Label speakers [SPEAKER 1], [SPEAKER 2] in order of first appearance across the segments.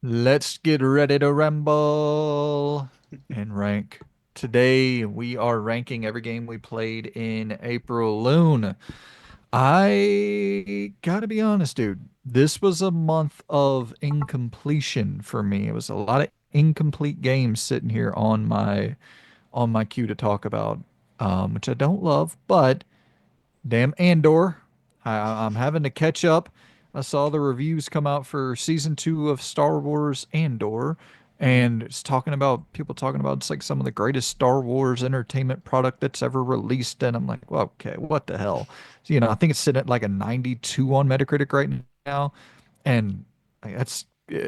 [SPEAKER 1] Let's get ready to ramble and rank. Today we are ranking every game we played in April. Loon, I gotta be honest, dude. This was a month of incompletion for me. It was a lot of incomplete games sitting here on my queue to talk about, which I don't love, but damn Andor. I'm having to catch up. I saw the reviews come out for season two of Star Wars Andor,
[SPEAKER 2] Mm.
[SPEAKER 1] and it's talking about people talking about it's like some of the greatest Star Wars entertainment product that's ever released. And I'm like, well, okay, what the hell? So, I think it's sitting at like a 92 on Metacritic right now. And like, that's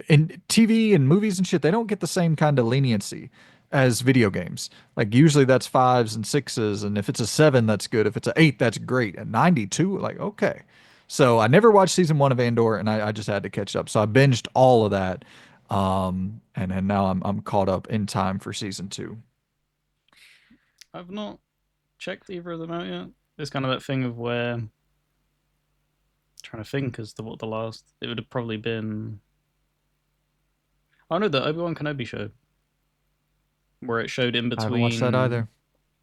[SPEAKER 1] in TV and movies and shit, they don't get the same kind of leniency as video games. Like usually that's fives and sixes, and if it's a seven, that's good. If it's an eight, that's great. At 92, like okay. So I never watched season one of Andor, and I just had to catch up. So I binged all of that, and now I'm caught up in time for season two.
[SPEAKER 2] I've not checked either of them out yet. It's kind of that thing of where trying to think as to what the last it would have probably been. I know the Obi-Wan Kenobi show where it showed in
[SPEAKER 1] I haven't watched that
[SPEAKER 2] between
[SPEAKER 1] either.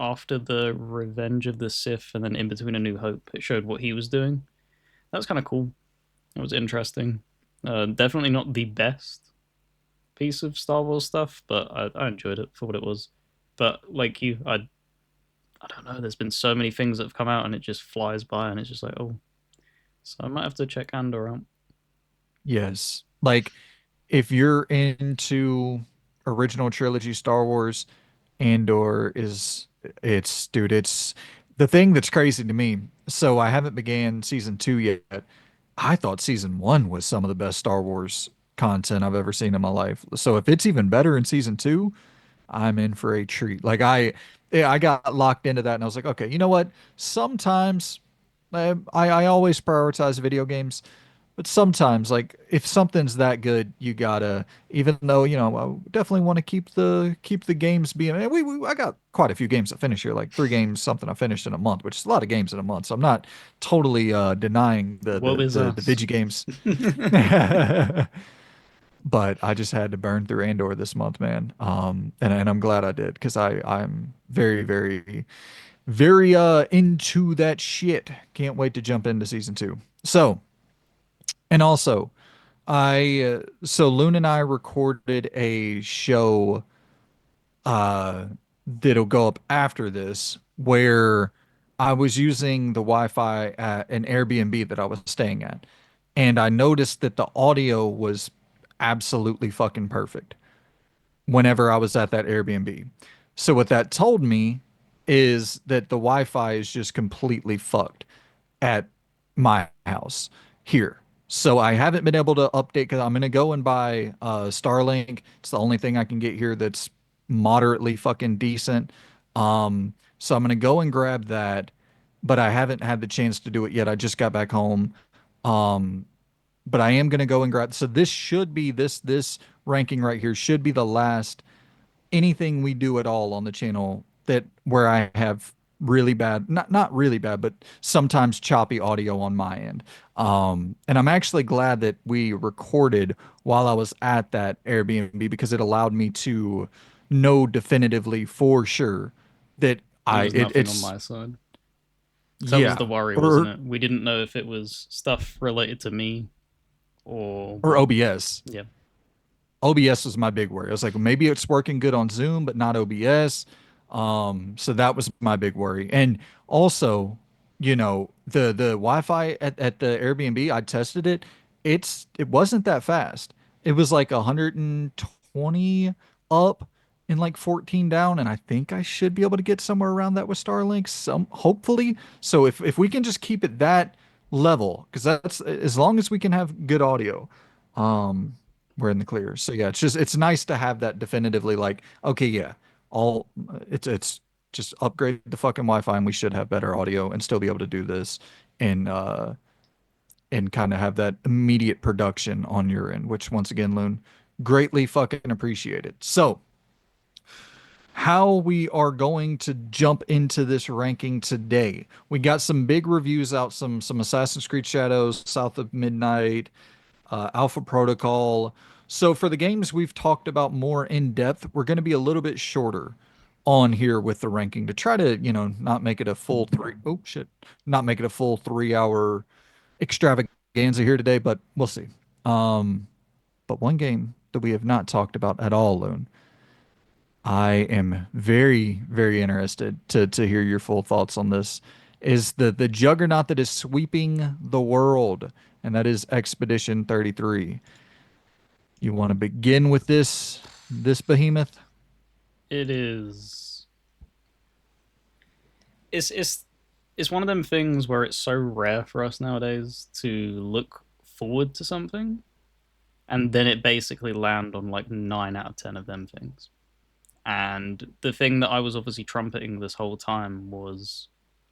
[SPEAKER 2] after the Revenge of the Sith and then in between A New Hope. It showed what he was doing. That was kind of cool. It was interesting. Definitely not the best piece of Star Wars stuff, but I enjoyed it for what it was. But like you, I don't know. There's been so many things that have come out, and it just flies by, and it's just like, oh. So I might have to check Andor out.
[SPEAKER 1] Yes, like if you're into original trilogy Star Wars, Andor is it's dude, it's the thing that's crazy to me. So I haven't began season two yet. I thought season one was some of the best Star Wars content I've ever seen in my life. So if it's even better in season two, I'm in for a treat. Yeah, I got locked into that and I was like, okay, you know what? Sometimes I always prioritize video games. But sometimes, like if something's that good, you gotta, even though, I definitely want to keep the games being. And I got quite a few games to finish here, like three games, something I finished in a month, which is a lot of games in a month. So I'm not totally denying
[SPEAKER 2] Woe is
[SPEAKER 1] the
[SPEAKER 2] us.
[SPEAKER 1] video games. But I just had to burn through Andor this month, man. And I'm glad I did because I'm very, very, very into that shit. Can't wait to jump into season two. So, and also. So Loon and I recorded a show uh that'll go up after this where I was using the Wi-Fi at an Airbnb that I was staying at, and I noticed that the audio was absolutely fucking perfect whenever I was at that Airbnb. So what that told me is that the Wi-Fi is just completely fucked at my house here. So I haven't been able to update because I'm gonna go and buy Starlink. It's the only thing I can get here that's moderately fucking decent. So I'm gonna go and grab that, but I haven't had the chance to do it yet. I just got back home. Um, but I am gonna go and grab. So this should be this ranking right here should be the last anything we do at all on the channel that where I have really bad, not really bad, but sometimes choppy audio on my end. And I'm actually glad that we recorded while I was at that Airbnb because it allowed me to know definitively for sure that
[SPEAKER 2] There was nothing on
[SPEAKER 1] it's
[SPEAKER 2] my side. So that was the
[SPEAKER 1] yeah
[SPEAKER 2] worry, wasn't
[SPEAKER 1] or
[SPEAKER 2] it? We didn't know if it was stuff related to me or
[SPEAKER 1] or
[SPEAKER 2] what.
[SPEAKER 1] OBS.
[SPEAKER 2] Yeah.
[SPEAKER 1] OBS was my big worry. I was like, maybe it's working good on Zoom, but not OBS. So that was my big worry. And also, the Wi-Fi at the Airbnb, I tested it. It wasn't that fast. It was like 120 up and like 14 down, and I think I should be able to get somewhere around that with Starlink, some hopefully. So if we can just keep it that level, because that's as long as we can have good audio. Um, we're in the clear. So yeah, it's nice to have that definitively like, okay, yeah, all it's just upgrade the fucking Wi-Fi and we should have better audio and still be able to do this and uh and kind of have that immediate production on your end, which once again, Loon, greatly fucking appreciated. So how we are going to jump into this ranking today. We got some big reviews out, some Assassin's Creed Shadows, South of Midnight, Alpha Protocol. So for the games we've talked about more in depth, we're going to be a little bit shorter on here with the ranking to try to, not make it a full oh shit, not make it a full 3 hour extravaganza here today, but we'll see. Um, but one game that we have not talked about at all, Loon, I am very, very interested to hear your full thoughts on this, is the juggernaut that is sweeping the world, and that is Expedition 33. You want to begin with this behemoth?
[SPEAKER 2] It is. It's it's one of them things where it's so rare for us nowadays to look forward to something, and then it basically land on like 9 out of 10 of them things. And the thing that I was obviously trumpeting this whole time was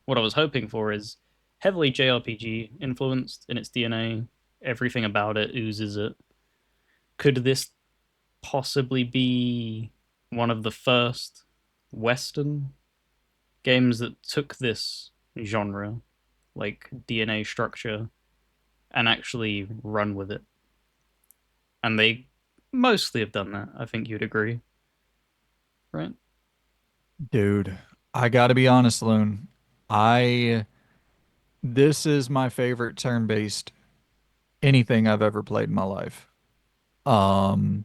[SPEAKER 2] what I was hoping for is heavily JRPG influenced in its DNA. Everything about it oozes it. Could this possibly be one of the first Western games that took this genre, like DNA structure, and actually run with it? And they mostly have done that. I think you'd agree, right?
[SPEAKER 1] Dude, I gotta be honest, Loon. I This is my favorite turn-based anything I've ever played in my life. Um,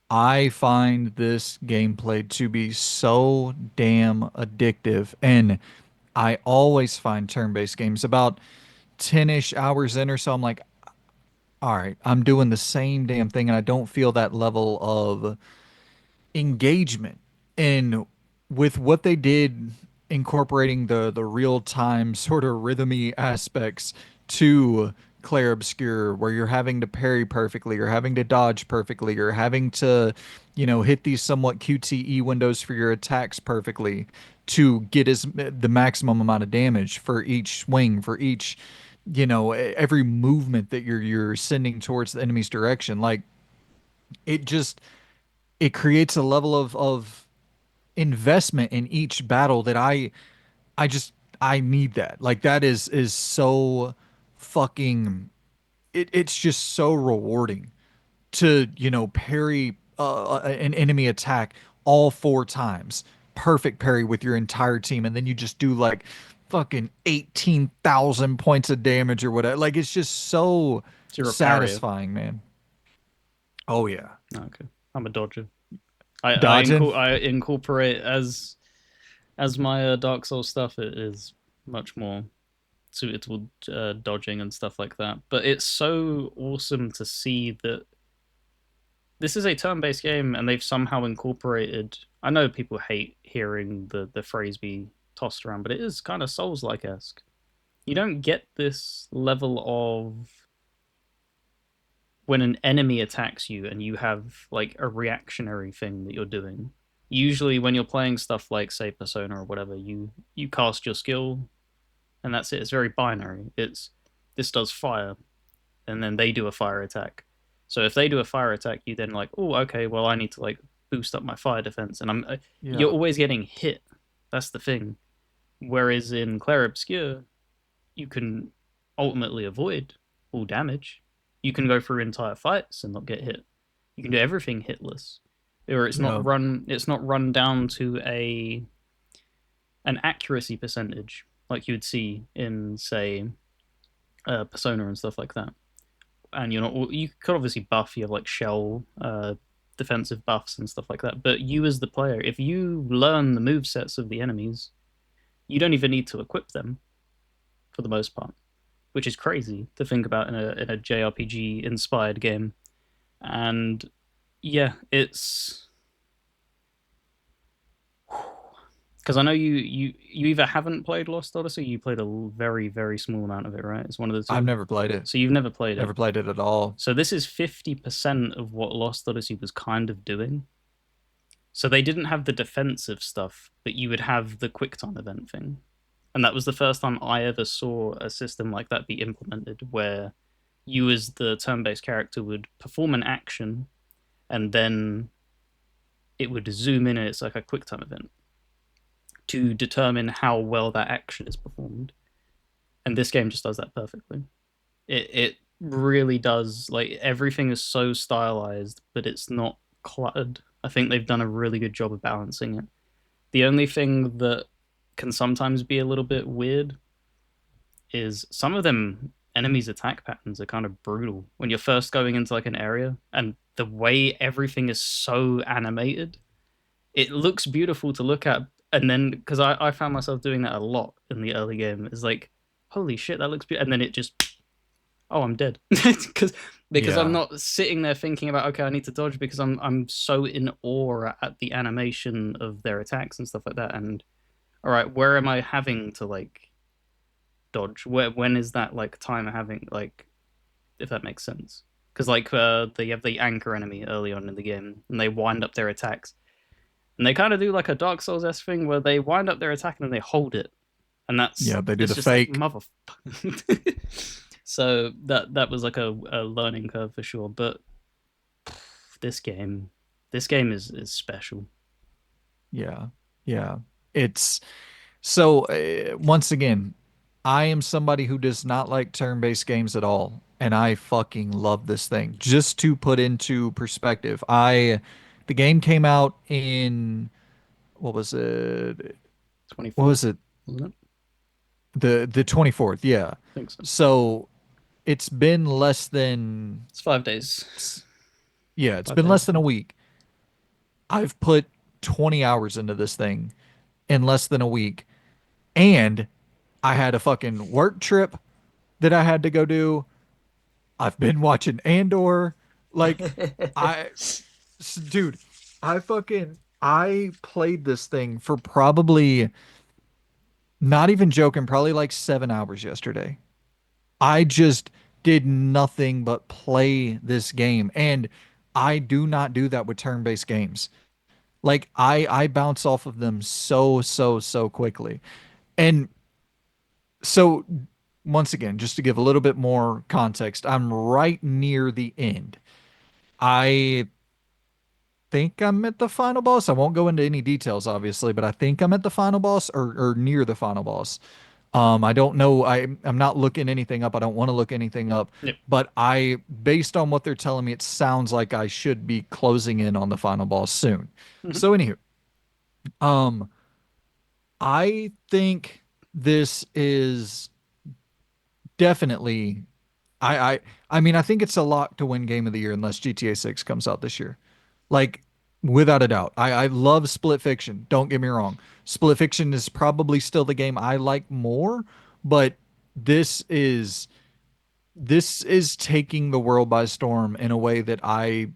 [SPEAKER 1] I find this gameplay to be so damn addictive, and I always find turn-based games about 10-ish hours in or so. I'm like, all right, I'm doing the same damn thing, and I don't feel that level of engagement. And with what they did incorporating the real time sort of rhythmy aspects to Clair Obscur, where you're having to parry perfectly, you're having to dodge perfectly, you're having to, hit these somewhat QTE windows for your attacks perfectly to get the maximum amount of damage for each swing, for each, every movement that you're sending towards the enemy's direction. Like it just it creates a level of investment in each battle that I just I need that. Like that is so fucking it's just so rewarding to, parry an enemy attack all four times. Perfect parry with your entire team and then you just do like fucking 18,000 points of damage or whatever. Like it's just so
[SPEAKER 2] So you're a parrier.
[SPEAKER 1] satisfying, man. Oh yeah.
[SPEAKER 2] Okay, I'm a dodger.
[SPEAKER 1] Dodging?
[SPEAKER 2] I incorporate as my Dark Souls stuff. It is much more suited to dodging and stuff like that. But it's so awesome to see that this is a turn-based game, and they've somehow incorporated. I know people hate hearing the phrase be tossed around, but it is kind of Souls-like esque. You don't get this level of when an enemy attacks you and you have like a reactionary thing that you're doing. Usually when you're playing stuff like say Persona or whatever, you cast your skill and that's it. It's very binary. It's this does fire and then they do a fire attack. So if they do a fire attack, you then like, oh, okay, well I need to like boost up my fire defense, and you're
[SPEAKER 1] Yeah.
[SPEAKER 2] always getting hit. That's the thing. Whereas in Clair Obscur, you can ultimately avoid all damage. You can go through entire fights and not get hit. You can do everything hitless, or
[SPEAKER 1] Yeah.
[SPEAKER 2] it's not run down to a an accuracy percentage like you would see in say Persona and stuff like that. And you're not. You could obviously buff. You have like shell defensive buffs and stuff like that. But you as the player, if you learn the move sets of the enemies, you don't even need to equip them for the most part, which is crazy to think about in a JRPG inspired game. And yeah, it's because I know you either haven't played Lost Odyssey, or you played a very small amount of it, right? It's one of the
[SPEAKER 1] I've
[SPEAKER 2] two.
[SPEAKER 1] never played it.
[SPEAKER 2] So you've never played it.
[SPEAKER 1] Never played it at all.
[SPEAKER 2] So this is 50% of what Lost Odyssey was kind of doing. So they didn't have the defensive stuff, but you would have the quick time event thing. And that was the first time I ever saw a system like that be implemented, where you as the turn-based character would perform an action and then it would zoom in and it's like a quick time event to determine how well that action is performed. And this game just does that perfectly. It really does, like, everything is so stylized, but it's not cluttered. I think they've done a really good job of balancing it. The only thing that can sometimes be a little bit weird is some of them enemies' attack patterns are kind of brutal when you're first going into like an area, and the way everything is so animated, it looks beautiful to look at. And then because I found myself doing that a lot in the early game, it's like, holy shit, that looks beautiful. And then it just, oh, I'm dead. Because I'm
[SPEAKER 1] Yeah.
[SPEAKER 2] not sitting there thinking about, okay, I need to dodge, because I'm so in awe at the animation of their attacks and stuff like that. And all right, where am I having to like dodge? Where when is that like time having like, if that makes sense? Because like they have the anchor enemy early on in the game, and they wind up their attacks, and they kind of do like a Dark Souls s thing where they wind up their attack and then they hold it, and that's
[SPEAKER 1] Yeah, they do
[SPEAKER 2] it's
[SPEAKER 1] the
[SPEAKER 2] just like
[SPEAKER 1] fake.
[SPEAKER 2] motherfucker. So that was like a learning curve for sure. But this game, this game is special.
[SPEAKER 1] Yeah. Yeah. It's so once again, I am somebody who does not like turn-based games at all, and I fucking love this thing. Just to put into perspective, the game came out in what was it? What
[SPEAKER 2] 24th,
[SPEAKER 1] was it?
[SPEAKER 2] wasn't it?
[SPEAKER 1] The 24th, yeah.
[SPEAKER 2] I think so.
[SPEAKER 1] So it's been less than
[SPEAKER 2] It's 5 days.
[SPEAKER 1] yeah, it's
[SPEAKER 2] Five
[SPEAKER 1] been
[SPEAKER 2] days,
[SPEAKER 1] less
[SPEAKER 2] I
[SPEAKER 1] than a
[SPEAKER 2] think.
[SPEAKER 1] week. I've put 20 hours into this thing in less than a week, and I had a fucking work trip that I had to go do. I've been watching Andor. Like, I, dude, I played this thing for probably, not even joking, probably like 7 hours yesterday. I just did nothing but play this game. And I do not do that with turn-based games. Like, I bounce off of them so quickly. And so, once again, just to give a little bit more context, I'm right near the end. I think I'm at the final boss. I won't go into any details, obviously, but I think I'm at the final boss or near the final boss. I don't know. I'm not looking anything up. I don't want to look anything up,
[SPEAKER 2] Yep.
[SPEAKER 1] but based on what they're telling me, it sounds like I should be closing in on the final boss soon.
[SPEAKER 2] Mm-hmm.
[SPEAKER 1] So, anywho, um, I think this is definitely. I, I, I mean, I think it's a lock to win Game of the Year unless GTA 6 comes out this year. Like, without a doubt. I love Split Fiction. Don't get me wrong. Split Fiction is probably still the game I like more, but this is this is taking the world by storm in a way that I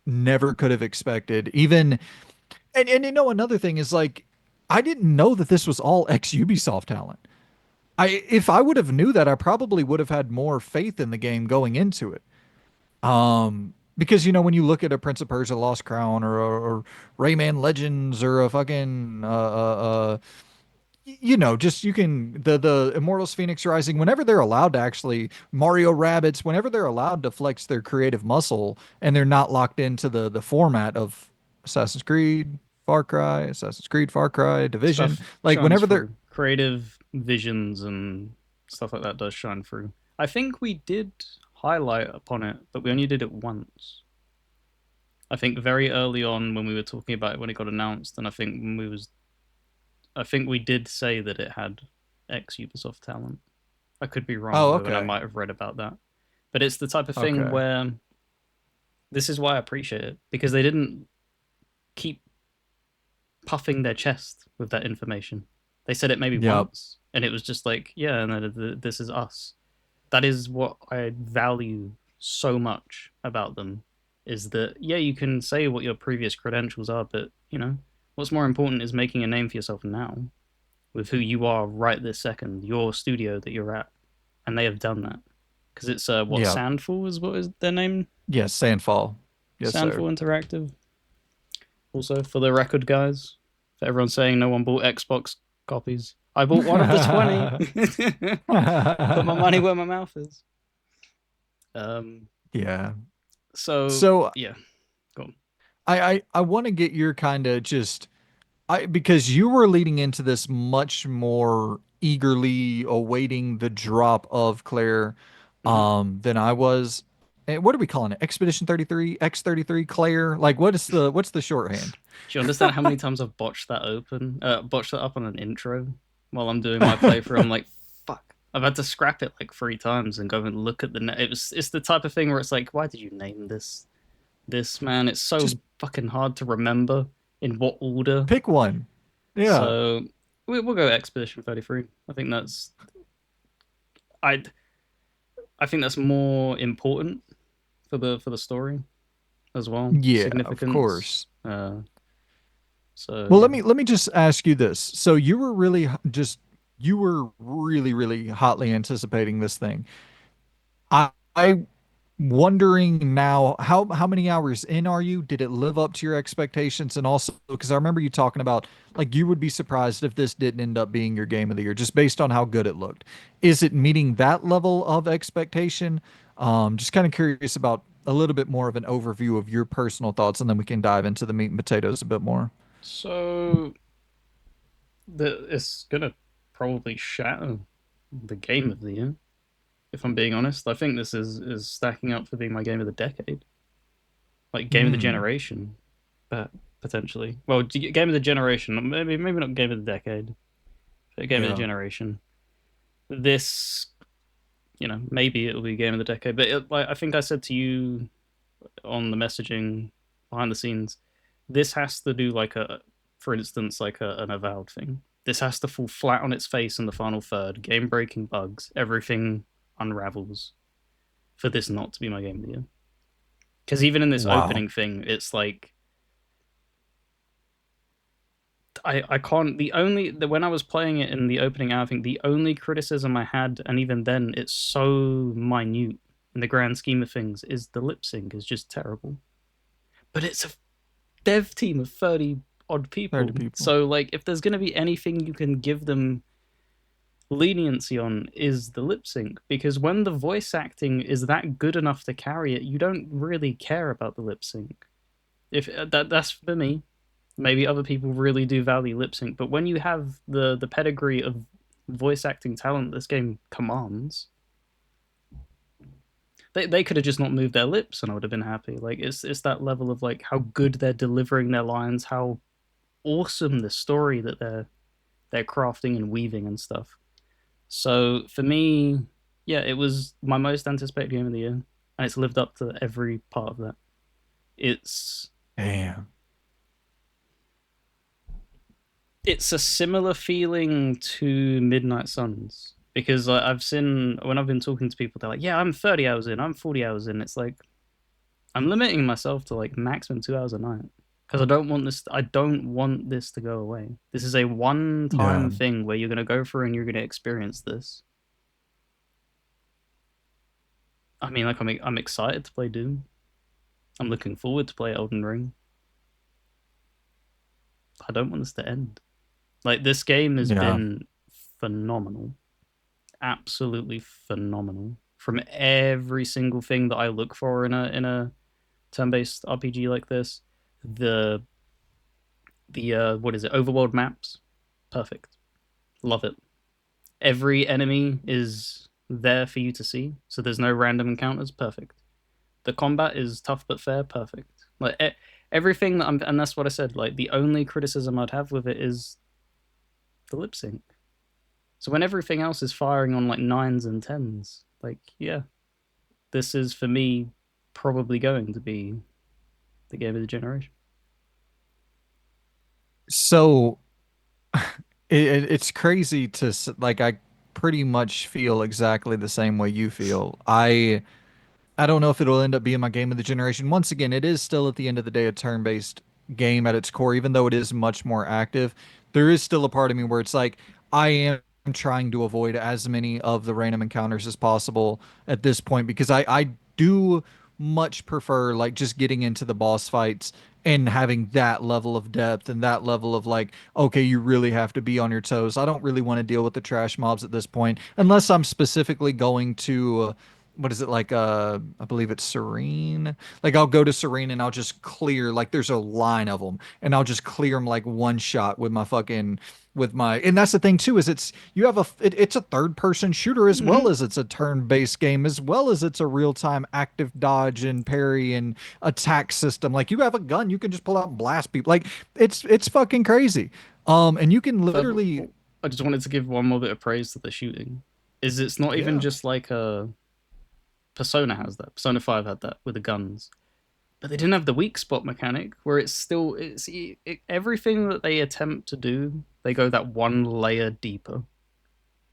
[SPEAKER 1] never could have expected. Even and you know another thing is like I didn't know that this was all ex Ubisoft talent. If I would have knew that, I probably would have had more faith in the game going into it. Because you know when you look at a Prince of Persia: Lost Crown or Rayman Legends or a fucking you know, just you can the Immortals Phoenix Rising, whenever they're allowed to actually Mario Rabbits, whenever they're allowed to flex their creative muscle and they're not locked into the format of Assassin's Creed, Far Cry, Assassin's Creed, Far Cry, Division,
[SPEAKER 2] Stuff
[SPEAKER 1] like
[SPEAKER 2] shines
[SPEAKER 1] whenever they're
[SPEAKER 2] through. Creative visions and stuff like that does shine through. I think we did highlight upon it, but we only did it once. I think very early on when we were talking about it when it got announced, and I think we did say that it had ex Ubisoft talent. I could be wrong
[SPEAKER 1] oh
[SPEAKER 2] though, and I
[SPEAKER 1] okay.
[SPEAKER 2] might have read about that. But it's the type of thing
[SPEAKER 1] Okay.
[SPEAKER 2] where this is why I appreciate it, because they didn't keep puffing their chest with that information. They said it maybe
[SPEAKER 1] Yep.
[SPEAKER 2] once, and it was just like, yeah, and this is us. That is what I value so much about them. Is that, yeah, you can say what your previous credentials are, but what's more important is making a name for yourself now with who you are right this second, your studio that you're at, and they have done that. Because it's what,
[SPEAKER 1] Yep.
[SPEAKER 2] Sandfall is what is their name?
[SPEAKER 1] Yes, Sandfall. Yes, sir.
[SPEAKER 2] Sandfall Interactive. Also, for the record, guys, for everyone saying no one bought Xbox copies, I bought one of the 20. Put my money where my mouth is. Um.
[SPEAKER 1] Yeah.
[SPEAKER 2] So
[SPEAKER 1] So
[SPEAKER 2] yeah, go on.
[SPEAKER 1] I want to get your kind of just because you were leading into this much more eagerly awaiting the drop of Claire.
[SPEAKER 2] Hmm.
[SPEAKER 1] than I was. What are we calling it? Expedition 33, X-33, Claire? Like what's the shorthand?
[SPEAKER 2] Do you understand how many times I've botched that up on an intro while I'm doing my playthrough? I'm like, fuck. I've had to scrap it like 3 times and go and look at it's the type of thing where it's like, why did you name this man? It's so
[SPEAKER 1] Just
[SPEAKER 2] fucking hard to remember in what order.
[SPEAKER 1] pick one. Yeah.
[SPEAKER 2] So we'll go Expedition 33. I I think that's more important for the story as well,
[SPEAKER 1] Yeah, of
[SPEAKER 2] significance.
[SPEAKER 1] course.
[SPEAKER 2] So
[SPEAKER 1] Well,
[SPEAKER 2] yeah.
[SPEAKER 1] let me just ask you this. So you were really you were really really hotly anticipating this thing. I wondering now how many hours in are you? Did it live up to your expectations? And also because I remember you talking about like you would be surprised if this didn't end up being your game of the year just based on how good it looked. Is it meeting that level of expectation? Just kind of curious about a little bit more of an overview of your personal thoughts, and then we can dive into the meat and potatoes a bit more.
[SPEAKER 2] So it's gonna probably shatter the game of the year. If I'm being honest, I think this is stacking up for being my game of the decade, like game of the
[SPEAKER 1] Hmm.
[SPEAKER 2] generation, but potentially. Well, game of the generation, maybe not game of the decade, but game of the
[SPEAKER 1] Yeah.
[SPEAKER 2] generation. This, maybe it'll be game of the decade. But like I think I said to you on the messaging behind the scenes, this has to do like for instance, like an avowed thing. This has to fall flat on its face in the final third. Game breaking bugs, everything unravels for this not to be my game of the year. Because even in this
[SPEAKER 1] Wow.
[SPEAKER 2] opening thing, it's like I can't. When I was playing it in the opening hour, I think the only criticism I had, and even then, it's so minute in the grand scheme of things, is the lip sync is just terrible. But it's a dev team of 30 odd
[SPEAKER 1] 30
[SPEAKER 2] people.
[SPEAKER 1] people.
[SPEAKER 2] So like if there's going to be anything you can give them leniency on is the lip sync, because when the voice acting is that good enough to carry it, you don't really care about the lip sync. If that's for me. Maybe other people really do value lip sync, but when you have the pedigree of voice acting talent this game commands, they could have just not moved their lips and I would have been happy. Like it's that level of like how good they're delivering their lines, how awesome the story that they're crafting and weaving and stuff. So for me, yeah, it was my most anticipated game of the year, and it's lived up to every part of that. It's
[SPEAKER 1] Damn.
[SPEAKER 2] it's a similar feeling to Midnight Suns because I've seen when I've been talking to people, they're like, "Yeah, I'm 30 hours in, I'm 40 hours in." It's like I'm limiting myself to like maximum 2 hours a night because I don't want this. I don't want this to go away. This is a
[SPEAKER 1] Yeah.
[SPEAKER 2] one-time thing where you're gonna go through and you're gonna experience this. I mean, like I'm excited to play Doom. I'm looking forward to play Elden Ring. I don't want this to end. Like this game has
[SPEAKER 1] Yeah.
[SPEAKER 2] been phenomenal, absolutely phenomenal. From every single thing that I look for in a turn-based RPG like this, the what is it? Overworld maps, perfect. Love it. Every enemy is there for you to see, so there's no random encounters. Perfect. The combat is tough but fair. Perfect. Like everything that and that's what I said. Like the only criticism I'd have with it is the lip sync. So when everything else is firing on like nines and tens, like yeah, this is for me probably going to be the game of the generation.
[SPEAKER 1] So it's crazy to like I pretty much feel exactly the same way you feel. I don't know if it'll end up being my game of the generation. Once again, it is still at the end of the day a turn-based game at its core, even though it is much more active. There is still a part of me where it's like I am trying to avoid as many of the random encounters as possible at this point because I do much prefer like just getting into the boss fights and having that level of depth and that level of like, okay, you really have to be on your toes. I don't really want to deal with the trash mobs at this point unless I'm specifically going to what is it like I believe it's Serene. Like I'll go to Serene and I'll just clear like there's a line of them and I'll just clear them like one shot with my fucking with my and that's the thing too is it's you have it's a third person shooter as well
[SPEAKER 2] Hmm.
[SPEAKER 1] as it's a turn-based game as well as it's a real-time active dodge and parry and attack system. Like you have a gun, you can just pull out and blast people. Like it's fucking crazy. And you can
[SPEAKER 2] But
[SPEAKER 1] literally
[SPEAKER 2] I just wanted to give one more bit of praise to the shooting. Is it's not even
[SPEAKER 1] yeah.
[SPEAKER 2] just like a Persona has that. Persona 5 had that with the guns. But they didn't have the weak spot mechanic where it's still everything that they attempt to do, they go that one layer deeper.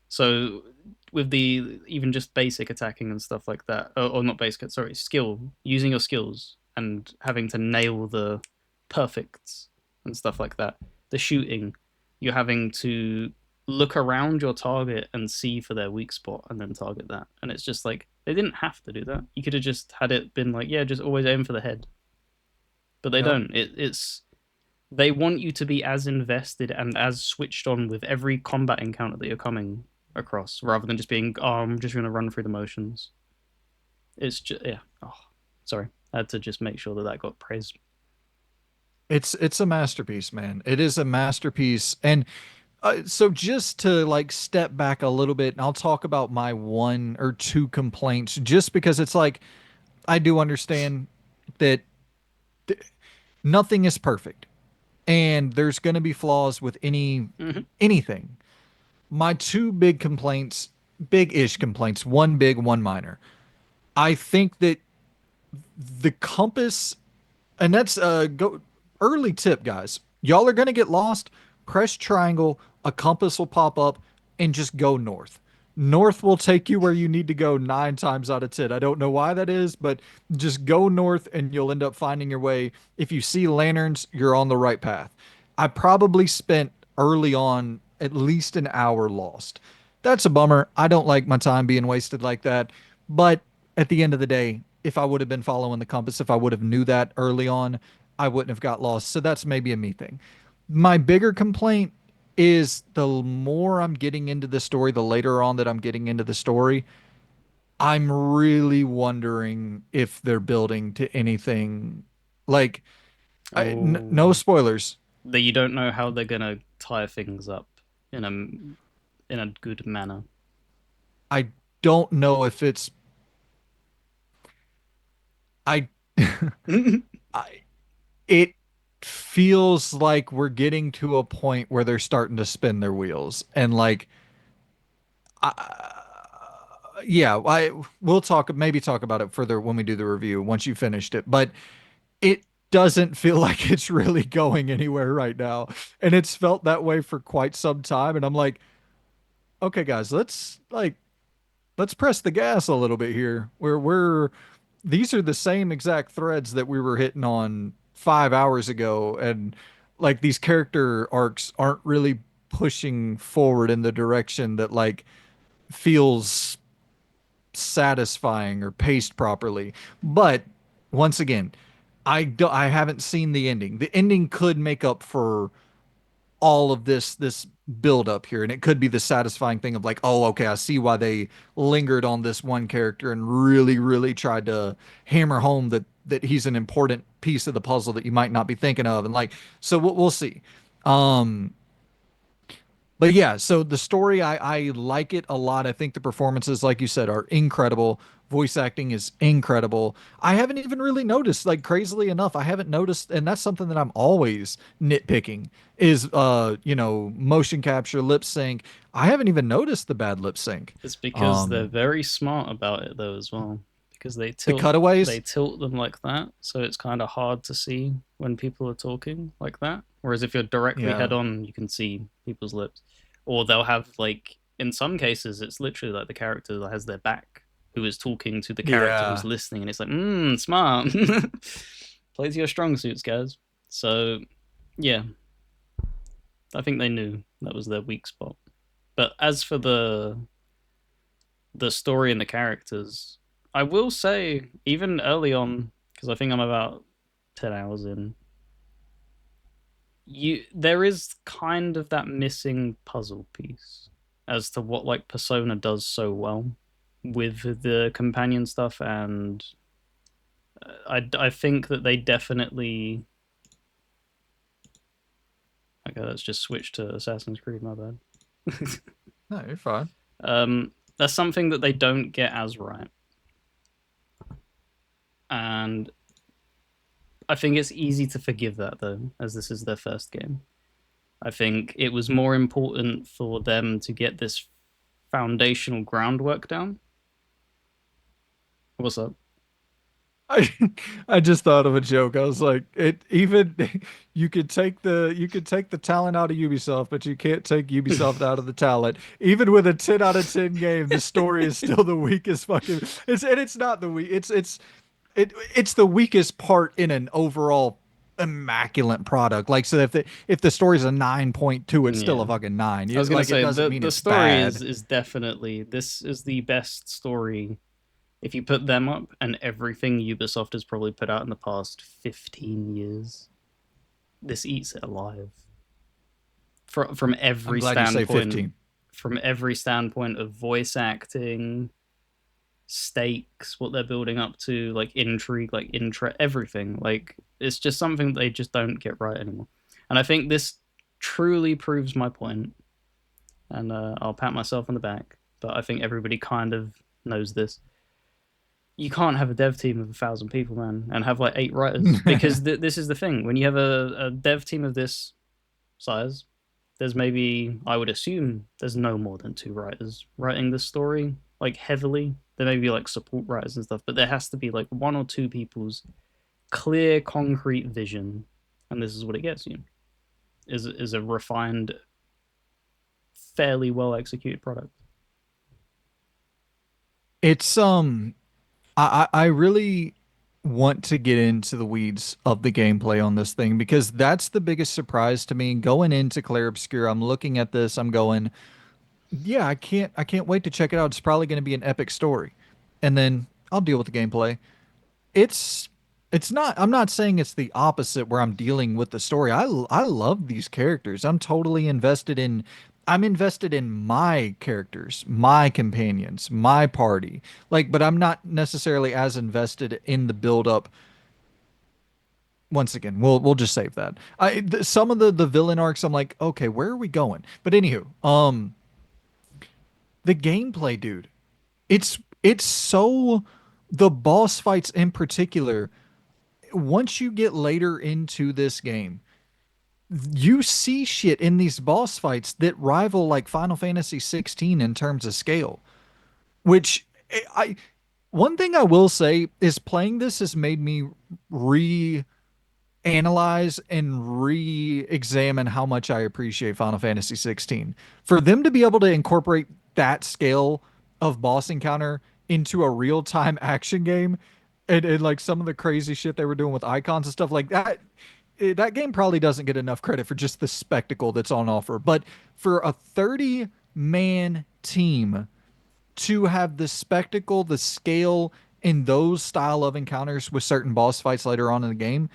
[SPEAKER 2] So with the even just basic attacking and stuff like that, or not basic, sorry, skill, using your skills and having to nail the perfects and stuff like that. The shooting, you're having to look around your target and see for their weak spot and then target that. And it's just like they didn't have to do that. You could have just had it been like, yeah, just always aim for the head. But they
[SPEAKER 1] Yep.
[SPEAKER 2] don't. It's they want you to be as invested and as switched on with every combat encounter that you're coming across, rather than just being, oh, I'm just going to run through the motions. It's just, yeah. Oh, sorry. I had to just make sure that that got praised.
[SPEAKER 1] It's a masterpiece, man. It is a masterpiece. And so just to like step back a little bit, and I'll talk about my one or two complaints, just because it's like I do understand that nothing is perfect, and there's going to be flaws with
[SPEAKER 2] Mm-hmm.
[SPEAKER 1] anything. My two big complaints, big-ish complaints, one big, one minor. I think that the compass and that's go early tip, guys. Y'all are gonna get lost. Press triangle, a compass will pop up, and just go north. North will take you where you need to go 9 times out of 10. I don't know why that is, but just go north and you'll end up finding your way. If you see lanterns, you're on the right path. I probably spent early on at least an hour lost. That's a bummer. I don't like my time being wasted like that. But at the end of the day, if I would have been following the compass, if I would have knew that early on, I wouldn't have got lost. So that's maybe a me thing. My bigger complaint is the more I'm getting into the story, the later on that I'm getting into the story, I'm really wondering if they're building to anything like no
[SPEAKER 2] Oh,
[SPEAKER 1] spoilers.
[SPEAKER 2] that you don't know how they're going to tie things up in a good manner.
[SPEAKER 1] I don't know if it's I I it feels like we're getting to a point where they're starting to spin their wheels and like yeah, I we'll talk maybe talk about it further when we do the review once you finished it, but it doesn't feel like it's really going anywhere right now. And it's felt that way for quite some time and I'm like, okay guys, let's press the gas a little bit here. We're these are the same exact threads that we were hitting on 5 hours ago and like these character arcs aren't really pushing forward in the direction that like feels satisfying or paced properly. But once again, I haven't seen the ending. The ending could make up for all of this build up here, and it could be the satisfying thing of like, oh, okay, I see why they lingered on this one character and really tried to hammer home that he's an important piece of the puzzle that you might not be thinking of, and like, so we'll see. Um, but yeah, so the story, I like it a lot. I think the performances, like you said, are incredible. Voice acting is incredible. I haven't even really noticed, like crazily enough, I haven't noticed, and that's something that I'm always nitpicking is motion capture, lip sync. I haven't even noticed the bad lip sync.
[SPEAKER 2] It's because they're
[SPEAKER 1] Um,
[SPEAKER 2] very smart about it though as well. Because
[SPEAKER 1] the
[SPEAKER 2] they
[SPEAKER 1] cutaways,
[SPEAKER 2] tilt them like that, so it's kind of hard to see when people are talking like that. Whereas if you're directly
[SPEAKER 1] yeah,
[SPEAKER 2] head on, you can see people's lips. Or they'll have like in some cases it's literally like the character that has their back who is talking to the character who's
[SPEAKER 1] yeah.
[SPEAKER 2] listening and it's like, smart. Play to your strong suits, guys. So yeah, I think they knew that was their weak spot. But as for the story and the characters, I will say, even early on, because I think I'm about 10 hours in, there is kind of that missing puzzle piece as to what like Persona does so well with the companion stuff, and I think that they definitely. Okay, let's just switch to Assassin's Creed. My bad.
[SPEAKER 1] No, you're fine.
[SPEAKER 2] That's something that they don't get as right, and I think it's easy to forgive that though, as this is their first game. I think it was more important for them to get this foundational groundwork down. What's up?
[SPEAKER 1] I I just thought of a joke. I was like, it even you could take the talent out of Ubisoft, but you can't take Ubisoft out of the talent. Even with a 10 out of 10 game, the story is still the weakest fucking it's not the weak it's the weakest part in an overall immaculate product. Like so if the story's a 9.2, it's still
[SPEAKER 2] Yeah.
[SPEAKER 1] a fucking 9.
[SPEAKER 2] I was gonna
[SPEAKER 1] Like it
[SPEAKER 2] say
[SPEAKER 1] doesn't mean
[SPEAKER 2] the
[SPEAKER 1] it's
[SPEAKER 2] story
[SPEAKER 1] bad.
[SPEAKER 2] is definitely this is the best story. If you put them up and everything Ubisoft has probably put out in the past 15 years, this eats it alive. From
[SPEAKER 1] I'm
[SPEAKER 2] every
[SPEAKER 1] glad you say
[SPEAKER 2] standpoint,
[SPEAKER 1] 15.
[SPEAKER 2] of voice acting, stakes, what they're building up to, like intrigue, like interest, everything. Like it's just something they just don't get right anymore. And I think this truly proves my point. And I'll pat myself on the back, but I think everybody kind of knows this. You can't have a dev team of 1,000 people, man, and have like 8 writers because this is the thing. When you have a dev team of this size, there's maybe I would assume there's no more than 2 writers writing this story like heavily. There may be like support writers and stuff, but there has to be like 1 or 2 people's clear, concrete vision, and this is what it gets you is a refined, fairly well executed product.
[SPEAKER 1] It's I really want to get into the weeds of the gameplay on this thing because that's the biggest surprise to me. Going into Clair Obscur, I'm looking at this, I'm going, yeah, I can't wait to check it out. It's probably going to be an epic story. And then I'll deal with the gameplay. It's it's not I'm not saying it's the opposite where I'm dealing with the story. I love these characters. I'm invested in my characters, my companions, my party. Like, but I'm not necessarily as invested in the build up. Once again, we'll just save that. Some of the villain arcs I'm like, okay, where are we going? But anywho, the gameplay, dude. It's so the boss fights in particular, once you get later into this game, you see shit in these boss fights that rival like Final Fantasy 16 in terms of scale. Which I one thing I will say is playing this has made me re analyze and re-examine how much I appreciate Final Fantasy 16. For them to be able to incorporate that scale of boss encounter into a real-time action game and like some of the crazy shit they were doing with icons and stuff like that, that game probably doesn't get enough credit for just the spectacle that's on offer. But for a 30-man team to have the spectacle, the scale, in those style of encounters with certain boss fights later on in the game,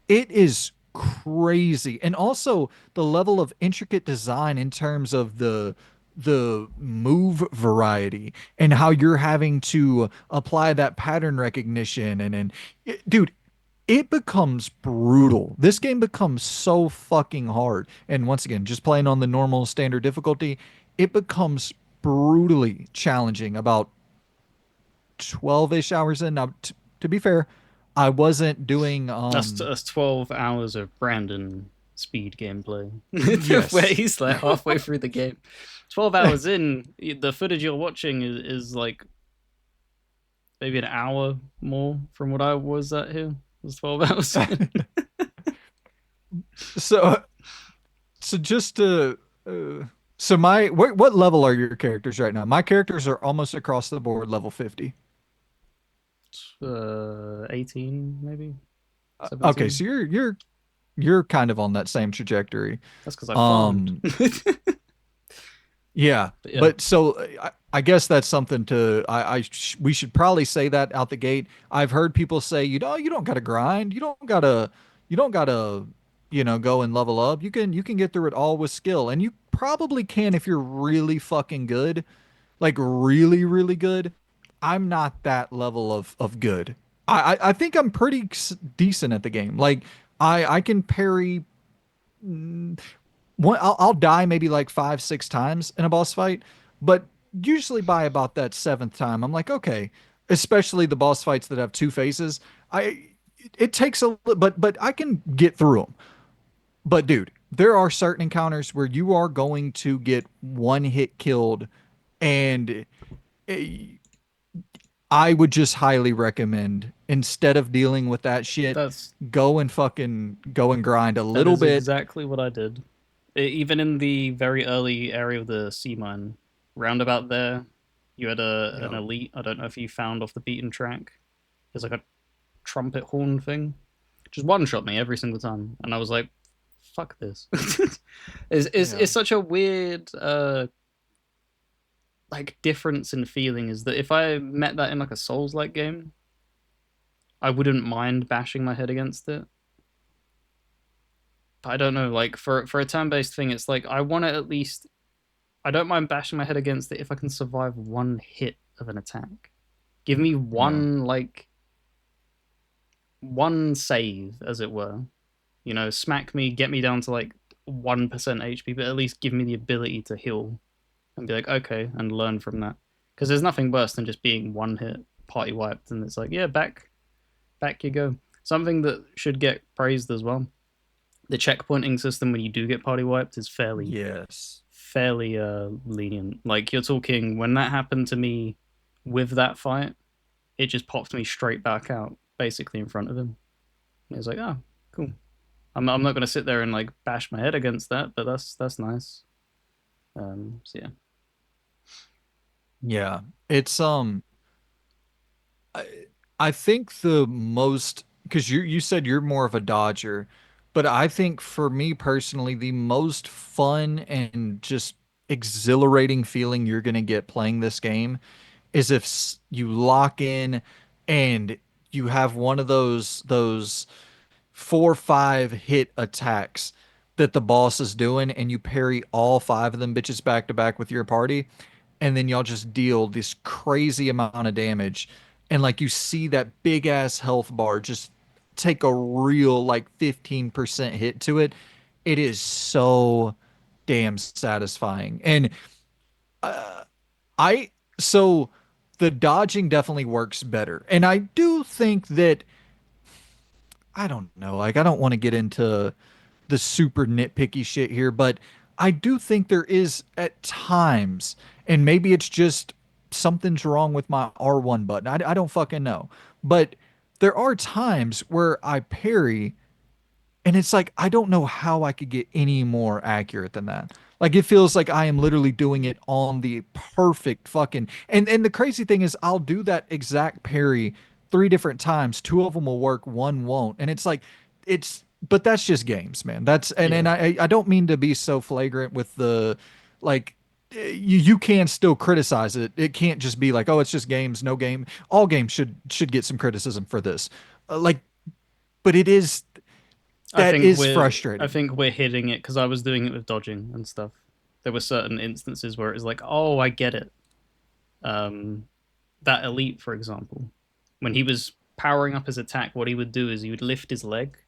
[SPEAKER 1] it is crazy. And also the level of intricate design in terms of the move variety and how you're having to apply that pattern recognition dude, it becomes brutal. This game becomes so fucking hard. And once again, just playing on the normal standard difficulty, it becomes brutally challenging about 12-ish hours in. Now, to be fair, I wasn't doing
[SPEAKER 2] That's 12 hours of Brandon speed gameplay, where
[SPEAKER 1] yes.
[SPEAKER 2] he's like halfway through the game. 12 hours in, the footage you're watching is like maybe an hour more from what I was at here. It was 12 hours in.
[SPEAKER 1] So so just to so my what level are your characters right now? My characters are almost across the board level 50.
[SPEAKER 2] 18 maybe
[SPEAKER 1] Okay,
[SPEAKER 2] 17.
[SPEAKER 1] so you're kind of on that same trajectory.
[SPEAKER 2] That's because I farmed.
[SPEAKER 1] Um yeah,
[SPEAKER 2] But yeah,
[SPEAKER 1] but so I guess that's something to we should probably say that out the gate. I've heard people say, you don't gotta grind, you don't gotta go and level up. You can get through it all with skill, and you probably can if you're really fucking good, like really really good. I'm not that level of good. I think I'm pretty decent at the game. Like I can parry one. I'll die maybe like 5 6 times in a boss fight, but usually by about that seventh time, I'm like, okay. Especially the boss fights that have two faces. I it takes a but I can get through them. But dude, there are certain encounters where you are going to get one hit killed, and eh, I would just highly recommend instead of dealing with that shit,
[SPEAKER 2] That's
[SPEAKER 1] go and grind a
[SPEAKER 2] that
[SPEAKER 1] little
[SPEAKER 2] is
[SPEAKER 1] bit.
[SPEAKER 2] exactly what I did. Even in the very early area of the sea mine, roundabout there, you had an
[SPEAKER 1] Yeah.
[SPEAKER 2] elite. I don't know if you found off the beaten track. There's like a trumpet horn thing, just one shot me every single time, and I was like, "Fuck this."
[SPEAKER 1] Yeah.
[SPEAKER 2] It's such a weird like difference in feeling. Is that if I met that in like a Souls like game, I wouldn't mind bashing my head against it. But I don't know, like for a turn based thing, it's like I want to at least I don't mind bashing my head against it if I can survive one hit of an attack. Give me
[SPEAKER 1] Yeah.
[SPEAKER 2] one save, as it were. You know, smack me, get me down to like 1% HP, but at least give me the ability to heal and be like, okay, and learn from that. Because there's nothing worse than just being one hit, party wiped, and it's like, yeah, back you go. Something that should get praised as well. The checkpointing system when you do get party wiped is
[SPEAKER 1] Yes.
[SPEAKER 2] fairly lenient. Like you're talking when that happened to me with that fight, it just popped me straight back out, basically in front of him. And he was like, "Oh, cool." I'm not gonna sit there and like bash my head against that, but that's nice. So yeah,
[SPEAKER 1] Yeah. It's I, I think the most because you said you're more of a dodger, but I think for me personally, the most fun and just exhilarating feeling you're gonna get playing this game is if you lock in and you have one of those 4 5 hit attacks that the boss is doing, and you parry all 5 of them bitches back to back with your party, and then y'all just deal this crazy amount of damage, and like you see that big ass health bar just take a real like 15% hit to it. It is so damn satisfying. And I so the dodging definitely works better. And I do think that I don't know, like I don't want to get into the super nitpicky shit here, but I do think there is at times, and maybe it's just something's wrong with my R1 button. I don't fucking know. But there are times where I parry and it's like, I don't know how I could get any more accurate than that. Like it feels like I am literally doing it on the perfect fucking and the crazy thing is I'll do that exact parry 3 different times. Two of them will work, one won't. And it's like it's but that's just games, man. That's and
[SPEAKER 2] yeah.
[SPEAKER 1] I don't mean to be so flagrant with the like you can still criticize it. It can't just be like, oh, it's just games, no game. All games should get some criticism for this. Like, but it is that is
[SPEAKER 2] I
[SPEAKER 1] frustrating.
[SPEAKER 2] think we're hitting it because I was doing it with dodging and stuff. There were certain instances where it was like, oh, I get it. Um, that elite, for example, when he was powering up his attack, what he would do is he would lift his leg,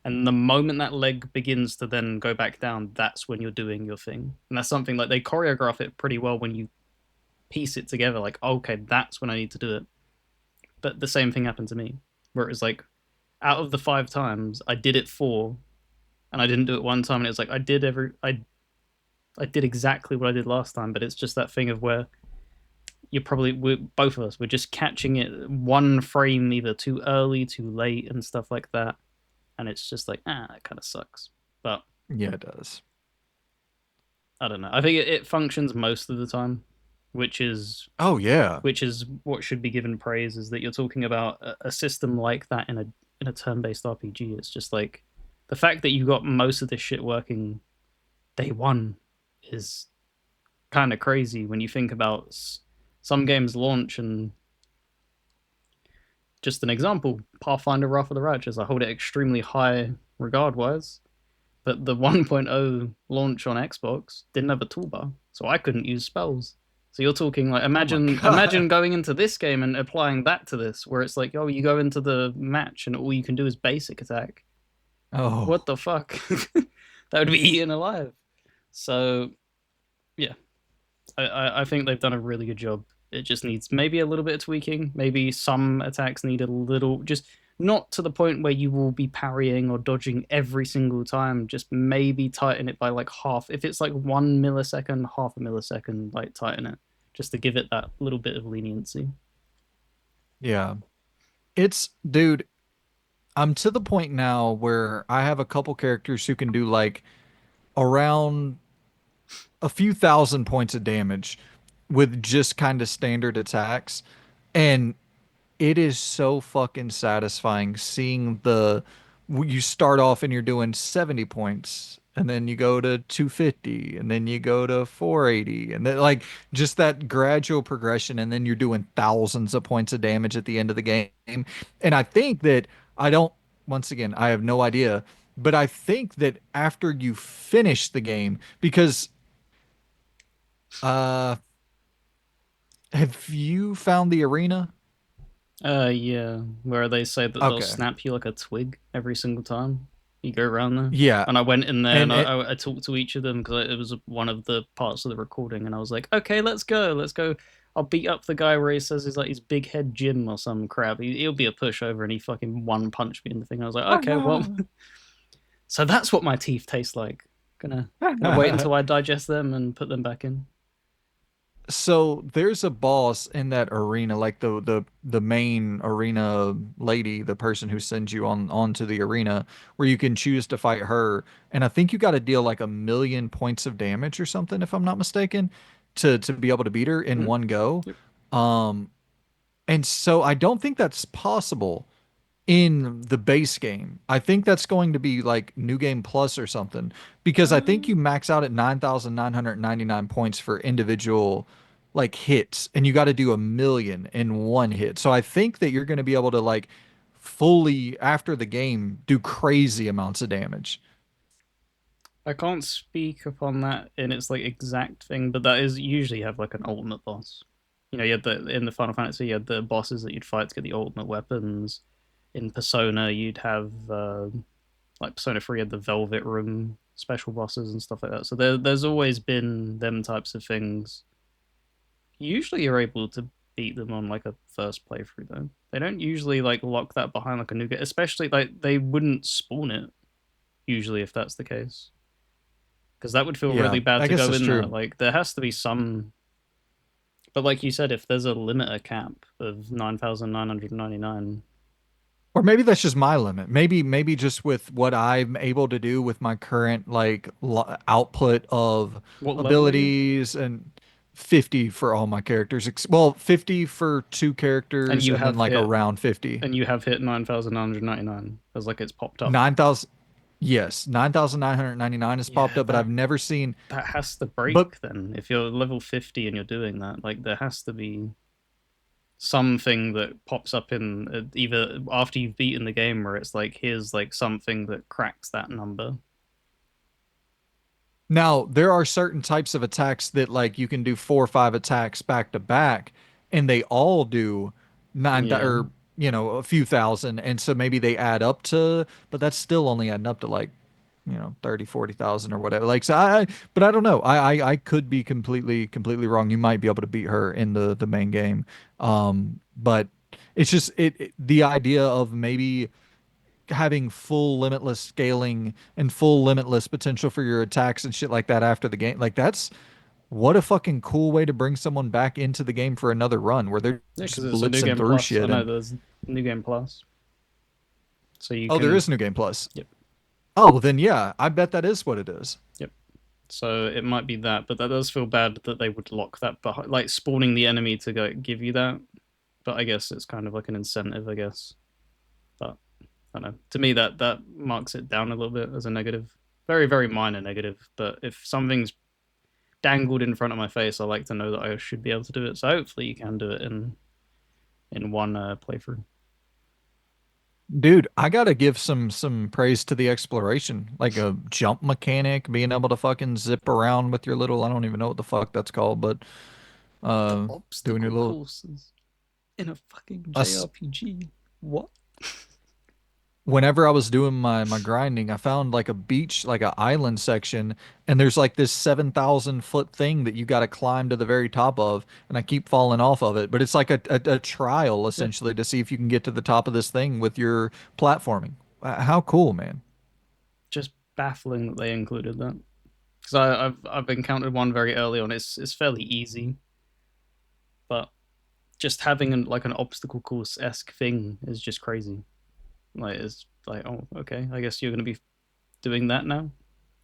[SPEAKER 2] and the moment that leg begins to then go back down, that's when you're doing your thing. And that's something like they choreograph it pretty well when you piece it together. Like, okay, that's when I need to do it. But the same thing happened to me, where it was like, out of the 5 times, I did it 4, and I didn't do it one time, and it was like I did exactly what I did last time, but it's just that thing of where you're probably both of us we're just catching it one frame either too early, too late, and stuff like that, and it's just like that kind of sucks. But
[SPEAKER 1] Yeah, it does.
[SPEAKER 2] I don't know. I think it functions most of the time, which is
[SPEAKER 1] Oh yeah.
[SPEAKER 2] what should be given praise. Is that you're talking about a system like that in a turn-based RPG. It's just like the fact that you got most of this shit working day one is kind of crazy when you think about some games launch. And just an example, Pathfinder Wrath of the Righteous, I hold it extremely high regard wise, but the 1.0 launch on Xbox didn't have a toolbar, so I couldn't use spells. So you're talking like
[SPEAKER 1] Oh my
[SPEAKER 2] imagine
[SPEAKER 1] God.
[SPEAKER 2] going into this game and applying that to this, where it's like, oh, you go into the match and all you can do is basic attack. What
[SPEAKER 1] Oh,
[SPEAKER 2] the fuck? That would be eaten alive. So yeah, I think they've done a really good job. It just needs maybe a little bit of tweaking. Maybe some attacks need a little, just not to the point where you will be parrying or dodging every single time. Just maybe tighten it by like half. If it's like 1 millisecond, half a millisecond, like tighten it just to give it that little bit of leniency.
[SPEAKER 1] yeah. Dude, I'm to the point now where I have a couple characters who can do like around a few thousand points of damage with just kind of standard attacks. And it is so fucking satisfying seeing you start off and you're doing 70 points and then you go to 250 and then you go to 480 and then like just that gradual progression and then you're doing thousands of points of damage at the end of the game. And I think that I don't once again, I have no idea, but I think that after you finish the game because uh have you found the arena?
[SPEAKER 2] Yeah, where they say that they'll
[SPEAKER 1] Okay.
[SPEAKER 2] snap you like a twig every single time you go around there.
[SPEAKER 1] Yeah.
[SPEAKER 2] And I went in there and
[SPEAKER 1] And it,
[SPEAKER 2] I talked to each of them because it was one of the parts of the recording, and I was like, okay, let's go. I'll beat up the guy where he says he's like his big head Jim or some crap. He'll be a pushover, and he fucking one punch me in the thing. I was like, okay, well, so that's what my teeth taste like. Gonna wait until I digest them and put them back in.
[SPEAKER 1] so there's a boss in that arena, like the main arena lady, the person who sends you onto the arena, where you can choose to fight her. And I think you got to deal like 1 million points of damage or something, if I'm not mistaken, to be able to beat her in
[SPEAKER 2] Mm,
[SPEAKER 1] one go.
[SPEAKER 2] yep.
[SPEAKER 1] Um, and so I don't think that's possible in the base game. I think that's going to be like New Game Plus or something because I think
[SPEAKER 2] Uh,
[SPEAKER 1] you max out at 9,999 points for individual like hits and you got to do 1 million in one hit. So I think that you're going to be able to like fully after the game do crazy amounts of damage.
[SPEAKER 2] I can't speak upon that in its like exact thing, but that is usually have like an ultimate boss. You know, you had the in the Final Fantasy, you had the bosses that you'd fight to get the ultimate weapons. In Persona, you'd have like Persona 3 had the Velvet Room special bosses and stuff like that. So there's always been them types of things. Usually, you're able to beat them on like a first playthrough though. They don't usually like lock that behind like a new game, especially like they wouldn't spawn it usually if that's the case because that would feel
[SPEAKER 1] Yeah,
[SPEAKER 2] really bad
[SPEAKER 1] I
[SPEAKER 2] to
[SPEAKER 1] guess
[SPEAKER 2] go
[SPEAKER 1] that's
[SPEAKER 2] in there.
[SPEAKER 1] true.
[SPEAKER 2] Like there has to be some, but like you said, if there's a limiter cap of 9,999,
[SPEAKER 1] Or maybe that's just my limit. Maybe just with what I'm able to do with my current like output of
[SPEAKER 2] what level are you?
[SPEAKER 1] abilities and 50 for all my characters. Well, 50 for two
[SPEAKER 2] And
[SPEAKER 1] characters
[SPEAKER 2] you
[SPEAKER 1] and then
[SPEAKER 2] have
[SPEAKER 1] like
[SPEAKER 2] hit
[SPEAKER 1] around 50.
[SPEAKER 2] 9,999 as like it's popped up.
[SPEAKER 1] 9,000 Yes, 9,999 has popped
[SPEAKER 2] Yeah,
[SPEAKER 1] up, but I've never seen
[SPEAKER 2] that has to
[SPEAKER 1] but
[SPEAKER 2] break then. If you're level 50 and you're doing that, like there has to be something that pops up in either after you've beaten the game where it's like here's like something that cracks that number.
[SPEAKER 1] now, there are certain types of attacks that like you can do 4 or 5 attacks back to back, and they all do
[SPEAKER 2] Yeah.
[SPEAKER 1] or a few thousand, and so maybe they add up to, but that's still only adding up to like 30, 40,000 or whatever. Like so, but I don't know. I could be completely wrong. You might be able to beat her in the main game, but it's just the idea of maybe having full limitless scaling and full limitless potential for your attacks and shit like that after the game. Like that's what a fucking cool way to bring someone back into the game for another run where they're
[SPEAKER 2] Yeah, because
[SPEAKER 1] just
[SPEAKER 2] it's a new
[SPEAKER 1] blitzing
[SPEAKER 2] game
[SPEAKER 1] through
[SPEAKER 2] plus. I
[SPEAKER 1] shit
[SPEAKER 2] know
[SPEAKER 1] and
[SPEAKER 2] there's new game plus, so you
[SPEAKER 1] oh, there
[SPEAKER 2] can.
[SPEAKER 1] is New Game Plus.
[SPEAKER 2] Yep,
[SPEAKER 1] Oh, well, then yeah, I bet that is what it is.
[SPEAKER 2] yep. So it might be that, but that does feel bad that they would lock that behind, like spawning the enemy to go give you that. But I guess it's kind of like an incentive, I guess. But I don't know. To me, that marks it down a little bit as a negative, very minor negative. But if something's dangled in front of my face, I like to know that I should be able to do it. So hopefully you can do it in one playthrough.
[SPEAKER 1] Dude, I gotta give some praise to the exploration, like a jump mechanic, being able to fucking zip around with your little, I don't even know what the fuck that's called, but
[SPEAKER 2] The
[SPEAKER 1] doing your
[SPEAKER 2] obstacle
[SPEAKER 1] little
[SPEAKER 2] courses in a fucking
[SPEAKER 1] us.
[SPEAKER 2] JRPG. What?
[SPEAKER 1] Whenever I was doing my grinding, I found like a beach, like an island section, and there's like this 7,000 foot thing that you got to climb to the very top of, and I keep falling off of it. But it's like a trial
[SPEAKER 2] Yeah,
[SPEAKER 1] essentially to see if you can get to the top of this thing with your platforming. How cool, man.
[SPEAKER 2] just baffling that they included that. Because I've encountered one very early on. It's fairly easy, but just having like an obstacle course esque thing is just crazy. Like it's like, oh, okay, I guess you're gonna be doing that now.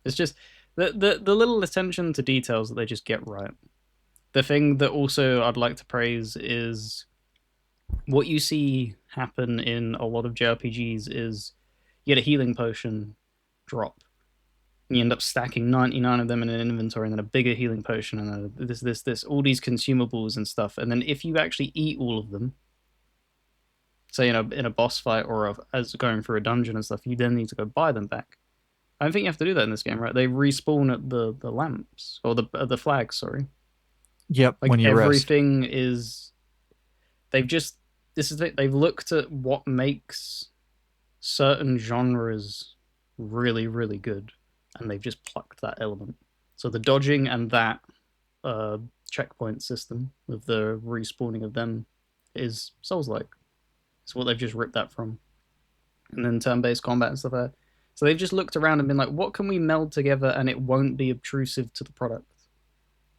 [SPEAKER 2] It's just the little attention to details that they just get right. The thing that also I'd like to praise is what you see happen in a lot of JRPGs is you get a healing potion drop. And you end up stacking 99 of them in an inventory and then a bigger healing potion and then this, all these consumables and stuff. And then if you actually eat all of them, say in a boss fight or as going through a dungeon and stuff, you then need to go buy them back. I don't think you have to do that in this game, right? They respawn at the lamps or the flags. Sorry,
[SPEAKER 1] Yep,
[SPEAKER 2] like
[SPEAKER 1] when you rest.
[SPEAKER 2] everything is. They've just this is it. They've looked at what makes certain genres really really good, and they've just plucked that element. So the dodging and that uh, checkpoint system of the respawning of them is Souls-like. It's what they've just ripped that from, and then turn-based combat and stuff like that. So they've just looked around and been like, what can we meld together and it won't be obtrusive to the product,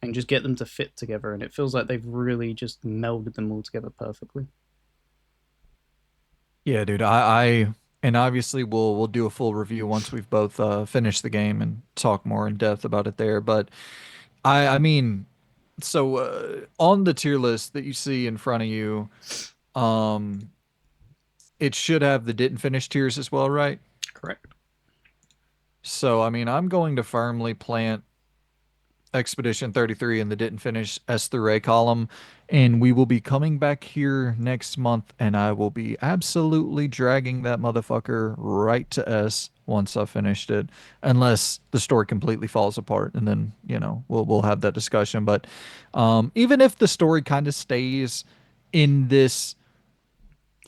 [SPEAKER 2] and just get them to fit together. And it feels like they've really just melded them all together perfectly.
[SPEAKER 1] Yeah, dude. And obviously we'll do a full review once we've both finished the game and talk more in depth about it there. But I mean, so on the tier list that you see in front of you, um, it should have the didn't finish tiers as well, right?
[SPEAKER 2] Correct.
[SPEAKER 1] So I mean, I'm going to firmly plant Expedition 33 in the didn't finish S through A column. And we will be coming back here next month, and I will be absolutely dragging that motherfucker right to S once I've finished it. Unless the story completely falls apart, and then, we'll have that discussion. But even if the story kind of stays in this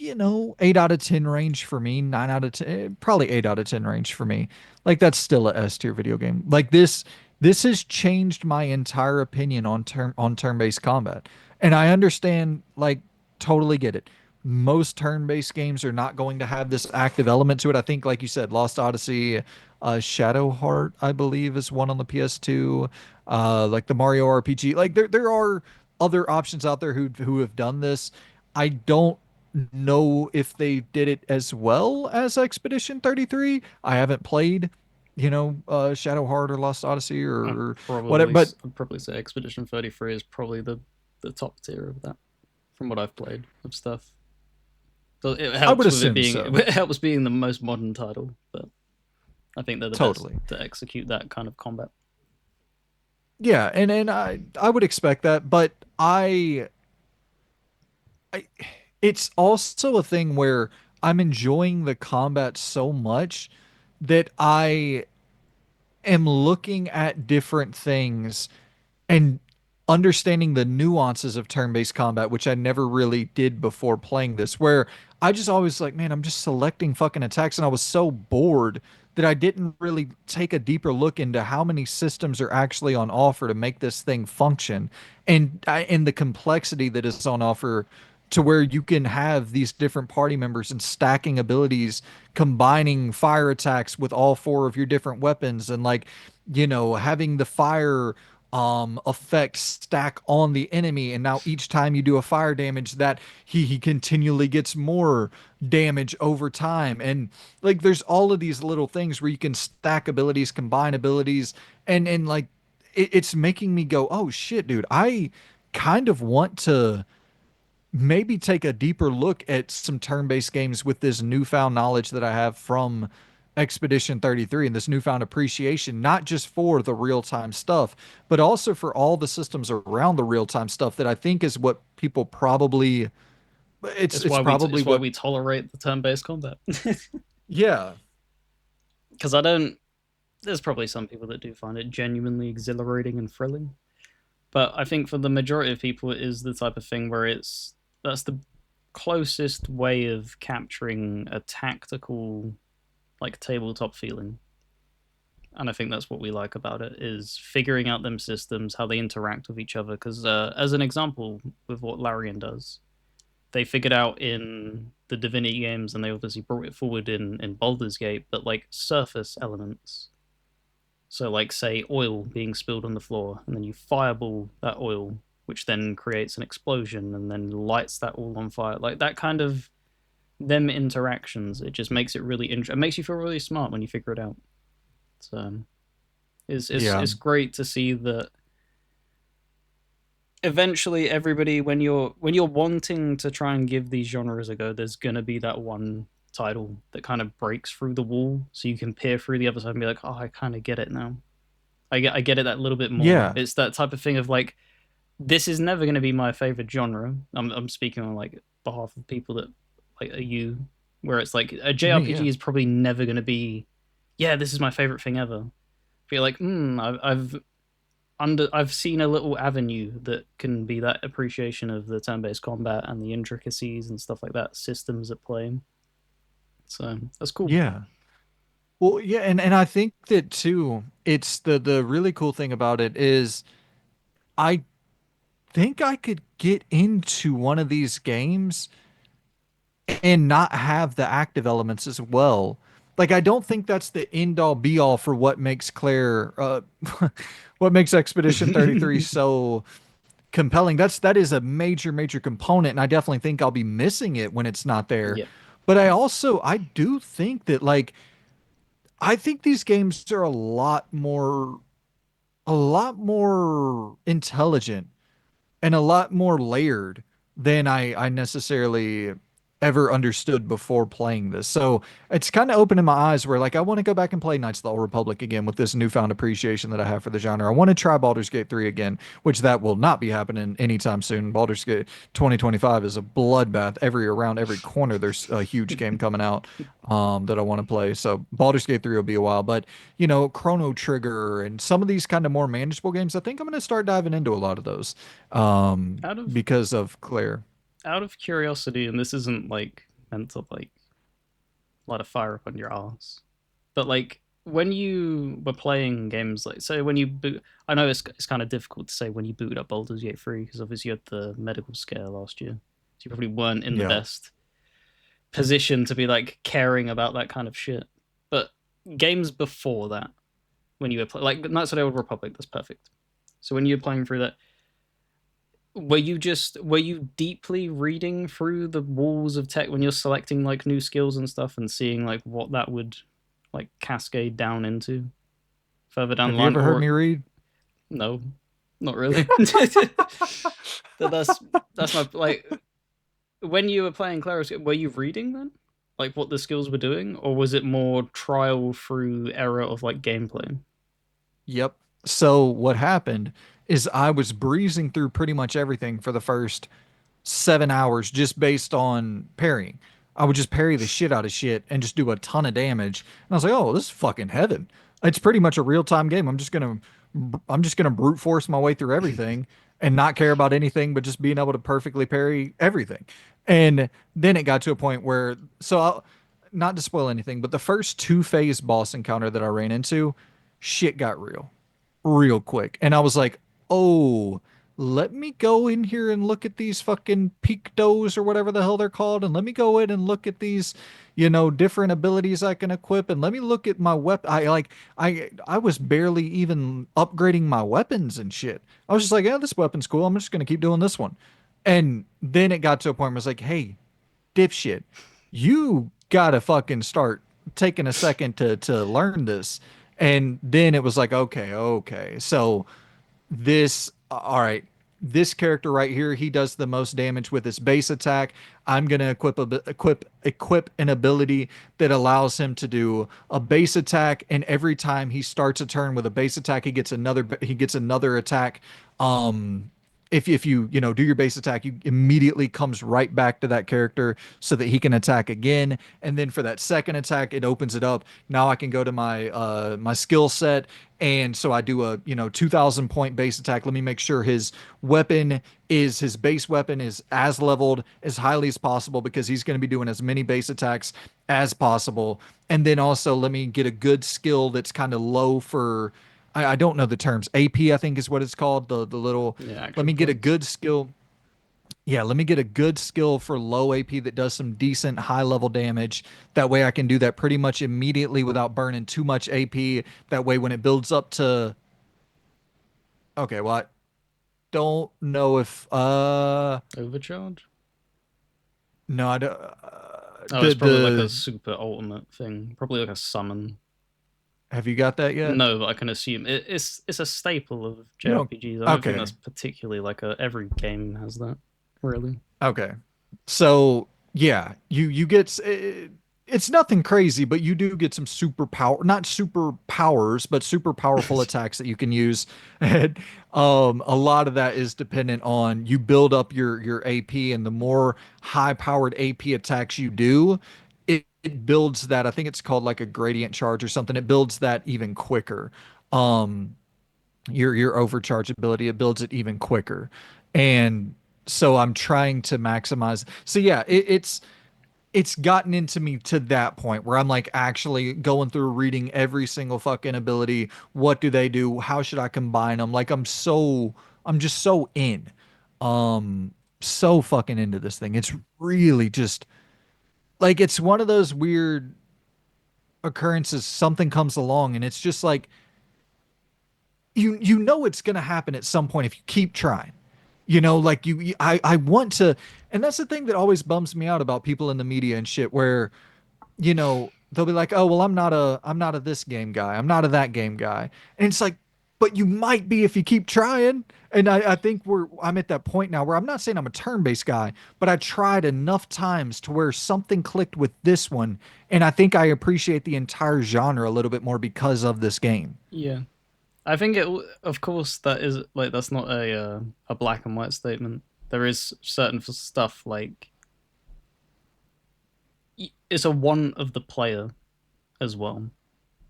[SPEAKER 1] 8 out of 10 range for me, 9 out of 10, probably 8 out of 10 range for me. Like that's still a S tier video game. Like this has changed my entire opinion on turn-based combat. And I understand, like, totally get it. Most turn-based games are not going to have this active element to it. I think, like you said, Lost Odyssey, Shadow Heart, I believe, is one on the PS2. Like the Mario RPG. Like there are other options out there who have done this. I don't know if they did it as well as Expedition 33. I haven't played, Shadow Heart or Lost Odyssey or whatever, but
[SPEAKER 2] I'd probably say Expedition 33 is probably the top tier of that from what I've played of stuff. So it
[SPEAKER 1] I would
[SPEAKER 2] helps with it
[SPEAKER 1] assume
[SPEAKER 2] being
[SPEAKER 1] so.
[SPEAKER 2] it helps being the most modern title, but I think they're the best
[SPEAKER 1] Totally.
[SPEAKER 2] to execute that kind of combat.
[SPEAKER 1] Yeah, and I would expect that, but I it's also a thing where I'm enjoying the combat so much that I am looking at different things and understanding the nuances of turn-based combat, which I never really did before playing this, where I just always like, man, I'm just selecting fucking attacks, and I was so bored that I didn't really take a deeper look into how many systems are actually on offer to make this thing function, and the complexity that is on offer to where you can have these different party members and stacking abilities, combining fire attacks with all four of your different weapons, and like, having the fire effect stack on the enemy, and now each time you do a fire damage, that he continually gets more damage over time. And like there's all of these little things where you can stack abilities, combine abilities, and like it's making me go, oh shit, dude, I kind of want to maybe take a deeper look at some turn-based games with this newfound knowledge that I have from Expedition 33 and this newfound appreciation, not just for the real-time stuff, but also for all the systems around the real-time stuff that I think is what people probably it's probably
[SPEAKER 2] It's why
[SPEAKER 1] what
[SPEAKER 2] we tolerate the turn-based combat.
[SPEAKER 1] yeah.
[SPEAKER 2] Because I don't. There's probably some people that do find it genuinely exhilarating and thrilling, But I think for the majority of people, it is the type of thing where that's the closest way of capturing a tactical like tabletop feeling. And I think that's what we like about it is figuring out them systems, how they interact with each other. Because as an example, with what Larian does, they figured out in the Divinity games, and they obviously brought it forward in Baldur's Gate, but like surface elements. So, like, say, oil being spilled on the floor, and then you fireball that oil, which then creates an explosion and then lights that all on fire. Like, that kind of them interactions, it just makes it really interesting. It makes you feel really smart when you figure it out. So,
[SPEAKER 1] Yeah.
[SPEAKER 2] it's great to see that eventually everybody when you're wanting to try and give these genres a go, there's gonna be that one title that kind of breaks through the wall so you can peer through the other side and be like, oh, I kind of get it now. I get it that little bit more.
[SPEAKER 1] Yeah.
[SPEAKER 2] It's that type of thing of like, this is never going to be my favorite genre. I'm speaking on like behalf of people that like are you, where it's like a
[SPEAKER 1] Me,
[SPEAKER 2] JRPG
[SPEAKER 1] yeah.
[SPEAKER 2] is probably never going to be, yeah, this is my favorite thing ever. But you're like, I've seen a little avenue that can be that appreciation of the turn-based combat and the intricacies and stuff like that, systems at play. So that's cool.
[SPEAKER 1] Yeah. Well, yeah, and I think that too, it's the really cool thing about it is I think I could get into one of these games and not have the active elements as well. Like I don't think that's the end all be all for what makes Claire what makes Expedition 33 so compelling. That is a major component and I definitely think I'll be missing it when it's not there.
[SPEAKER 2] Yeah.
[SPEAKER 1] But I do think that like I think these games are a lot more intelligent and a lot more layered than I necessarily ever understood before playing this. So it's kind of opening my eyes where like I want to go back and play Knights of the Old Republic again with this newfound appreciation that I have for the genre. I want to try Baldur's Gate 3 again, which that will not be happening anytime soon. Baldur's Gate 2025 is a bloodbath around every corner. There's a huge game coming out that I want to play. So Baldur's Gate 3 will be a while, but you know, Chrono Trigger and some of these kind of more manageable games, I think I'm going to start diving into a lot of those
[SPEAKER 2] Out of
[SPEAKER 1] because of Claire.
[SPEAKER 2] out of curiosity, and this isn't like meant to like light a fire up on your ass, but like when you were playing games, like say when you boot, I know it's kind of difficult to say when you booted up Baldur's Gate 3 because obviously you had the medical scare last year, so you probably weren't in the
[SPEAKER 1] Yeah.
[SPEAKER 2] best position to be like caring about that kind of shit. But games before that, when you were like Knights of the Old Republic, that's perfect. So when you were playing through that, were you deeply reading through the walls of tech when you're selecting like new skills and stuff and seeing like what that would like cascade down into further down
[SPEAKER 1] Have
[SPEAKER 2] the
[SPEAKER 1] you
[SPEAKER 2] line?
[SPEAKER 1] ever heard
[SPEAKER 2] Or
[SPEAKER 1] me read?
[SPEAKER 2] no, not really. that's that's my like, when you were playing Claris, were you reading then like what the skills were doing, or was it more trial through error of like gameplay?
[SPEAKER 1] Yep. So what happened is I was breezing through pretty much everything for the first 7 hours just based on parrying. I would just parry the shit out of shit and just do a ton of damage. And I was like, oh, this is fucking heaven. It's pretty much a real-time game. I'm just gonna brute force my way through everything and not care about anything but just being able to perfectly parry everything. And then it got to a point where not to spoil anything, but the first two-phase boss encounter that I ran into, shit got real quick. And I was like, oh, let me go in here and look at these fucking pictos or whatever the hell they're called. And let me go in and look at these, different abilities I can equip. And let me look at my weapon. I was barely even upgrading my weapons and shit. I was just like, yeah, this weapon's cool. I'm just going to keep doing this one. And then it got to a point where I was like, hey, dipshit, you gotta fucking start taking a second to learn this. And then it was like, okay. So all right, this character right here, he does the most damage with his base attack. I'm gonna equip an ability that allows him to do a base attack, and every time he starts a turn with a base attack, he gets another attack. if you do your base attack, you immediately comes right back to that character so that he can attack again. And then for that second attack, it opens it up. Now I can go to my skill set, and so I do a 2,000 point base attack. Let me make sure his base weapon is as leveled as highly as possible, because he's going to be doing as many base attacks as possible. And then also let me get a good skill that's kind of low for, I don't know the terms. AP, I think is what it's called. The little,
[SPEAKER 2] Yeah,
[SPEAKER 1] let
[SPEAKER 2] action
[SPEAKER 1] me get a
[SPEAKER 2] points.
[SPEAKER 1] good skill. Yeah, let me get a good skill for low AP that does some decent high level damage. That way I can do that pretty much immediately without burning too much AP. That way when it builds up to, okay, well, I don't know if
[SPEAKER 2] Overcharge?
[SPEAKER 1] no, I don't,
[SPEAKER 2] Oh, it's probably like a
[SPEAKER 1] the
[SPEAKER 2] super ultimate thing. Probably like a summon.
[SPEAKER 1] have you got that yet?
[SPEAKER 2] No, but I can assume it's a staple of
[SPEAKER 1] You don't.
[SPEAKER 2] JRPGs. I don't think
[SPEAKER 1] Okay.
[SPEAKER 2] that's particularly like a every game has that, really.
[SPEAKER 1] Okay. So yeah, you get it's nothing crazy, but you do get some super power, not super powers, but super powerful attacks that you can use. And a lot of that is dependent on you build up your AP, and the more high powered AP attacks you do, it builds that. I think it's called like a gradient charge or something. It builds that even quicker. Um, your overcharge ability, it builds it even quicker. And so I'm trying to maximize. So yeah, it's gotten into me to that point where I'm like actually going through reading every single fucking ability. What do they do? How should I combine them? Like I'm just so in. Um so fucking into this thing. It's really just like it's one of those weird occurrences. Something comes along and it's just like you know it's going to happen at some point if you keep trying. Like I want to, and that's the thing that always bums me out about people in the media and shit, where they'll be like, "Oh, well, I'm not a this game guy. I'm not a that game guy." And it's like, but you might be if you keep trying. And I think I'm at that point now where I'm not saying I'm a turn-based guy, but I tried enough times to where something clicked with this one, and I think I appreciate the entire genre a little bit more because of this game.
[SPEAKER 2] Yeah, I think it. Of course, that is like that's not a black and white statement. There is certain stuff like it's a one of the player as well.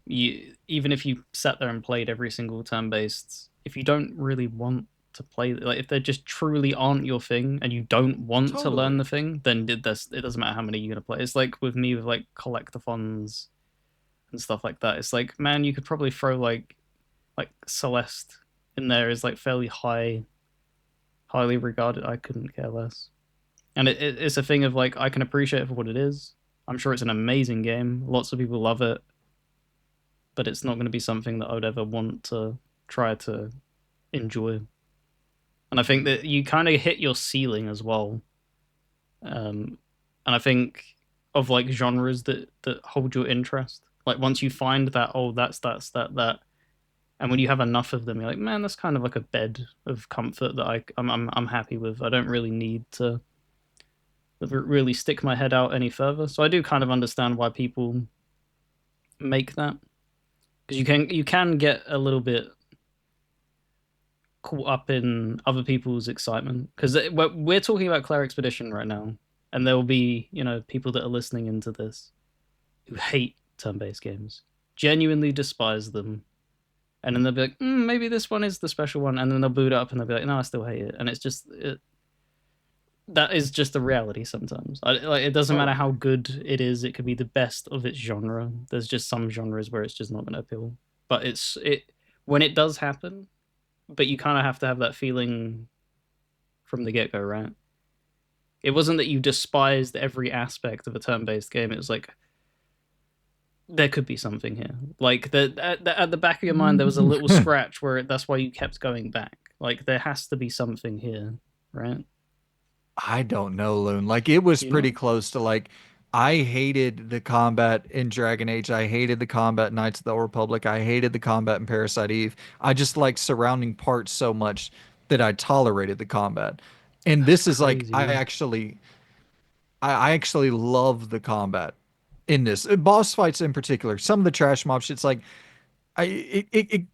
[SPEAKER 2] You even if you sat there and played every single turn based, if you don't really want to play, like if they just truly aren't your thing and you don't want to learn
[SPEAKER 1] Totally.
[SPEAKER 2] the thing, then it doesn't matter how many you're gonna play. It's like with me with like collectathons and stuff like that. It's like, man, you could probably throw like Celeste in there is like fairly highly regarded. I couldn't care less. And it's a thing of like I can appreciate it for what it is. I'm sure it's an amazing game. Lots of people love it, but it's not going to be something that I would ever want to try to enjoy. And I think that you kind of hit your ceiling as well. And I think of like genres that hold your interest. Like once you find that, oh, that, and when you have enough of them, you're like, man, that's kind of like a bed of comfort that I'm happy with. I don't really need to really stick my head out any further. So I do kind of understand why people make that, because you can get a little bit caught up in other people's excitement, because we're talking about Claire Expedition right now, and there will be people that are listening into this who hate turn-based games, genuinely despise them, and then they'll be like, maybe this one is the special one, and then they'll boot up and they'll be like, no, I still hate it, and it's just that is just the reality sometimes. Like it doesn't matter
[SPEAKER 1] Totally.
[SPEAKER 2] how good it is; it could be the best of its genre. There's just some genres where it's just not going to appeal. But it when it does happen, but you kind of have to have that feeling from the get go, right? It wasn't that you despised every aspect of a turn based game. It was like there could be something here. Like at the back of your mind, there was a little scratch where that's why you kept going back. Like there has to be something here, right?
[SPEAKER 1] I don't know, Loon. Like it was
[SPEAKER 2] Do you know?
[SPEAKER 1] pretty close to like I hated the combat in Dragon Age. I hated the combat in Knights of the Old Republic. I hated the combat in Parasite Eve. I just like surrounding parts so much that I tolerated the combat. And
[SPEAKER 2] That's
[SPEAKER 1] this is like
[SPEAKER 2] crazy, man.
[SPEAKER 1] I actually love the combat in this. Boss fights in particular. Some of the trash mob shit's like I it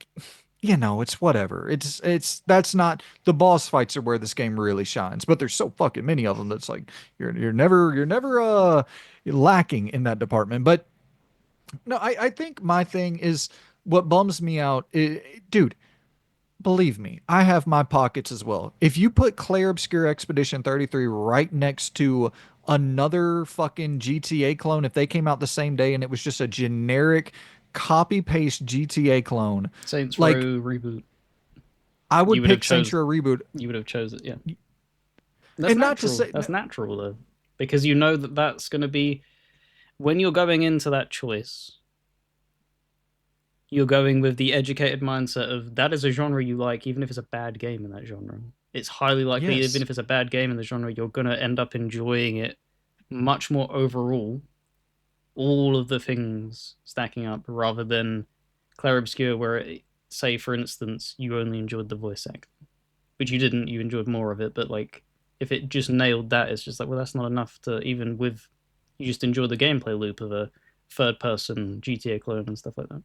[SPEAKER 1] it's whatever. It's that's not the boss fights are where this game really shines, but there's so fucking many of them that's like you're never lacking in that department. But no, I think my thing is what bums me out, dude. Believe me, I have my pockets as well. If you put Clair Obscur Expedition 33 right next to another fucking GTA clone, if they came out the same day and it was just a generic copy paste GTA clone,
[SPEAKER 2] Saints
[SPEAKER 1] like
[SPEAKER 2] Row reboot.
[SPEAKER 1] I
[SPEAKER 2] You
[SPEAKER 1] would
[SPEAKER 2] would have
[SPEAKER 1] pick Saints
[SPEAKER 2] chose.
[SPEAKER 1] Row Reboot.
[SPEAKER 2] You would have chose it. Yeah, that's
[SPEAKER 1] And not to
[SPEAKER 2] natural.
[SPEAKER 1] say,
[SPEAKER 2] That's natural though, because you know that that's going to be when you're going into that choice. You're going with the educated mindset of that is a genre you like, even if it's a bad game in that genre. It's highly likely, even
[SPEAKER 1] yes.
[SPEAKER 2] if it's a bad game in the genre, you're going to end up enjoying it much more overall. All of the things stacking up rather than Clair Obscur, where, say, for instance, you only enjoyed the voice acting, which you didn't, you enjoyed more of it, but like, if it just nailed that, it's just like, well, that's not enough to even with, you just enjoy the gameplay loop of a third person GTA clone and stuff like that.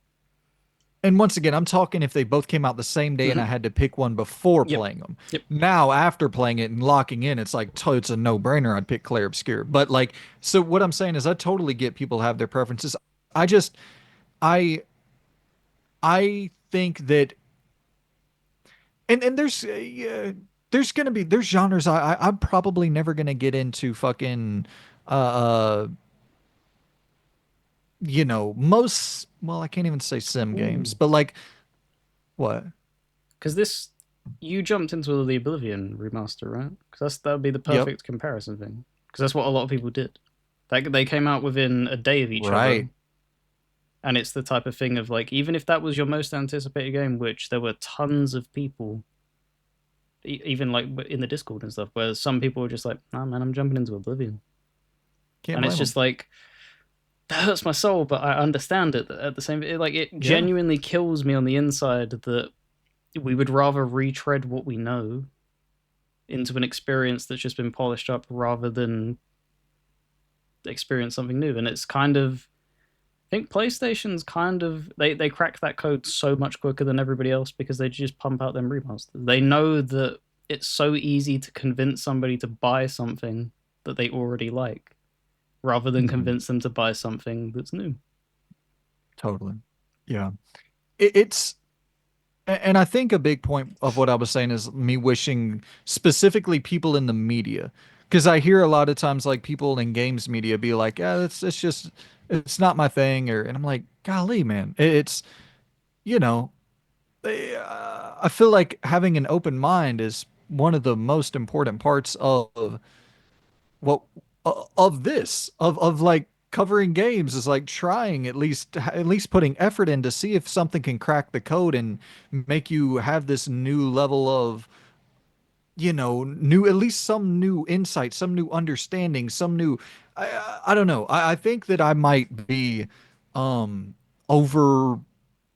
[SPEAKER 1] And once again, I'm talking if they both came out the same day and I
[SPEAKER 2] Mm-hmm.
[SPEAKER 1] had to pick one before
[SPEAKER 2] Yep.
[SPEAKER 1] playing them.
[SPEAKER 2] Yep.
[SPEAKER 1] Now, after playing it and locking in, it's like, it's a no-brainer. I'd pick Clair Obscur. But like, so what I'm saying is I totally get people have their preferences. I just, I, I think that, and there's gonna be, there's genres I'm probably never gonna get into fucking, uh, uh, most, well, I can't even say sim games,
[SPEAKER 2] Ooh.
[SPEAKER 1] but like, what?
[SPEAKER 2] Because this, you jumped into the Oblivion remaster, right? Because that would be the
[SPEAKER 1] Yep.
[SPEAKER 2] perfect comparison thing. Because that's what a lot of people did. They came out within a day of each other,
[SPEAKER 1] Right.
[SPEAKER 2] and it's the type of thing of like, even if that was your most anticipated game, which there were tons of people, even like in the Discord and stuff, where some people were just like, "Nah, man, I'm jumping into Oblivion,"
[SPEAKER 1] Can't
[SPEAKER 2] and it's
[SPEAKER 1] blame them.
[SPEAKER 2] just like that hurts my soul, but I understand it at the same. Like it
[SPEAKER 1] Yeah.
[SPEAKER 2] genuinely kills me on the inside that we would rather retread what we know into an experience that's just been polished up rather than experience something new. And it's kind of, I think PlayStation's kind of, they crack that code so much quicker than everybody else because they just pump out them remasters. They know that it's so easy to convince somebody to buy something that they already like rather than
[SPEAKER 1] Hmm.
[SPEAKER 2] convince them to buy something that's new.
[SPEAKER 1] Totally. Yeah. It's and I think a big point of what I was saying is me wishing specifically people in the media, because I hear a lot of times like people in games media be like, yeah, it's just it's not my thing, or and I'm like, golly, man, it's you know, I feel like having an open mind is one of the most important parts of what of this of like covering games is like trying at least putting effort in to see if something can crack the code and make you have this new level of new at least some new insight, some new understanding, some new I don't know. I think that I might be um over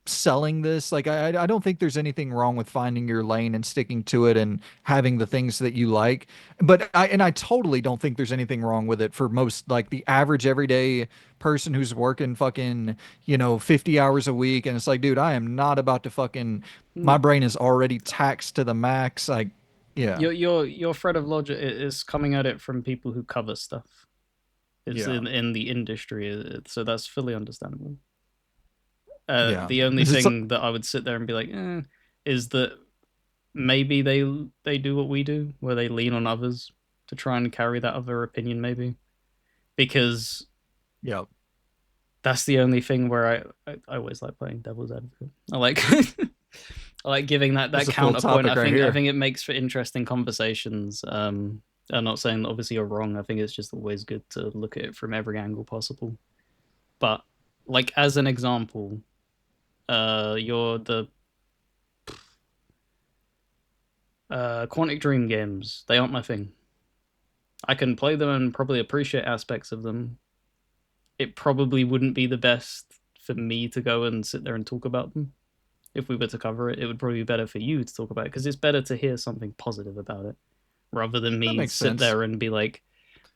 [SPEAKER 1] selling this. Like I don't think there's anything wrong with finding your lane and sticking to it and having the things that you like. But I totally don't think there's anything wrong with it for most like the average everyday person who's working fucking, 50 hours a week and it's like, dude, I am not about to fucking my
[SPEAKER 2] No,
[SPEAKER 1] brain is already taxed to the max. Like, yeah.
[SPEAKER 2] your thread of logic is coming at it from people who cover stuff. It's
[SPEAKER 1] Yeah.
[SPEAKER 2] in the industry, so that's fully understandable.
[SPEAKER 1] Yeah.
[SPEAKER 2] The only
[SPEAKER 1] It's
[SPEAKER 2] thing that I would sit there and be like, is that maybe they do what we do, where they lean on others to try and carry that other opinion, maybe because
[SPEAKER 1] yeah.
[SPEAKER 2] that's the only thing where I always like playing devil's advocate. I like I like giving that
[SPEAKER 1] That's a full
[SPEAKER 2] counterpoint.
[SPEAKER 1] topic right
[SPEAKER 2] I
[SPEAKER 1] here.
[SPEAKER 2] think it makes for interesting conversations. I'm not saying that obviously you're wrong. I think it's just always good to look at it from every angle possible. But like as an example, you're the Quantic Dream games. They aren't my thing. I can play them and probably appreciate aspects of them. It probably wouldn't be the best for me to go and sit there and talk about them. If we were to cover it, it would probably be better for you to talk about it because it's better to hear something positive about it rather than
[SPEAKER 1] That
[SPEAKER 2] me
[SPEAKER 1] makes
[SPEAKER 2] sit
[SPEAKER 1] sense.
[SPEAKER 2] there and be like,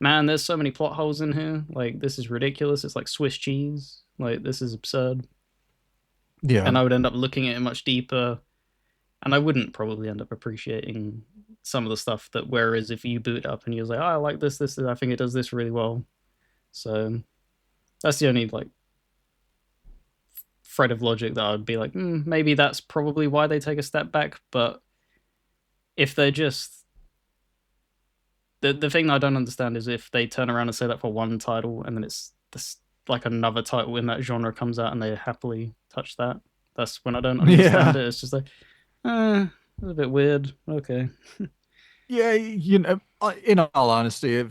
[SPEAKER 2] man, there's so many plot holes in here. Like, this is ridiculous. It's like Swiss cheese. Like, this is absurd.
[SPEAKER 1] Yeah.
[SPEAKER 2] And I would end up looking at it much deeper. And I wouldn't probably end up appreciating some of the stuff that. Whereas if you boot it up and you're like, oh, I like this, I think it does this really well. So that's the only like thread of logic that I would be like, maybe that's probably why they take a step back. But if they're just the thing I don't understand is if they turn around and say that for one title and then it's this like another title in that genre comes out and they happily touch that. That's when I don't understand
[SPEAKER 1] Yeah.
[SPEAKER 2] it. It's just like, it's a bit weird. Okay.
[SPEAKER 1] Yeah, in all honesty,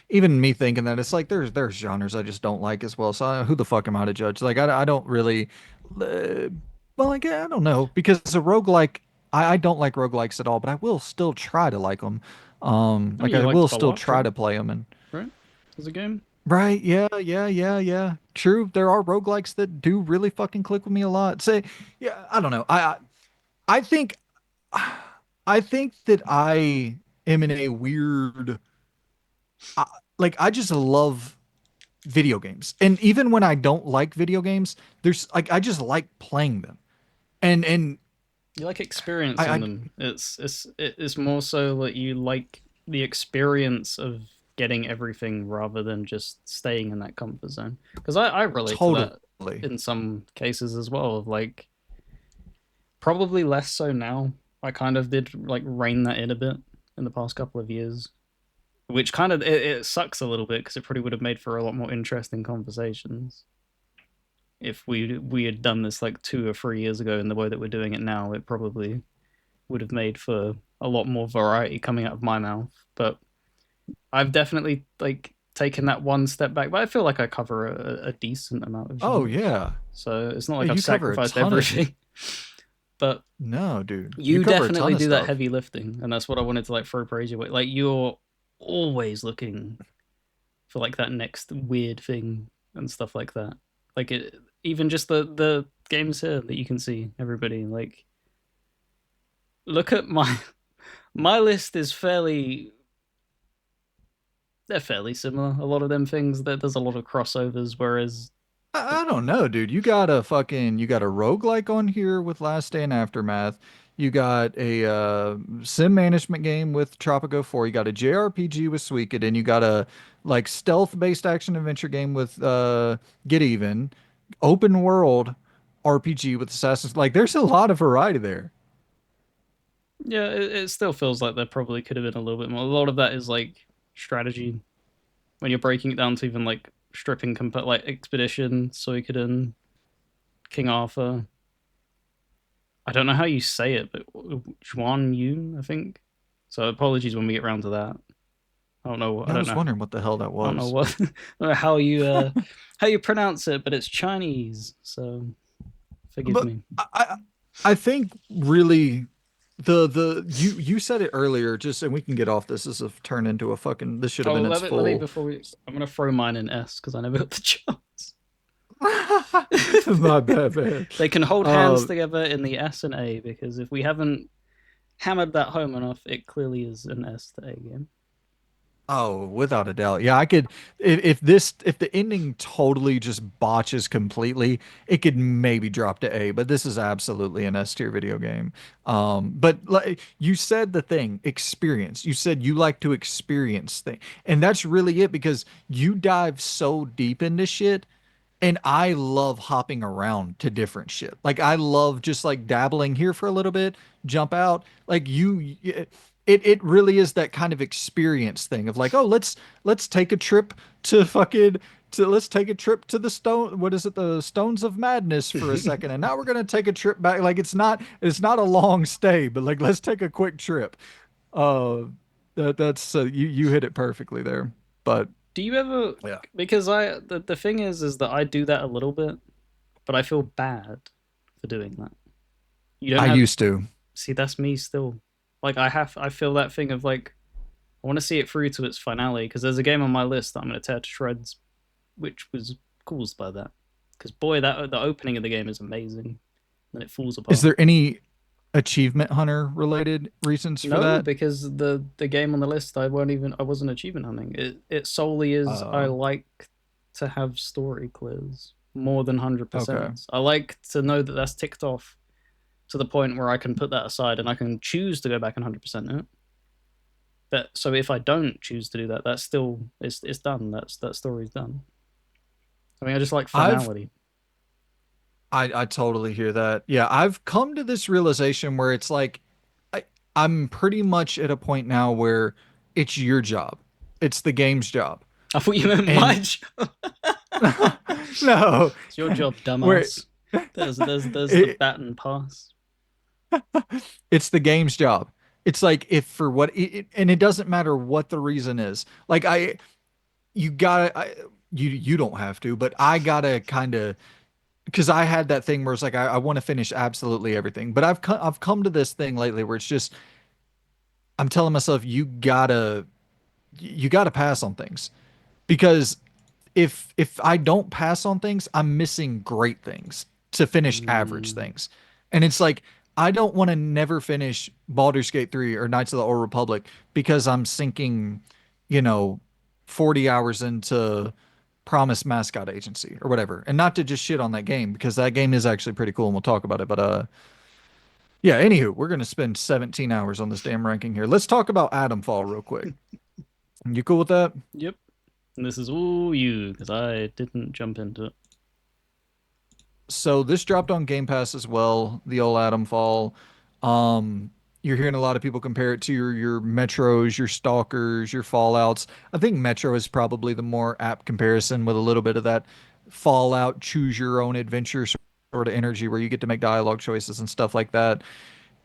[SPEAKER 1] even me thinking that it's like there's genres I just don't like as well. So who the fuck am I to judge? Like I don't really, uh, well, like I don't know because a roguelike, I don't like roguelikes at all, but I will still try to like them.
[SPEAKER 2] I mean,
[SPEAKER 1] Like
[SPEAKER 2] you
[SPEAKER 1] I
[SPEAKER 2] liked
[SPEAKER 1] will still try
[SPEAKER 2] Balatro,
[SPEAKER 1] to play them and
[SPEAKER 2] right? As a game.
[SPEAKER 1] right, yeah. True, there are roguelikes that do really fucking click with me a lot. Say, yeah, I don't know. I think I think that I am in a weird, I, like I just love video games. And even when I don't like video games, there's like I just like playing them. And
[SPEAKER 2] You like
[SPEAKER 1] I
[SPEAKER 2] experiencing them. It's more so that you like the experience of getting everything rather than just staying in that comfort zone. Because I relate to that
[SPEAKER 1] totally.
[SPEAKER 2] in some cases as well. Of like probably less so now. I kind of did like rein that in a bit in the past couple of years, which kind of it sucks a little bit because it probably would have made for a lot more interesting conversations if we had done this like 2 or 3 years ago in the way that we're doing it now. It probably would have made for a lot more variety coming out of my mouth. But I've definitely like taken that one step back. But I feel like I cover a decent amount of
[SPEAKER 1] Oh
[SPEAKER 2] genres,
[SPEAKER 1] yeah.
[SPEAKER 2] so it's not
[SPEAKER 1] Yeah,
[SPEAKER 2] like I've
[SPEAKER 1] you cover a
[SPEAKER 2] sacrificed
[SPEAKER 1] ton of
[SPEAKER 2] everything. But
[SPEAKER 1] no, dude. You
[SPEAKER 2] you
[SPEAKER 1] cover a ton
[SPEAKER 2] definitely
[SPEAKER 1] of
[SPEAKER 2] do that
[SPEAKER 1] stuff.
[SPEAKER 2] heavy lifting, and that's what I wanted to like throw praise your way. Like you're always looking for like that next weird thing and stuff like that. Like it, even just the games here that you can see everybody like look at my list is fairly they're fairly similar. A lot of them things that there's a lot of crossovers, whereas
[SPEAKER 1] I don't know, dude. You got a roguelike on here with Last Day and Aftermath. You got a sim management game with Tropico 4. You got a JRPG with Suikoden. You got a like stealth-based action adventure game with Get Even. Open world RPG with Assassin's. Like there's a lot of variety there.
[SPEAKER 2] yeah, it still feels like there probably could have been a little bit more. A lot of that is like strategy when you're breaking it down to even like stripping like Expedition, Suikoden, King Arthur. I don't know how you say it, but Xuan Yuan, I think. So apologies when we get around to that. I don't know. I
[SPEAKER 1] Yeah, I
[SPEAKER 2] don't
[SPEAKER 1] was
[SPEAKER 2] know.
[SPEAKER 1] wondering what the hell that
[SPEAKER 2] I don't know
[SPEAKER 1] was.
[SPEAKER 2] what I don't know how you pronounce it, but it's Chinese. So forgive
[SPEAKER 1] But
[SPEAKER 2] me.
[SPEAKER 1] I think really the you said it earlier, just and we can get off this. This has turned into a fucking this should have
[SPEAKER 2] Oh,
[SPEAKER 1] been its
[SPEAKER 2] let me
[SPEAKER 1] full.
[SPEAKER 2] before we. I'm gonna throw mine in S because I never got the chance.
[SPEAKER 1] My bad, man.
[SPEAKER 2] They can hold hands
[SPEAKER 1] Uh,
[SPEAKER 2] together in the S and A because if we haven't hammered that home enough, it clearly is an S to A game.
[SPEAKER 1] oh, without a doubt. Yeah, I could if the ending totally just botches completely, it could maybe drop to A, but this is absolutely an S tier video game. But like you said the thing, experience. You said you like to experience thing. And that's really it because you dive so deep into shit. And I love hopping around to different shit. Like I love just like dabbling here for a little bit, jump out. Like it really is that kind of experience thing of like, oh, let's take a trip to fucking to let's take a trip to the stone what is it the Stones of Madness for a second and now we're going to take a trip back like it's not a long stay but like let's take a quick trip. Uh that's you hit it perfectly there. But
[SPEAKER 2] Do you ever?
[SPEAKER 1] yeah.
[SPEAKER 2] Because the thing is that I do that a little bit, but I feel bad for doing that. You don't
[SPEAKER 1] I
[SPEAKER 2] have.
[SPEAKER 1] used to.
[SPEAKER 2] See, that's me still. Like I feel that thing of like I want to see it through to its finale because there's a game on my list that I'm going to tear to shreds, which was caused by that. Because boy, that the opening of the game is amazing, then it falls
[SPEAKER 1] Is
[SPEAKER 2] apart.
[SPEAKER 1] there any achievement hunter related reasons for
[SPEAKER 2] No,
[SPEAKER 1] that?
[SPEAKER 2] because the game on the list I wasn't achievement hunting. It solely is I
[SPEAKER 1] Uh,
[SPEAKER 2] like to have story clears more than
[SPEAKER 1] okay.
[SPEAKER 2] 100%. I like to know that that's ticked off to the point where I can put that aside and I can choose to go back and 100% it. But so if I don't choose to do that, that's still it's done. That story's done. I mean, I just like
[SPEAKER 1] I've
[SPEAKER 2] finality.
[SPEAKER 1] I totally hear that. Yeah, I've come to this realization where it's like I I'm pretty much at a point now where it's your job. It's the game's job.
[SPEAKER 2] I thought you meant my
[SPEAKER 1] And
[SPEAKER 2] job.
[SPEAKER 1] no,
[SPEAKER 2] It's your job,
[SPEAKER 1] where
[SPEAKER 2] dumbass. There's the
[SPEAKER 1] it,
[SPEAKER 2] baton pass.
[SPEAKER 1] it's the game's job. It's like if for what and it doesn't matter what the reason is. Like you gotta you don't have to, but I gotta kind of because I had that thing where it's like I want to finish absolutely everything. But I've come to this thing lately where it's just I'm telling myself you gotta pass on things because if I don't pass on things, I'm missing great things to finish average
[SPEAKER 2] Mm.
[SPEAKER 1] things. And it's like I don't want to never finish Baldur's Gate 3 or Knights of the Old Republic because I'm sinking, you know, 40 hours into Promise Mascot Agency or whatever. And not to just shit on that game because that game is actually pretty cool and we'll talk about it. But yeah, anywho, we're gonna spend 17 hours on this damn ranking here. Let's talk about Atomfall real quick. You cool with that?
[SPEAKER 2] Yep. And this is all you because I didn't jump into it.
[SPEAKER 1] So this dropped on Game Pass as well, the old Atomfall. Um, you're hearing a lot of people compare it to your Metros, your Stalkers, your Fallouts. I think Metro is probably the more apt comparison with a little bit of that Fallout choose your own adventure sort of energy where you get to make dialogue choices and stuff like that.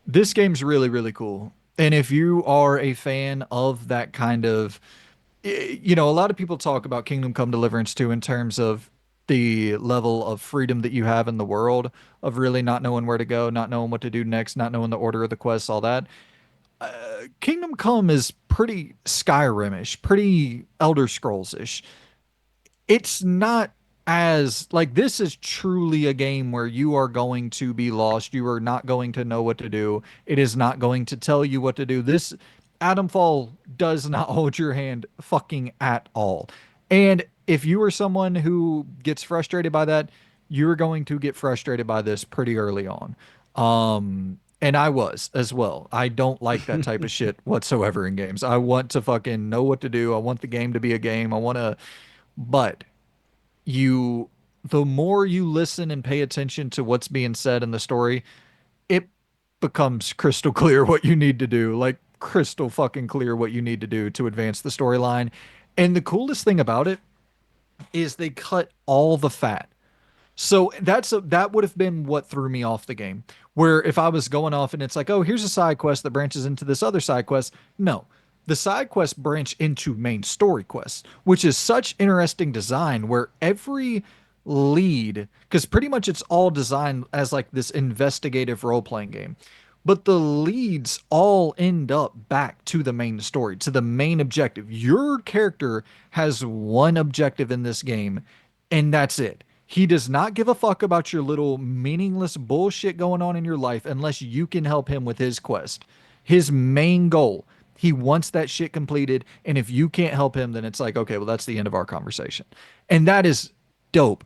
[SPEAKER 1] This game's really, really cool. And if you are a fan of that kind of a lot of people talk about Kingdom Come Deliverance too in terms of the level of freedom that you have in the world of really not knowing where to go, not knowing what to do next, not knowing the order of the quests, all that. Kingdom Come is pretty Skyrim-ish, pretty Elder Scrolls-ish. It's not as like this is truly a game where you are going to be lost. You are not going to know what to do. It is not going to tell you what to do. This Atomfall does not hold your hand fucking at all. And if you are someone who gets frustrated by that, you're going to get frustrated by this pretty early on. And I was as well. I don't like that type of shit whatsoever in games. I want to fucking know what to do. I want the game to be a game. I want to, but you the more you listen and pay attention to what's being said in the story, it becomes crystal clear what you need to do. Like crystal fucking clear what you need to do to advance the storyline. And the coolest thing about it is they cut all the fat. So that would have been what threw me off the game. Where if I was going off and it's like, oh, here's a side quest that branches into this other side quest. No, the side quests branch into main story quests, which is such interesting design where every lead, because pretty much it's all designed as like this investigative role playing game. But the leads all end up back to the main story, to the main objective. Your character has one objective in this game, and that's it. He does not give a fuck about your little meaningless bullshit going on in your life unless you can help him with his quest. His main goal, he wants that shit completed. And if you can't help him, then it's like, okay, well, that's the end of our conversation. And that is dope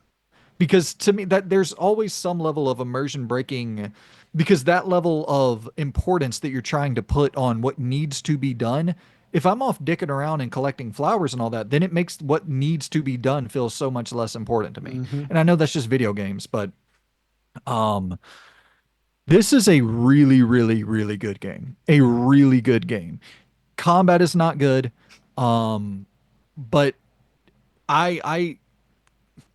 [SPEAKER 1] because to me that there's always some level of immersion breaking because that level of importance that you're trying to put on what needs to be done, if I'm off dicking around and collecting flowers and all that, then it makes what needs to be done feel so much less important to me.
[SPEAKER 2] Hmm.
[SPEAKER 1] And I know that's just video games, but um this is a really, really, really good game. A really good game. Combat is not good. But I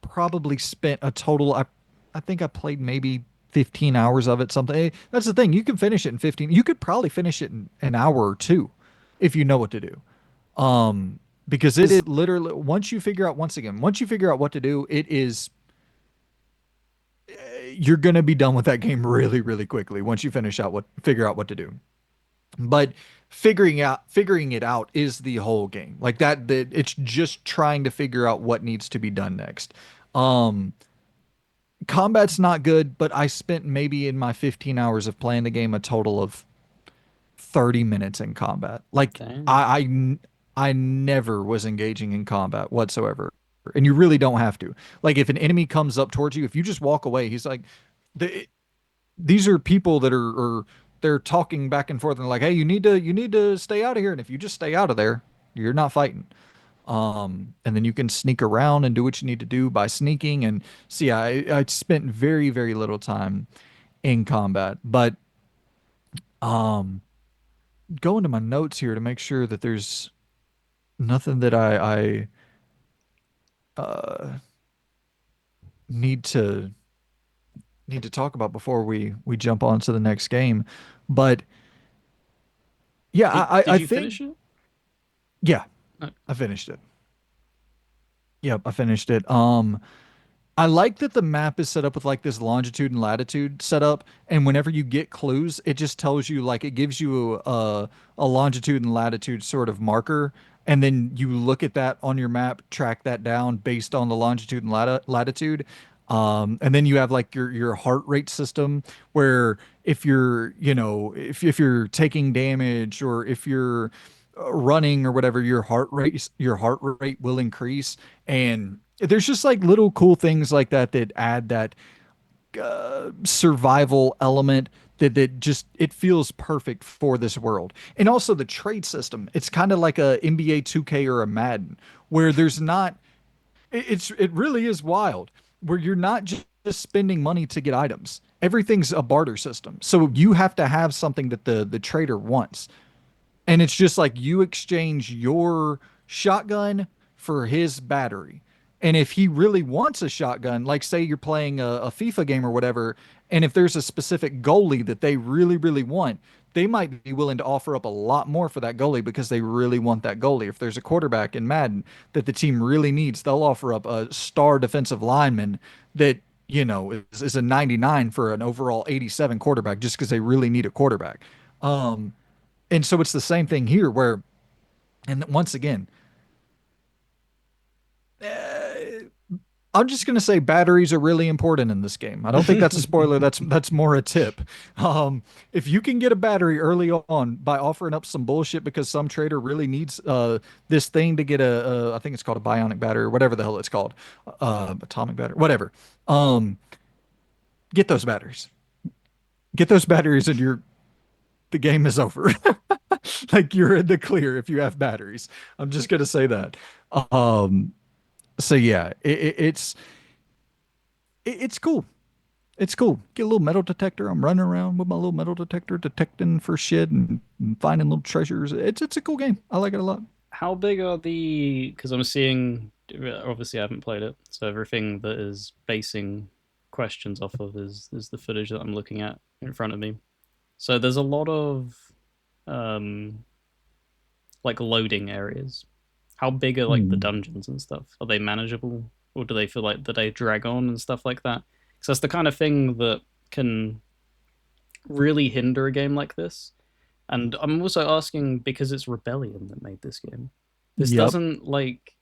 [SPEAKER 1] probably spent a total I think I played maybe 15 hours of it something. That's the thing. You can finish it in 15. You could probably finish it in an hour or two if you know what to do. Um because it is
[SPEAKER 2] Is
[SPEAKER 1] literally once you figure out what to do, it is you're going to be done with that game really really quickly once you figure out what to do. But figuring it out is the whole game. Like that it's just trying to figure out what needs to be done next. Um Combat's not good, but I spent maybe in my 15 hours of playing the game a total of 30 minutes in combat. Like
[SPEAKER 2] damn.
[SPEAKER 1] I never was engaging in combat whatsoever. And you really don't have to. Like if an enemy comes up towards you, if you just walk away, he's like the these are people that are they're talking back and forth and like, hey, you need to stay out of here, and if you just stay out of there, you're not fighting. And then you can sneak around and do what you need to do by sneaking. And see, I spent very, very little time in combat, but um, go into my notes here to make sure that there's nothing that I need to talk about before we jump on to the next game. But yeah,
[SPEAKER 2] Did
[SPEAKER 1] I
[SPEAKER 2] you
[SPEAKER 1] think
[SPEAKER 2] finish it?
[SPEAKER 1] yeah,
[SPEAKER 2] No.
[SPEAKER 1] I finished it. Yep, I finished it. I like that the map is set up with like this longitude and latitude setup, and whenever you get clues, it just tells you like it gives you a longitude and latitude sort of marker, and then you look at that on your map, track that down based on the longitude and latitude. And then you have like your heart rate system where if you're, you know, if you're taking damage or if you're running or whatever, your heart rate will increase. And there's just like little cool things like that that add that survival element that just it feels perfect for this world. And also the trade system. It's kind of like a NBA 2K or a Madden where there's not it really is wild where you're not just spending money to get items. Everything's a barter system. So you have to have something that the trader wants. And it's just like you exchange your shotgun for his battery. And if he really wants a shotgun, like say you're playing a FIFA game or whatever, and if there's a specific goalie that they really, really want, they might be willing to offer up a lot more for that goalie because they really want that goalie. If there's a quarterback in Madden that the team really needs, they'll offer up a star defensive lineman that, you know, is a 99 for an overall 87 quarterback just because they really need a quarterback. And so it's the same thing here where, and once again, I'm just going to say batteries are really important in this game. I don't think that's a spoiler. That's more a tip. If you can get a battery early on by offering up some bullshit because some trader really needs this thing to get I think it's called a bionic battery or whatever the hell it's called, atomic battery, whatever. Um, get those batteries. Get those batteries, and the game is over. Like you're in the clear if you have batteries. I'm just gonna say that. Um, so yeah, it's cool. It's cool. Get a little metal detector. I'm running around with my little metal detector, detecting for shit and finding little treasures. It's a cool game. I like it a lot.
[SPEAKER 2] How big are the? Because I'm seeing. Obviously, I haven't played it, so everything that is basing questions off of is the footage that I'm looking at in front of me. So there's a lot of um like loading areas. How big are like the
[SPEAKER 1] Hmm.
[SPEAKER 2] dungeons and stuff? Are they manageable, or do they feel like that they drag on and stuff like that? Because that's the kind of thing that can really hinder a game like this. And I'm also asking because it's Rebellion that made this game. This
[SPEAKER 1] Yep.
[SPEAKER 2] doesn't like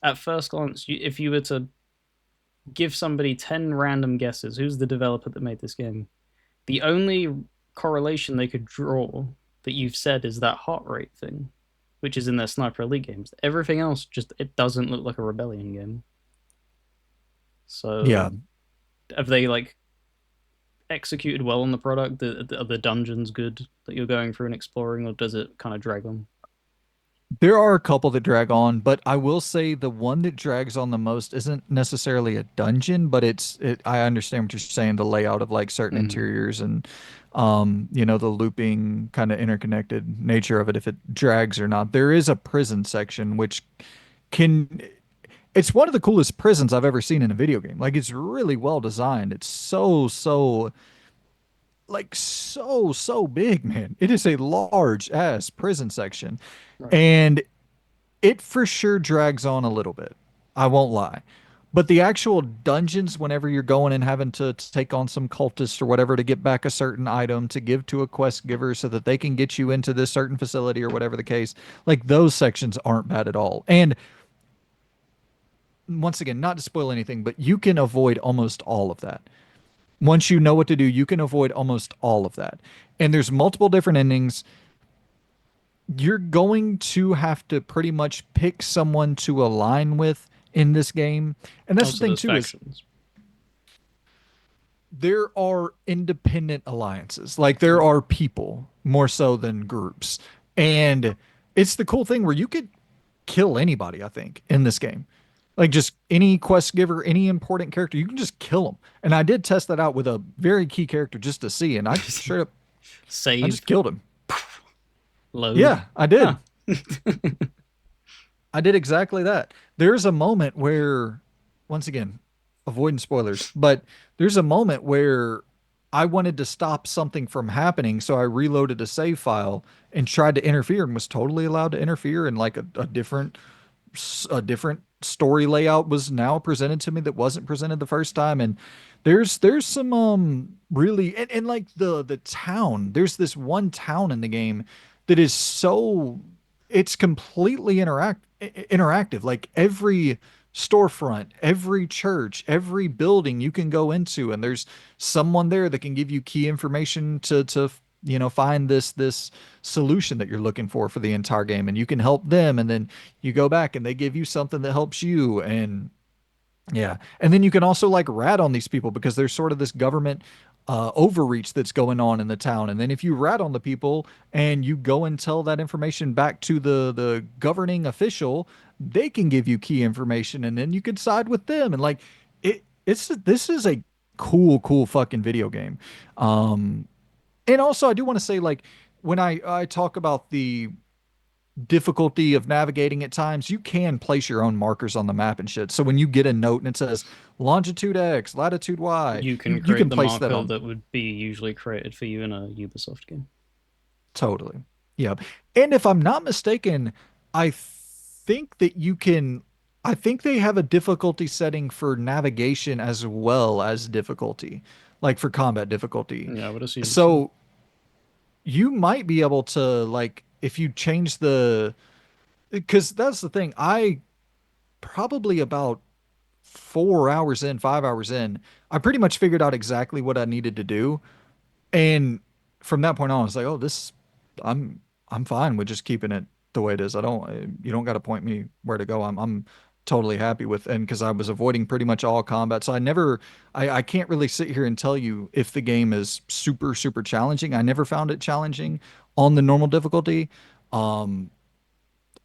[SPEAKER 2] at first glance. If you were to give somebody 10 random guesses, who's the developer that made this game? The only correlation they could draw that you've said is that heart rate thing, which is in their Sniper Elite games. Everything else just it doesn't look like a Rebellion game.
[SPEAKER 1] Yeah.
[SPEAKER 2] So have they like executed well on the product? Are the dungeons good that you're going through and exploring, or does it kind of drag on?
[SPEAKER 1] There are a couple that drag on, but I will say the one that drags on the most isn't necessarily a dungeon, but I understand what you're saying, the layout of like certain
[SPEAKER 2] Mm.
[SPEAKER 1] interiors and you know, the looping kind of interconnected nature of it if it drags or not. There is a prison section which can it's one of the coolest prisons I've ever seen in a video game. Like it's really well designed. It's so like so big, man. It is a large ass prison section.
[SPEAKER 2] Right.
[SPEAKER 1] And it for sure drags on a little bit. I won't lie. But the actual dungeons, whenever you're going and having to take on some cultists or whatever to get back a certain item to give to a quest giver so that they can get you into this certain facility or whatever the case, like those sections aren't bad at all. And once again, not to spoil anything, but you can avoid almost all of that. Once you know what to do, you can avoid almost all of that. And there's multiple different endings. You're going to have to pretty much pick someone to align with in this game. And that's the
[SPEAKER 2] Also,
[SPEAKER 1] thing
[SPEAKER 2] there's
[SPEAKER 1] too is
[SPEAKER 2] factions.
[SPEAKER 1] there are independent alliances. Like there
[SPEAKER 2] Yeah.
[SPEAKER 1] are people more so than groups. And it's the cool thing where you could kill anybody, I think, in this game. Like just any quest giver, any important character, you can just kill them. And I did test that out with a very key character just to see, and I straight up, I just
[SPEAKER 2] Save,
[SPEAKER 1] killed him.
[SPEAKER 2] load.
[SPEAKER 1] Yeah, I did.
[SPEAKER 2] Ah.
[SPEAKER 1] I did exactly that. There's a moment where, once again, avoiding spoilers, but there's a moment where I wanted to stop something from happening, so I reloaded a save file and tried to interfere and was totally allowed to interfere, and like a different story layout was now presented to me that wasn't presented the first time. And there's some really, and like the town, there's this one town in the game that is so, it's completely interactive. Like every storefront, every church, every building you can go into, and there's someone there that can give you key information to find this solution that you're looking for the entire game, and you can help them, and then you go back and they give you something that helps you. And yeah. And then you can also like rat on these people because there's sort of this government overreach that's going on in the town. And then if you rat on the people and you go and tell that information back to the governing official, they can give you key information, and then you could side with them. And like it's this is a cool fucking video game. And also I do want to say, like, when I talk about the difficulty of navigating at times, you can place your own markers on the map and shit. So when you get a note and it says longitude X, latitude Y,
[SPEAKER 2] You
[SPEAKER 1] you
[SPEAKER 2] can
[SPEAKER 1] you
[SPEAKER 2] create
[SPEAKER 1] can
[SPEAKER 2] the
[SPEAKER 1] place that
[SPEAKER 2] marker
[SPEAKER 1] on.
[SPEAKER 2] that would be usually created for you in a Ubisoft game.
[SPEAKER 1] Totally. Yeah. And if I'm not mistaken, I think that you can, I think they have a difficulty setting for navigation as well as difficulty, like for combat difficulty.
[SPEAKER 2] Yeah, I would assume so.
[SPEAKER 1] So you might be able to, like, if you change the, because that's the thing. I probably about 4 hours in, 5 hours in, I pretty much figured out exactly what I needed to do. And from that point on, I was like, oh, I'm, I'm fine with just keeping it the way it is. You don't got to point me where to go. I'm totally happy with, and because I was avoiding pretty much all combat. So I can't really sit here and tell you if the game is super challenging. I never found it challenging on the normal difficulty. Um,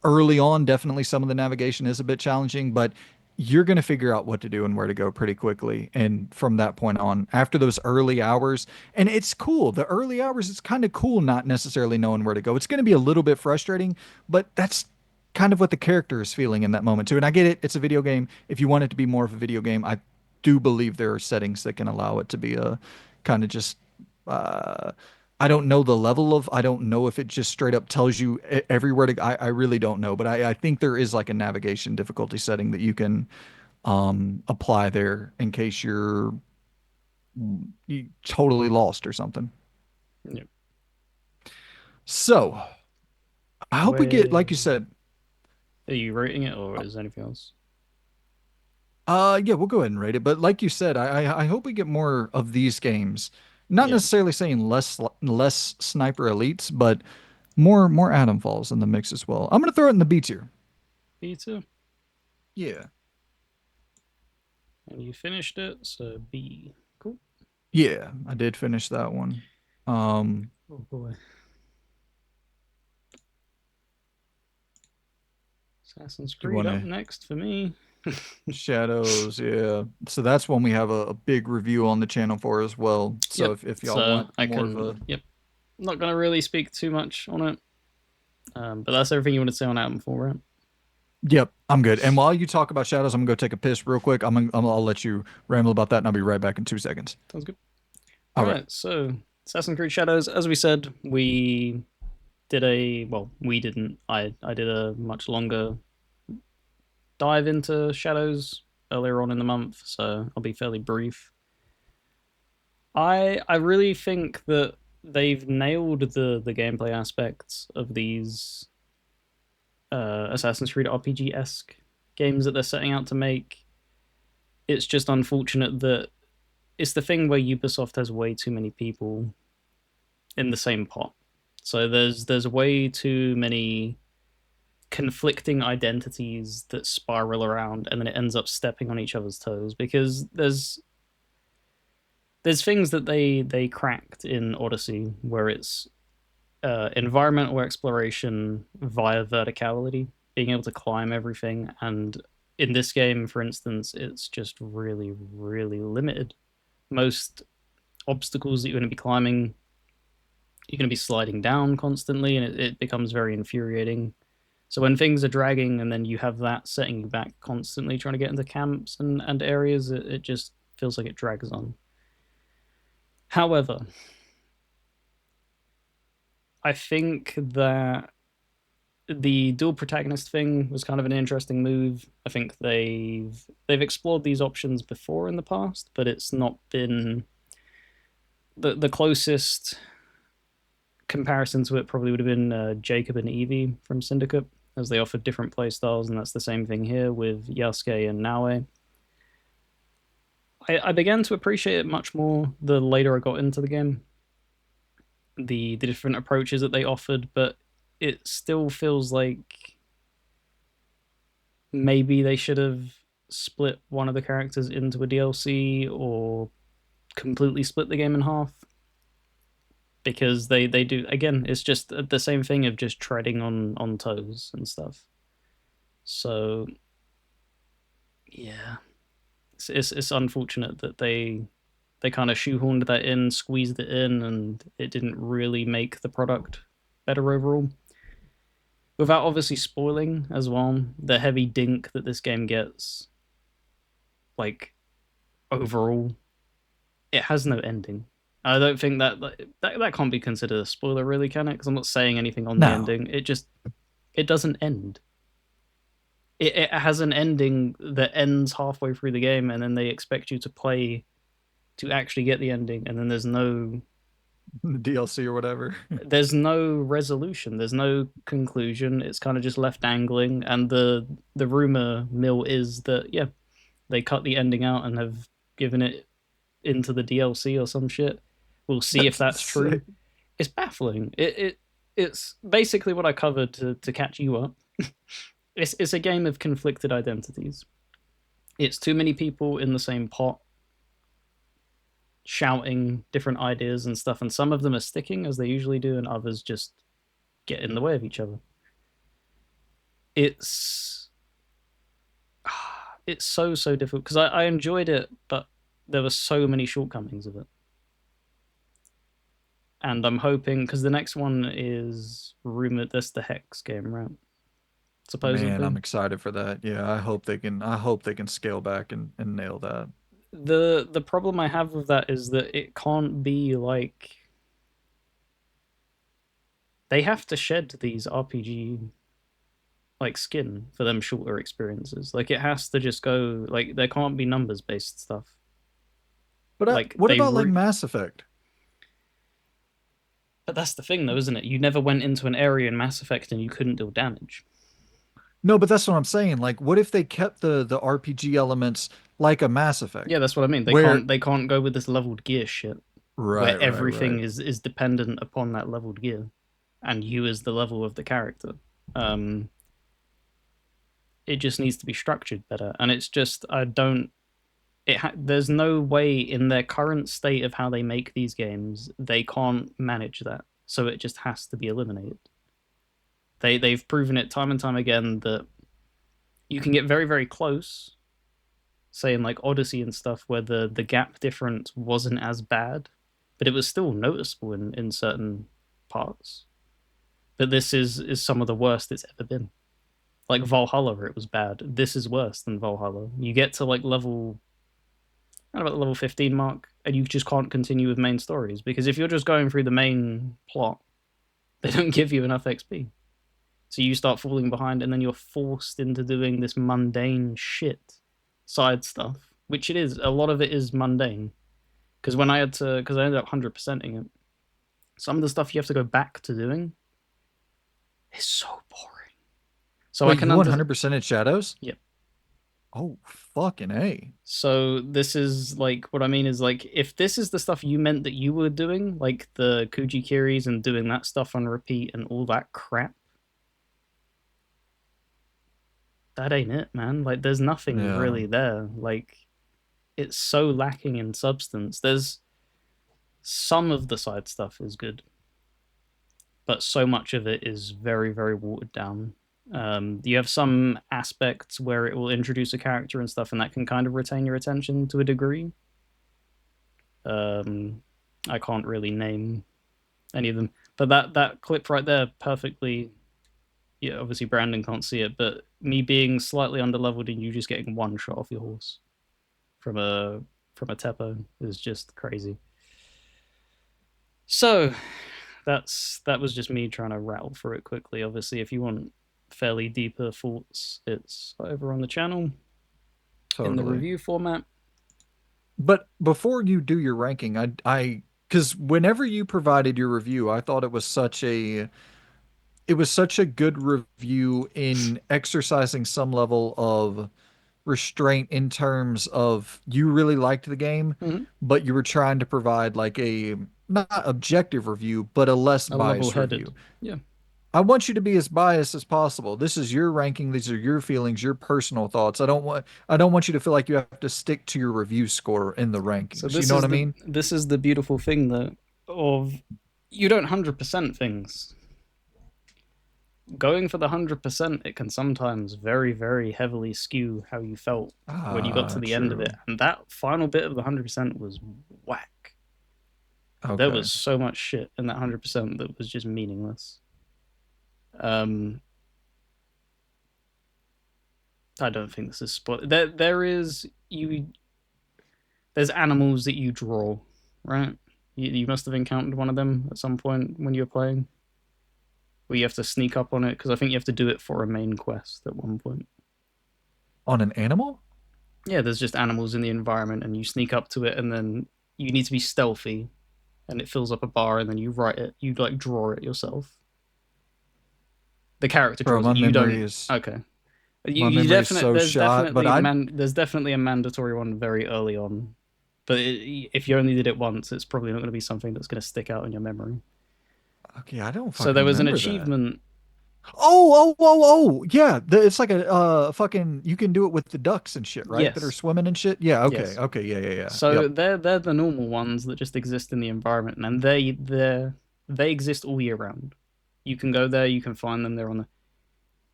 [SPEAKER 1] Early on, definitely some of the navigation is a bit challenging, but you're going to figure out what to do and where to go pretty quickly. And from that point on, after those early hours, and it's cool. The early hours, it's kind of cool not necessarily knowing where to go. It's going to be a little bit frustrating, but that's kind of what the character is feeling in that moment too. And I get it. It's a video game. If you want it to be more of a video game, I do believe there are settings that can allow it to be a kind of just uh I don't know the level of, I don't know if it just straight up tells you everywhere to, I really don't know, but I think there is like a navigation difficulty setting that you can apply there in case you totally lost or something.
[SPEAKER 2] Yeah.
[SPEAKER 1] So I hope we get,
[SPEAKER 2] Where
[SPEAKER 1] like you said,
[SPEAKER 2] are you rating it, or is there anything else?
[SPEAKER 1] yeah, we'll go ahead and rate it. But like you said, I hope we get more of these games. Not
[SPEAKER 2] Yeah,
[SPEAKER 1] necessarily saying less sniper elites, but more Atomfalls in the mix as well. I'm gonna throw it in the B tier.
[SPEAKER 2] B two,
[SPEAKER 1] Yeah.
[SPEAKER 2] and you finished it, so B. Cool.
[SPEAKER 1] Yeah, I did finish that one. Um,
[SPEAKER 2] Oh boy, Assassin's
[SPEAKER 1] you
[SPEAKER 2] Creed
[SPEAKER 1] want
[SPEAKER 2] up
[SPEAKER 1] to
[SPEAKER 2] next for me.
[SPEAKER 1] Shadows, yeah. So that's one we have a big review on the channel for as well. So
[SPEAKER 2] Yep.
[SPEAKER 1] if y'all
[SPEAKER 2] So
[SPEAKER 1] want
[SPEAKER 2] I
[SPEAKER 1] more of
[SPEAKER 2] can.
[SPEAKER 1] a,
[SPEAKER 2] Yep. Not gonna really speak too much on it. But that's everything you want to say on Atomfall, right?
[SPEAKER 1] yep, I'm good. And while you talk about Shadows, I'm gonna go take a piss real quick. I'll let you ramble about that, and I'll be right back in 2 seconds.
[SPEAKER 2] Sounds good. All
[SPEAKER 1] All right.
[SPEAKER 2] right. So Assassin's Creed Shadows, as we said, we did a well. We didn't. I did a much longer dive into Shadows earlier on in the month, so I'll be fairly brief. I really think that they've nailed the gameplay aspects of these Assassin's Creed RPG esque games that they're setting out to make. It's just unfortunate that it's the thing where Ubisoft has way too many people in the same pot. So there's way too many conflicting identities that spiral around, and then it ends up stepping on each other's toes because there's things that they cracked in Odyssey where it's environmental exploration via verticality, being able to climb everything, and in this game, for instance, it's just really, really limited. Most obstacles that you're going to be climbing, you're going to be sliding down constantly, and it becomes very infuriating. So when things are dragging, and then you have that setting you back constantly trying to get into camps and areas, it just feels like it drags on. However, I think that the dual protagonist thing was kind of an interesting move. I think they've explored these options before in the past, but it's not been the closest comparison to it. Probably would have been Jacob and Evie from Syndicate, as they offered different playstyles, and that's the same thing here with Yasuke and Naue. I began to appreciate it much more the later I got into the game, the different approaches that they offered, but it still feels like maybe they should have split one of the characters into a DLC or completely split the game in half, because they do, again, it's just the same thing of just treading on toes and stuff. So yeah, it's unfortunate that they kind of shoehorned that in, squeezed it in, and it didn't really make the product better overall. Without obviously spoiling as well, the heavy dink that this game gets, like overall, it has no ending. I don't think that can't be considered a spoiler, really, can it? Because I'm not saying anything on the
[SPEAKER 1] No,
[SPEAKER 2] ending. It doesn't end. It has an ending that ends halfway through the game, and then they expect you to play to actually get the ending, and then
[SPEAKER 1] the DLC or whatever.
[SPEAKER 2] there's no resolution, there's no conclusion. It's kind of just left dangling, and the rumor mill is that, yeah, they cut the ending out and have given it into the DLC or some shit. We'll see if
[SPEAKER 1] That's
[SPEAKER 2] that's true.
[SPEAKER 1] insane.
[SPEAKER 2] It's baffling. It's basically what I covered to catch you up. It's a game of conflicted identities. It's too many people in the same pot shouting different ideas and stuff, and some of them are sticking as they usually do, and others just get in the way of each other. It's it's so difficult because I enjoyed it, but there were so many shortcomings of it. And I'm hoping, because the next one is rumored, that's the Hex game, right?
[SPEAKER 1] Man,
[SPEAKER 2] Supposedly.
[SPEAKER 1] I'm excited for that. Yeah, I hope they can scale back and nail that.
[SPEAKER 2] The problem I have with that is that it can't be like, they have to shed these RPG like skin for them shorter experiences. Like it has to just go, like there can't be numbers based stuff.
[SPEAKER 1] But
[SPEAKER 2] Like
[SPEAKER 1] what
[SPEAKER 2] they
[SPEAKER 1] about like
[SPEAKER 2] root,
[SPEAKER 1] Mass Effect?
[SPEAKER 2] but that's the thing though, isn't it? You never went into an area in Mass Effect and you couldn't deal damage.
[SPEAKER 1] No, but that's what I'm saying. Like, what if they kept the RPG elements like a Mass
[SPEAKER 2] Yeah,
[SPEAKER 1] Effect,
[SPEAKER 2] that's what I mean.
[SPEAKER 1] where
[SPEAKER 2] They can't go with this leveled gear shit where everything
[SPEAKER 1] right.
[SPEAKER 2] is dependent upon that leveled gear, and you as the level of the character. Um, it just needs to be structured better, and it's just I don't. There's no way in their current state of how they make these games they can't manage that, so it just has to be eliminated. They've proven it time and time again that you can get very close, say in like Odyssey and stuff, where the gap difference wasn't as bad, but it was still noticeable in certain parts. But this is some of the worst it's ever been. Like Valhalla, where it was bad. This is worse than Valhalla. You get to like level, around about the level 15 mark, and you just can't continue with main stories, because if you're just going through the main plot, they don't give you enough XP. So you start falling behind, and then you're forced into doing this mundane shit side stuff, which it is. A lot of it is mundane. Because because I ended up 100%ing it, some of the stuff you have to go back to doing is so boring. So I
[SPEAKER 1] wait,
[SPEAKER 2] can
[SPEAKER 1] you
[SPEAKER 2] under
[SPEAKER 1] 100% at Shadows?
[SPEAKER 2] yeah.
[SPEAKER 1] Oh, fucking A.
[SPEAKER 2] So this is like what I mean is like, if this is the stuff you meant that you were doing, like the Kujikiris and doing that stuff on repeat and all that crap, that ain't it, man. There's nothing
[SPEAKER 1] Yeah.
[SPEAKER 2] really there. Like it's so lacking in substance. There's Some of the side stuff is good, but so much of it is very, very watered down. You have some aspects where it will introduce a character and stuff, and that can kind of retain your attention to a degree. Um, I can't really name any of them, but that clip right there perfectly. Yeah, obviously Brandon can't see it, but me being slightly underleveled and you just getting one shot off your horse from a Teppo is just crazy. So that was just me trying to rattle through it quickly. Obviously, if you want fairly deeper thoughts, it's over on the channel in the
[SPEAKER 1] Totally.
[SPEAKER 2] review format.
[SPEAKER 1] But before you do your ranking, because whenever you provided your review, I thought it was such a good review in exercising some level of restraint in terms of you really liked the game,
[SPEAKER 2] Mm-hmm.
[SPEAKER 1] but you were trying to provide like a not objective review, but a less
[SPEAKER 2] A
[SPEAKER 1] biased
[SPEAKER 2] level-headed,
[SPEAKER 1] review.
[SPEAKER 2] yeah.
[SPEAKER 1] I want you to be as biased as possible. This is your ranking, these are your feelings, your personal thoughts. I don't want you to feel like you have to stick to your review score in the
[SPEAKER 2] So
[SPEAKER 1] rankings. You know what I mean?
[SPEAKER 2] this is the beautiful thing though of you don't 100% things. Going for the 100%, it can sometimes very, very heavily skew how you felt when you got to
[SPEAKER 1] Ah,
[SPEAKER 2] the end of it.
[SPEAKER 1] true.
[SPEAKER 2] And that final bit of the 100% was whack. There
[SPEAKER 1] Okay.
[SPEAKER 2] was so much shit in that 100% that was just meaningless. Um, I don't think this is spot. There is you. There's animals that you draw, right? You must have encountered one of them at some point when you were playing, where you have to sneak up on it because I think you have to do it for a main quest at one point.
[SPEAKER 1] On an animal?
[SPEAKER 2] Yeah, there's just animals in the environment, and you sneak up to it, and then you need to be stealthy, and it fills up a bar, and then you write it. You like draw it yourself. The character
[SPEAKER 1] Bro,
[SPEAKER 2] draws it.
[SPEAKER 1] my
[SPEAKER 2] You
[SPEAKER 1] memory
[SPEAKER 2] don't.
[SPEAKER 1] is
[SPEAKER 2] Okay.
[SPEAKER 1] my memory is so
[SPEAKER 2] There's
[SPEAKER 1] shot, but
[SPEAKER 2] definitely
[SPEAKER 1] I
[SPEAKER 2] there's definitely a mandatory one very early on, but if you only did it once, it's probably not going to be something that's going to stick out in your memory.
[SPEAKER 1] okay, I don't
[SPEAKER 2] So
[SPEAKER 1] fucking
[SPEAKER 2] there was an
[SPEAKER 1] remember that.
[SPEAKER 2] achievement.
[SPEAKER 1] Oh, yeah. It's like a fucking you can do it with the ducks and shit, right? That are
[SPEAKER 2] Yes,
[SPEAKER 1] swimming and shit. Yeah, okay.
[SPEAKER 2] yes.
[SPEAKER 1] Okay, yeah, yeah, yeah.
[SPEAKER 2] So
[SPEAKER 1] Yep.
[SPEAKER 2] they're the normal ones that just exist in the environment, and they exist all year round. You can go there, you can find them. They're on the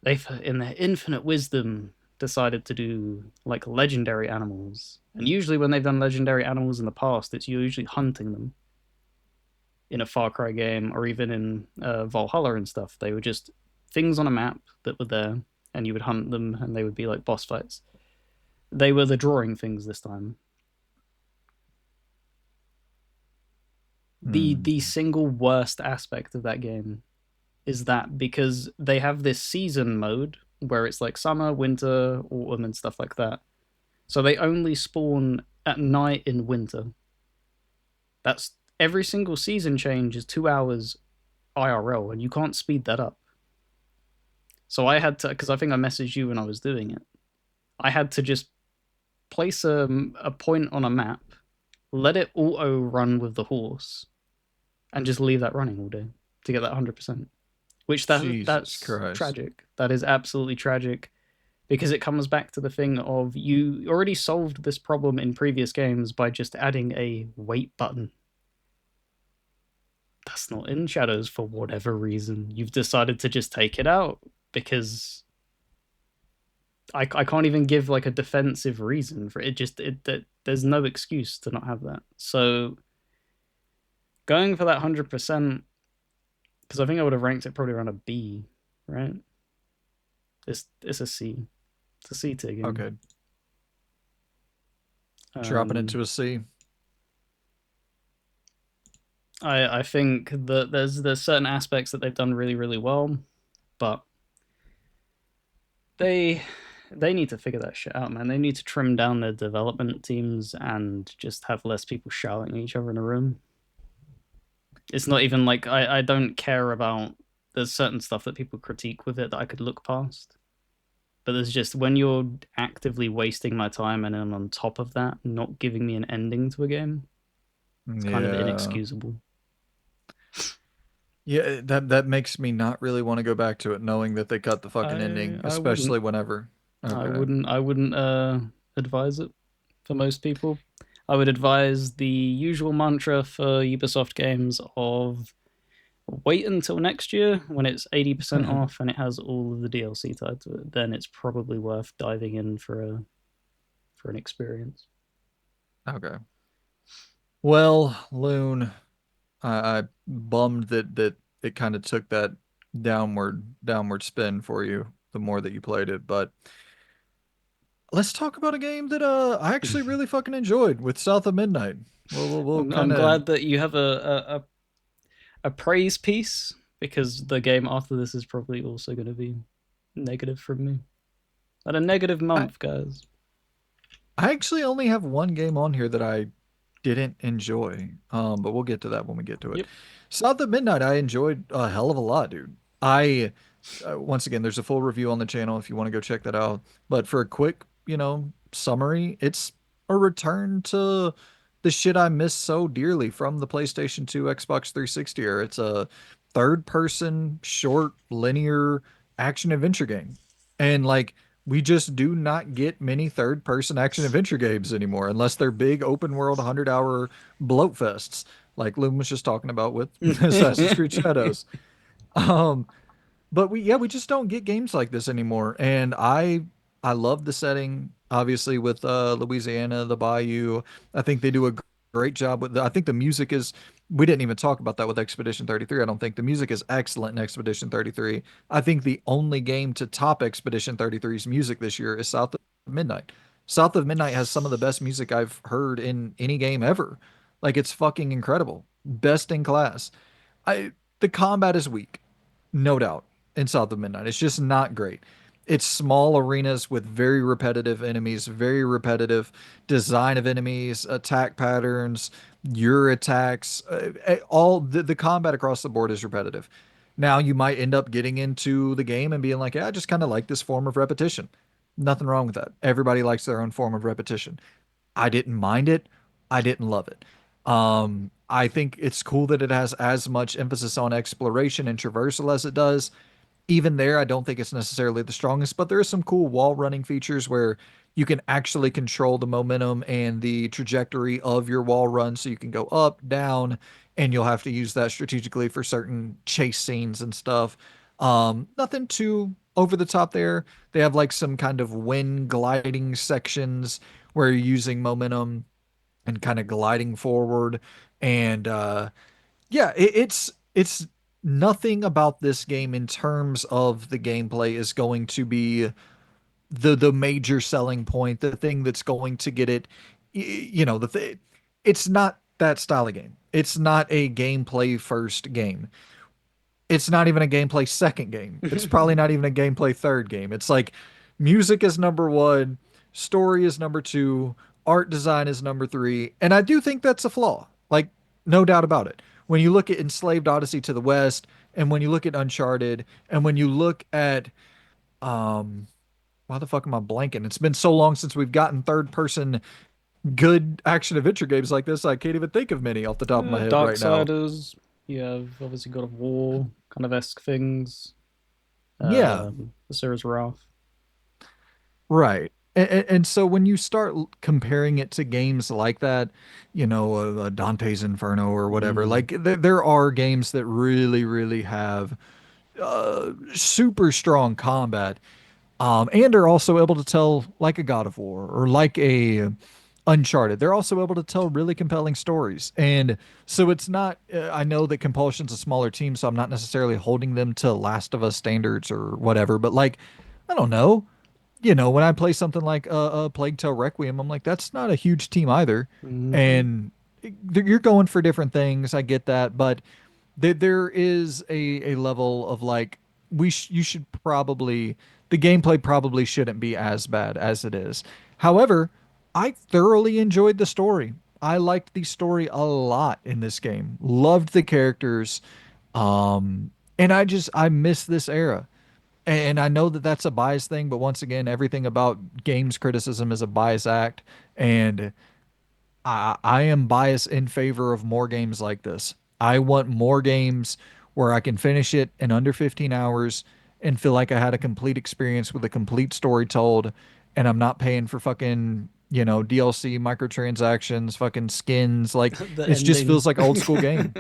[SPEAKER 2] they've in their infinite wisdom decided to do like legendary animals. And usually when they've done legendary animals in the past, it's usually hunting them in a Far Cry game or even in Valhalla and stuff. They were just things on a map that were there, and you would hunt them, and they would be like boss fights. They were the drawing things this time. The
[SPEAKER 1] Hmm.
[SPEAKER 2] single worst aspect of that game is that because they have this season mode where it's like summer, winter, autumn, and stuff like that. So they only spawn at night in winter. That's every single season change is 2 hours IRL, and you can't speed that up. So I had to, because I think I messaged you when I was doing it. I had to just place a point on a map, let it auto run with the horse, and just leave that running all day to get that 100%. Which
[SPEAKER 1] Jesus
[SPEAKER 2] that's
[SPEAKER 1] Christ.
[SPEAKER 2] tragic. That is absolutely tragic because it comes back to the thing of you already solved this problem in previous games by just adding a wait button. That's not in Shadows for whatever reason. You've decided to just take it out because I can't even give like a defensive reason for it. Just there's no excuse to not have that. So going for that 100% because I think I would have ranked it probably around a B, right? It's a C. It's a C tier game.
[SPEAKER 1] Okay. Dropping it
[SPEAKER 2] Um,
[SPEAKER 1] to a C.
[SPEAKER 2] I think that there's certain aspects that they've done really really well, but they they need to figure that shit out, man. They need to trim down their development teams and just have less people shouting at each other in a room. It's not even like I don't care about. There's certain stuff that people critique with it that I could look past, but there's just when you're actively wasting my time and then on top of that, not giving me an ending to a game, it's kind of
[SPEAKER 1] Yeah.
[SPEAKER 2] inexcusable.
[SPEAKER 1] Yeah, that makes me not really want to go back to it knowing that they cut the fucking ending,
[SPEAKER 2] I wouldn't.
[SPEAKER 1] especially whenever. Okay.
[SPEAKER 2] I wouldn't advise it for most people. I would advise the usual mantra for Ubisoft games of wait until next year when it's 80% off and it has all of the DLC tied to it. Then it's probably worth diving in for an experience.
[SPEAKER 1] Okay. Well, Loon, I bummed that it kind of took that downward spin for you the more that you played it, but let's talk about a game that I actually really fucking enjoyed with South of Midnight. We'll
[SPEAKER 2] I'm
[SPEAKER 1] kind of
[SPEAKER 2] glad that you have a praise piece because the game after this is probably also going to be negative from me. Had a negative
[SPEAKER 1] I
[SPEAKER 2] month, guys.
[SPEAKER 1] I actually only have one game on here that I didn't enjoy. But we'll get to that when we get to it.
[SPEAKER 2] Yep.
[SPEAKER 1] South of Midnight, I enjoyed a hell of a lot, dude. I once again, there's a full review on the channel if you want to go check that out. But for a quick, summary, it's a return to the shit I miss so dearly from the PlayStation 2, Xbox 360 era. It's a third person, short, linear action adventure game. And like we just do not get many third person action adventure games anymore unless they're big open world 100-hour bloat fests like Loom was just talking about with Assassin's Creed Shadows. Um, but we just don't get games like this anymore. And I love the setting, obviously with Louisiana, the Bayou. I think they do a great job with I think the music is we didn't even talk about that with Expedition 33. I don't think the music is excellent in Expedition 33. I think the only game to top Expedition 33's music this year is South of Midnight. South of Midnight has some of the best music I've heard in any game ever. Like it's fucking incredible. Best in class. I The combat is weak, no doubt, in South of Midnight. It's just not great. It's small arenas with very repetitive enemies, very repetitive design of enemies, attack patterns, your attacks, all the combat across the board is repetitive. Now you might end up getting into the game and being like, yeah, I just kind of like this form of repetition. Nothing wrong with that. Everybody likes their own form of repetition. I didn't mind it. I didn't love it. I think it's cool that it has as much emphasis on exploration and traversal as it does. Even there, I don't think it's necessarily the strongest, but there are some cool wall running features where you can actually control the momentum and the trajectory of your wall run. So you can go up, down, and you'll have to use that strategically for certain chase scenes and stuff. Nothing too over the top there. They have like some kind of wind gliding sections where you're using momentum and kind of gliding forward. And yeah, it's nothing about this game in terms of the gameplay is going to be the major selling point, the thing that's going to get it. It's not that style of game. It's not a gameplay first game. It's not even a gameplay second game. It's probably not even a gameplay third game. It's like music is number one, story is number two, art design is number three. And I do think that's a flaw. Like, no doubt about it. When you look at Enslaved Odyssey to the West, and when you look at Uncharted, and when you look at why the fuck am I blanking? It's been so long since we've gotten third person good action adventure games like this. I can't even think of many off the top of my head right now.
[SPEAKER 2] Darksiders. You have obviously God of War kind of esque things.
[SPEAKER 1] Yeah,
[SPEAKER 2] The Sarah's Wrath.
[SPEAKER 1] right. And so when you start comparing it to games like that, Dante's Inferno or whatever,
[SPEAKER 2] Mm.
[SPEAKER 1] like there are games that really, really have super strong combat, and are also able to tell like a God of War or like a Uncharted. They're also able to tell really compelling stories. And so it's not, I know that Compulsion's a smaller team, so I'm not necessarily holding them to Last of Us standards or whatever, but like, I don't know. When I play something like Plague Tale Requiem, I'm like, that's not a huge team either.
[SPEAKER 2] Hmm.
[SPEAKER 1] And you're going for different things. I get that, but there is a level of like you should probably the gameplay probably shouldn't be as bad as it is. However, I thoroughly enjoyed the story. I liked the story a lot in this game. Loved the characters. And I miss this era. And I know that that's a bias thing, but once again, everything about games criticism is a bias act. And I am biased in favor of more games like this. I want more games where I can finish it in under 15 hours and feel like I had a complete experience with a complete story told, and I'm not paying for fucking DLC, microtransactions, fucking skins. Like
[SPEAKER 2] The
[SPEAKER 1] it just
[SPEAKER 2] ending.
[SPEAKER 1] feels like old school game.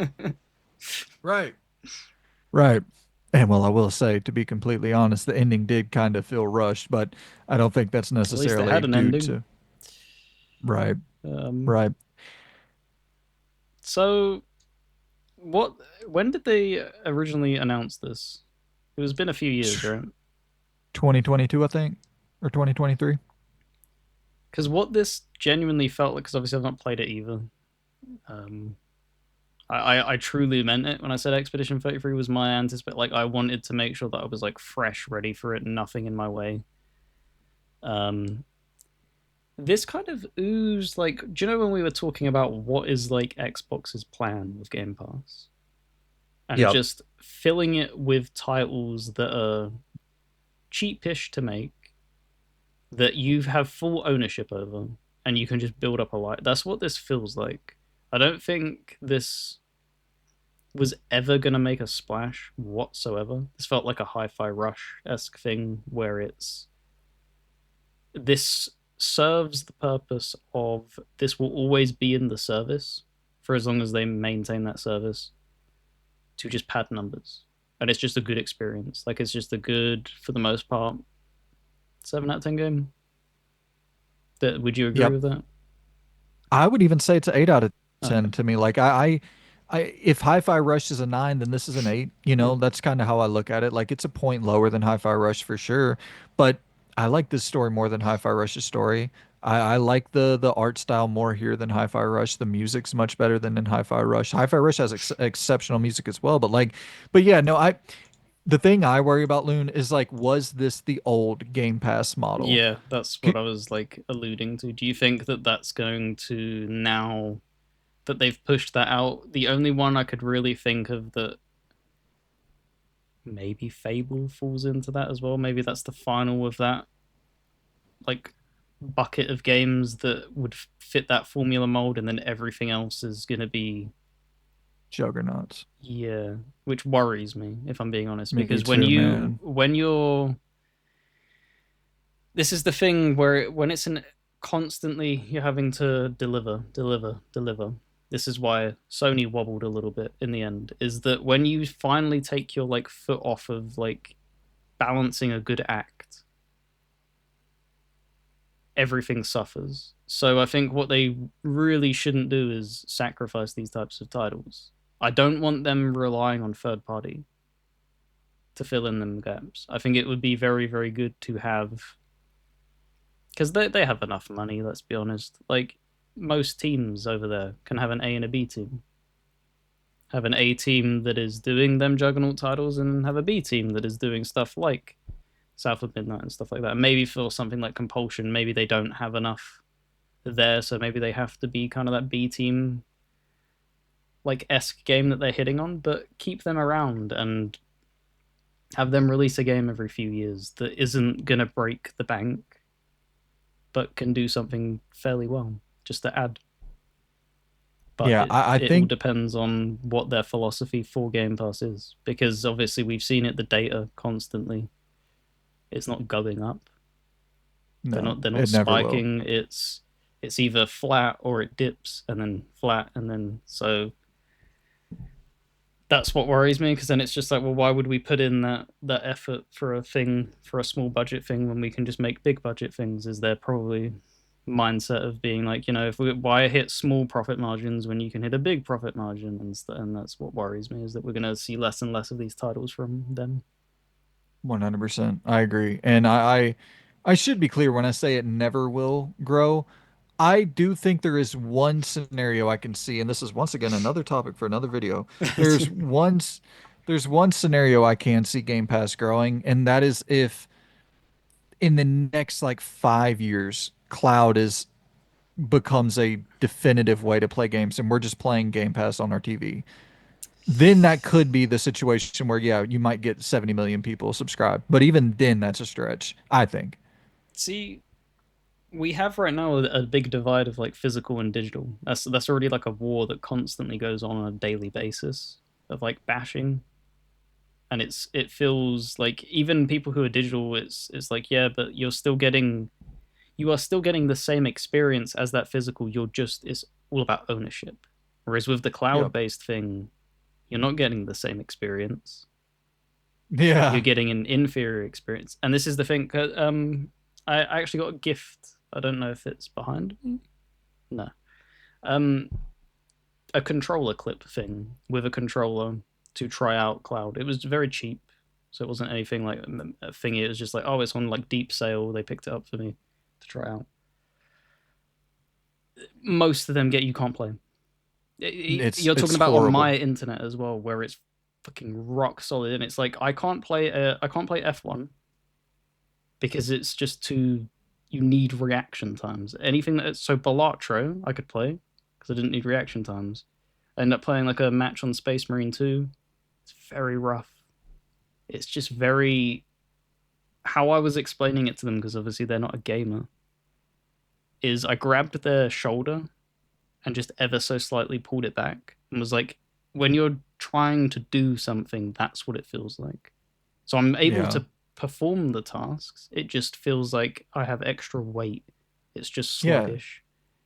[SPEAKER 1] Right. Right. And well, I will say, to be completely honest, the ending did kind of feel rushed, but I don't think that's
[SPEAKER 2] At least it
[SPEAKER 1] necessarily
[SPEAKER 2] had an
[SPEAKER 1] due
[SPEAKER 2] ending.
[SPEAKER 1] to. Right.
[SPEAKER 2] Um,
[SPEAKER 1] Right.
[SPEAKER 2] so what? When did they originally announce this? It was been a few years, right?
[SPEAKER 1] 2022, I think, or 2023.
[SPEAKER 2] Because what this genuinely felt like, because obviously I've not played it either. Um, I truly meant it when I said Expedition 33 was my anticipate. Like I wanted to make sure that I was like fresh, ready for it, nothing in my way. Um, this kind of oozed like, do you know when we were talking about what is like Xbox's plan with Game Pass, and
[SPEAKER 1] Yep.
[SPEAKER 2] just filling it with titles that are cheapish to make, that you have full ownership over, and you can just build up a life. That's what this feels like. I don't think this was ever going to make a splash whatsoever. This felt like a Hi-Fi Rush esque thing where this serves the purpose of this will always be in the service for as long as they maintain that service to just pad numbers. And it's just a good experience. Like it's just a good, for the most part, 7 out of 10 game. That would you agree
[SPEAKER 1] Yep.
[SPEAKER 2] with that?
[SPEAKER 1] I would even say it's an 8 out of
[SPEAKER 2] Okay.
[SPEAKER 1] 10 to me. Like if Hi-Fi Rush is a 9, then this is an 8.
[SPEAKER 2] Yeah.
[SPEAKER 1] That's kind of how I look at it. Like it's a point lower than Hi-Fi Rush for sure, but I like this story more than Hi-Fi Rush's story. I like the art style more here than Hi-Fi Rush. The music's much better than in Hi-Fi Rush. Hi-Fi Rush has exceptional music as well, but yeah, no, the thing I worry about, Loon, is like, was this the old Game Pass model?
[SPEAKER 2] Yeah, that's what
[SPEAKER 1] C-
[SPEAKER 2] I was like alluding to. Do you think that that's going to now that they've pushed that out? The only one I could really think of that maybe Fable falls into that as well. Maybe that's the final of that like bucket of games that would fit that formula mold, and then everything else is going to be
[SPEAKER 1] Juggernauts.
[SPEAKER 2] yeah, which worries me if I'm being honest,
[SPEAKER 1] Me
[SPEAKER 2] because
[SPEAKER 1] too, man.
[SPEAKER 2] when you're this is the thing where when it's an constantly you're having to deliver. This is why Sony wobbled a little bit in the end. Is that when you finally take your like foot off of like balancing a good act, everything suffers. So I think what they really shouldn't do is sacrifice these types of titles. I don't want them relying on third party to fill in them gaps. I think it would be very, very good to have because they have enough money. Let's be honest. Like most teams over there can have an A and a B team. Have an A team that is doing them Juggernaut titles, and have a B team that is doing stuff like South of Midnight and stuff like that. Maybe for something like Compulsion, maybe they don't have enough there, so maybe they have to be kind of that B team like esque game that they're hitting on. But keep them around and have them release a game every few years that isn't gonna break the bank, but can do something fairly well, just to add. But
[SPEAKER 1] Yeah, I
[SPEAKER 2] it all
[SPEAKER 1] think
[SPEAKER 2] depends on what their philosophy for Game Pass is, because obviously we've seen it. The data constantly, it's not going up.
[SPEAKER 1] no,
[SPEAKER 2] They're not
[SPEAKER 1] it never will.
[SPEAKER 2] spiking. It's either flat or it dips and then flat and then so that's what worries me, because then it's just like, well, why would we put in that effort for a thing, for a small budget thing, when we can just make big budget things? Is there probably mindset of being like, if we why hit small profit margins when you can hit a big profit margin, and that's what worries me, is that we're going to see less and less of these titles from them.
[SPEAKER 1] 100%. I agree. And I should be clear when I say it never will grow. I do think there is one scenario I can see, and this is once again another topic for another video. There's one there's one scenario I can see Game Pass growing, and that is if in the next like 5 years, cloud is becomes a definitive way to play games, and we're just playing Game Pass on our TV. Then that could be the situation where, yeah, you might get 70 million people subscribed. But even then, that's a stretch, I think.
[SPEAKER 2] See, we have right now a big divide of like physical and digital. That's already like a war that constantly goes on a daily basis of like bashing, and it feels like even people who are digital, it's like, yeah, but you are still getting the same experience as that physical. You're just it's all about ownership. Whereas with the
[SPEAKER 1] Yep.
[SPEAKER 2] cloud-based thing, you're not getting the same experience. You're
[SPEAKER 1] Yeah.
[SPEAKER 2] getting an inferior experience. And this is the thing. I actually got a gift. I don't know if it's behind me. No. Um, a controller clip thing with a controller to try out cloud. It was very cheap, so it wasn't anything like a thingy. It was just like, oh, it's on like deep sale. They picked it up for me to try out. Most of them get you can't play.
[SPEAKER 1] It's
[SPEAKER 2] You're talking
[SPEAKER 1] it's
[SPEAKER 2] about on my
[SPEAKER 1] horrible.
[SPEAKER 2] internet as well, where it's fucking rock solid, and it's like I can't play F1 because it's just too. You need reaction times. Anything that so Balatro I could play because I didn't need reaction times. I ended up playing like a match on Space Marine 2. It's very rough. It's just very how I was explaining it to them because obviously they're not a gamer. Is I grabbed their shoulder and just ever so slightly pulled it back and was like, when you're trying to do something, that's what it feels like. So I'm able
[SPEAKER 1] Yeah.
[SPEAKER 2] to perform the tasks. It just feels like I have extra weight. It's just
[SPEAKER 1] Yeah.
[SPEAKER 2] sluggish.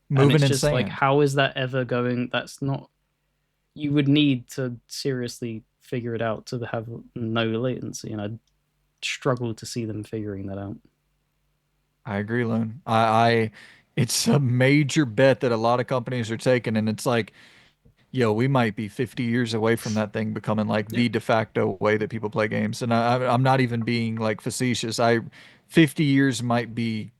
[SPEAKER 2] And
[SPEAKER 1] Moving
[SPEAKER 2] it's
[SPEAKER 1] in
[SPEAKER 2] just like,
[SPEAKER 1] sand.
[SPEAKER 2] how is that ever going? That's not, you would need to seriously figure it out to have no latency. And I struggle to see them figuring that out.
[SPEAKER 1] I agree, Loon. It's a major bet that a lot of companies are taking, and it's like, yo, we might be 50 years away from that thing becoming like
[SPEAKER 2] Yeah.
[SPEAKER 1] the de facto way that people play games. And I'm not even being like facetious. 50 years might be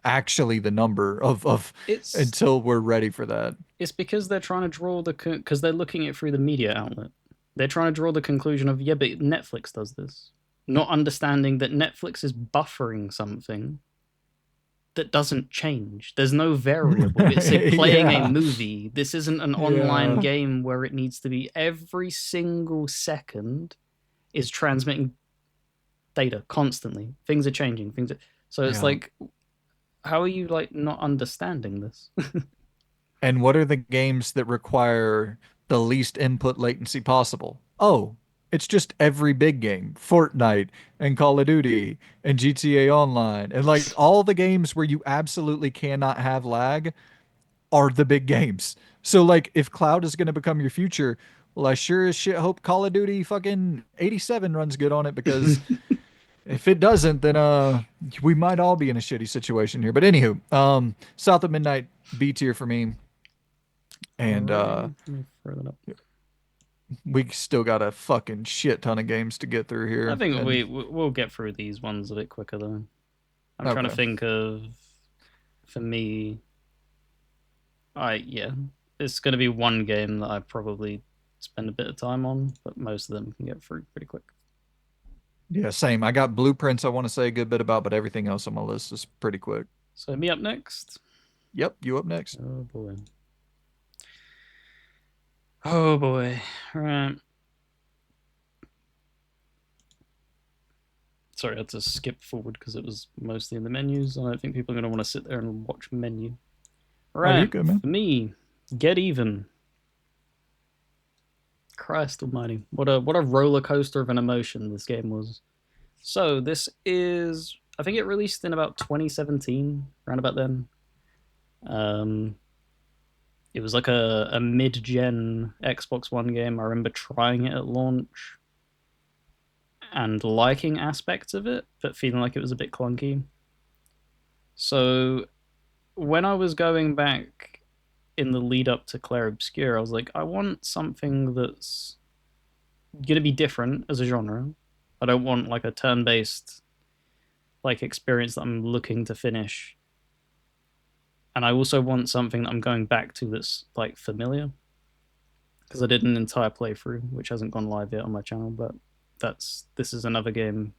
[SPEAKER 1] actually the number of
[SPEAKER 2] It's
[SPEAKER 1] until we're ready for that.
[SPEAKER 2] it's because they're trying to draw the because they're looking at it through the media outlet. They're trying to draw the conclusion of yeah, but Netflix does this, not understanding that Netflix is buffering something that doesn't change. There's no variable. It's a playing a
[SPEAKER 1] Yeah.
[SPEAKER 2] movie. This isn't an online
[SPEAKER 1] Yeah.
[SPEAKER 2] game where it needs to be every single second is transmitting data constantly. Things are changing. So it's
[SPEAKER 1] Yeah.
[SPEAKER 2] like, how are you like not understanding this?
[SPEAKER 1] And what are the games that require the least input latency possible? Oh, it's just every big game, Fortnite and Call of Duty and GTA Online. And like all the games where you absolutely cannot have lag are the big games. So like if cloud is going to become your future, well, I sure as shit hope Call of Duty fucking 87 runs good on it because if it doesn't, then we might all be in a shitty situation here. But anywho, South of Midnight B tier for me. And
[SPEAKER 2] Alrighty, let me throw that up.
[SPEAKER 1] we still got a fucking shit ton of games to get through
[SPEAKER 2] I
[SPEAKER 1] here.
[SPEAKER 2] think
[SPEAKER 1] And
[SPEAKER 2] we'll get through these ones a bit quicker though. I'm trying to
[SPEAKER 1] okay.
[SPEAKER 2] think of for me. I yeah, it's going to be one game that I probably spend a bit of time on, but most of them can get through pretty quick.
[SPEAKER 1] Yeah, same. I got blueprints I want to say a good bit about, but everything else on my list is pretty quick.
[SPEAKER 2] So me up next.
[SPEAKER 1] Yep, you up next.
[SPEAKER 2] Oh boy. Oh boy. Right. Sorry, I had to skip forward because it was mostly in the menus. I don't think people are going to want to sit there and watch menu.
[SPEAKER 1] Oh, you're
[SPEAKER 2] Right.
[SPEAKER 1] good, man.
[SPEAKER 2] For me, Get Even. Christ Almighty! What a roller coaster of an emotion this game was. So this is, I think it released in about 2017, around about then. Um, it was like a mid-gen Xbox One game. I remember trying it at launch and liking aspects of it, but feeling like it was a bit clunky. So when I was going back in the lead up to Clair Obscur, I was like, I want something that's gonna be different as a genre. I don't want like a turn-based like experience that I'm looking to finish. And I also want something that I'm going back to that's like familiar. Because I did an entire playthrough, which hasn't gone live yet on my channel, but this is another game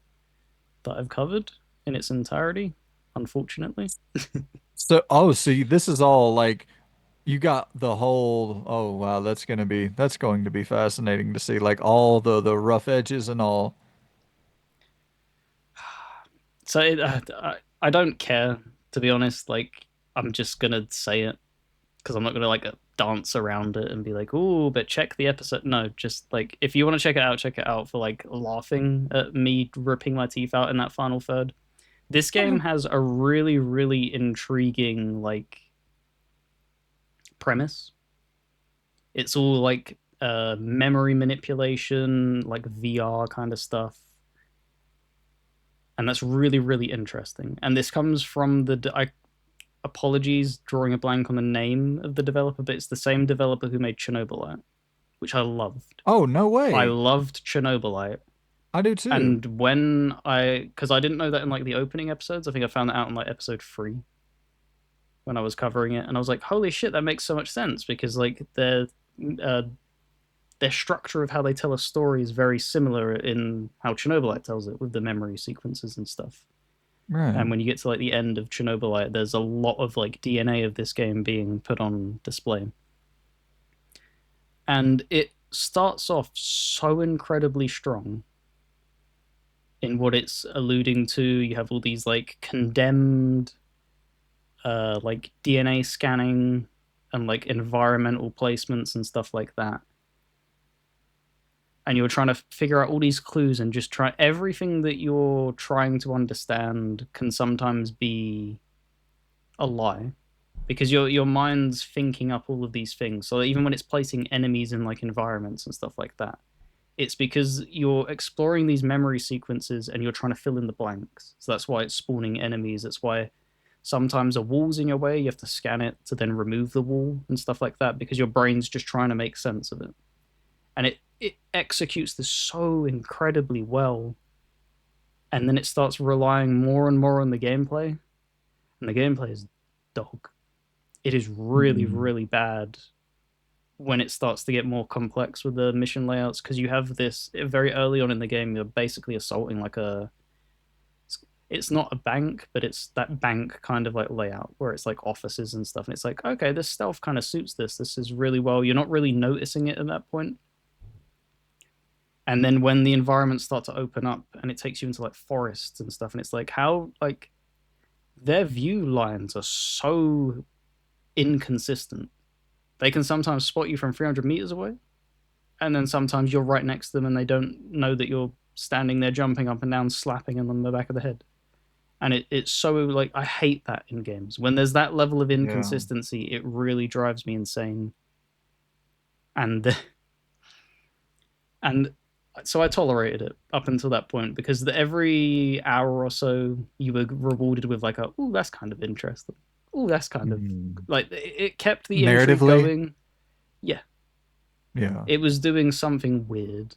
[SPEAKER 2] that I've covered in its entirety, unfortunately.
[SPEAKER 1] So, oh, see, this is all like you got the whole. Oh, wow, that's going to be fascinating to see, like all the rough edges and all.
[SPEAKER 2] So I don't care, to be honest. Like, I'm just gonna say it because I'm not gonna like dance around it and be like, "Oh, but check the episode." No, just like if you want to check it out for like laughing at me ripping my teeth out in that final third. This game has a really, really intriguing like premise. It's all like memory manipulation, like VR kind of stuff, and that's really, really interesting. And this comes from apologies, drawing a blank on the name of the developer, but it's the same developer who made Chernobylite, which I loved.
[SPEAKER 1] Oh, no
[SPEAKER 2] I
[SPEAKER 1] way.
[SPEAKER 2] loved Chernobylite.
[SPEAKER 1] I do too.
[SPEAKER 2] And because I didn't know that in like the opening episodes, I think I found that out in like episode 3 when I was covering it, and I was like, holy shit, that makes so much sense because like uh, their structure of how they tell a story is very similar in how Chernobylite tells it with the memory sequences and stuff.
[SPEAKER 1] Right.
[SPEAKER 2] And when you get to like the end of Chernobylite, there's a lot of like DNA of this game being put on display. And it starts off so incredibly strong in what it's alluding to. You have all these like condemned like DNA scanning and like environmental placements and stuff like that. And you're trying to figure out all these clues and just try everything that you're trying to understand can sometimes be a lie because your mind's thinking up all of these things. So even when it's placing enemies in like environments and stuff like that, it's because you're exploring these memory sequences and you're trying to fill in the blanks. So that's why it's spawning enemies. That's why sometimes a wall's in your way. You have to scan it to then remove the wall and stuff like that because your brain's just trying to make sense of it. And it executes this so incredibly well. And then it starts relying more and more on the gameplay. And the gameplay is dog. It is really,
[SPEAKER 1] Mm.
[SPEAKER 2] really bad when it starts to get more complex with the mission layouts because you have this very early on in the game. You're basically assaulting like it's not a bank, but it's that bank kind of like layout where it's like offices and stuff. And it's like, okay, this stealth kind of suits this. This is really well. You're not really noticing it at that point. And then when the environments start to open up and it takes you into like forests and stuff, and it's like how like their view lines are so inconsistent. They can sometimes spot you from 300 meters away, and then sometimes you're right next to them and they don't know that you're standing there jumping up and down, slapping them on the back of the head. And it's so like I hate that in games. When there's that level of
[SPEAKER 1] Yeah.
[SPEAKER 2] inconsistency, it really drives me insane. And and so I tolerated it up until that point because every hour or so you were rewarded with like a oh that's kind of interesting. Oh that's kind of
[SPEAKER 1] Mm.
[SPEAKER 2] like it kept the intrigue
[SPEAKER 1] Narratively,
[SPEAKER 2] going. Yeah,
[SPEAKER 1] yeah.
[SPEAKER 2] it was doing something weird,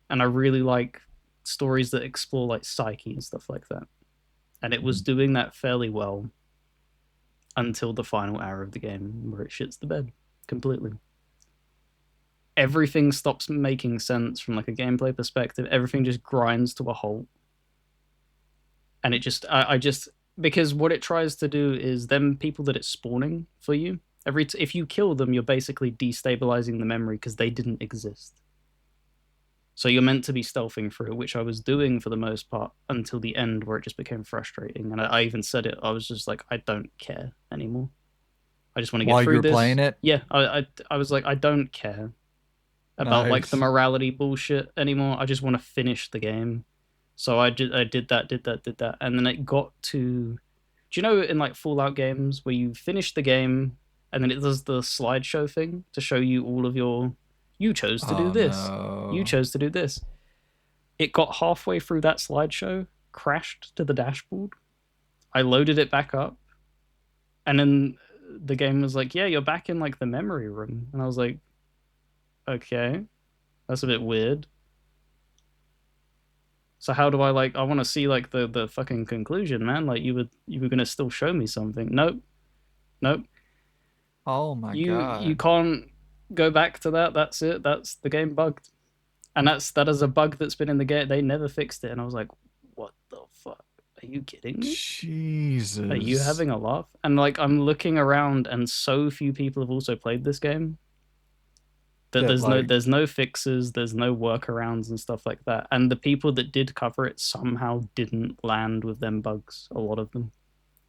[SPEAKER 2] and I really like stories that explore like psyche and stuff like that. And it was
[SPEAKER 1] Mm.
[SPEAKER 2] doing that fairly well until the final hour of the game where it shits the bed completely. Everything stops making sense from like a gameplay perspective. Everything just grinds to a halt, and it just I just because what it tries to do is them people that it's spawning for you. If you kill them, you're basically destabilizing the memory because they didn't exist. So you're meant to be stealthing through, which I was doing for the most part until the end, where it just became frustrating. And I even said it. I was just like, I don't care anymore. I just want to get
[SPEAKER 1] While
[SPEAKER 2] through
[SPEAKER 1] you're
[SPEAKER 2] this.
[SPEAKER 1] playing it,
[SPEAKER 2] Yeah, I was like, I don't care about like the
[SPEAKER 1] nice.
[SPEAKER 2] morality bullshit anymore. I just want to finish the game. So I did that, did that, and then it got to. Do you know in like Fallout games where you finish the game and then it does the slideshow thing to show you all of your. You chose to do
[SPEAKER 1] Oh
[SPEAKER 2] this. You
[SPEAKER 1] no.
[SPEAKER 2] chose to do this. It got halfway through that slideshow, crashed to the dashboard. I loaded it back up, and then the game was like, "Yeah, you're back in like the memory room," and I was like, "Okay, that's a bit weird." So how do I like? I want to see like the fucking conclusion, man. Like you were gonna still show me something. Nope, nope.
[SPEAKER 1] Oh my
[SPEAKER 2] You
[SPEAKER 1] God.
[SPEAKER 2] can't go back to that. That's it. That's the game bugged, and that is a bug that's been in the game. They never fixed it, and I was like, "What the fuck? Are you kidding me? Are you
[SPEAKER 1] Jesus.
[SPEAKER 2] having a laugh?" And like I'm looking around, and so few people have also played this game that
[SPEAKER 1] That like,
[SPEAKER 2] there's no fixes, there's no workarounds and stuff like that. And the people that did cover it somehow didn't land with them bugs. A lot of them.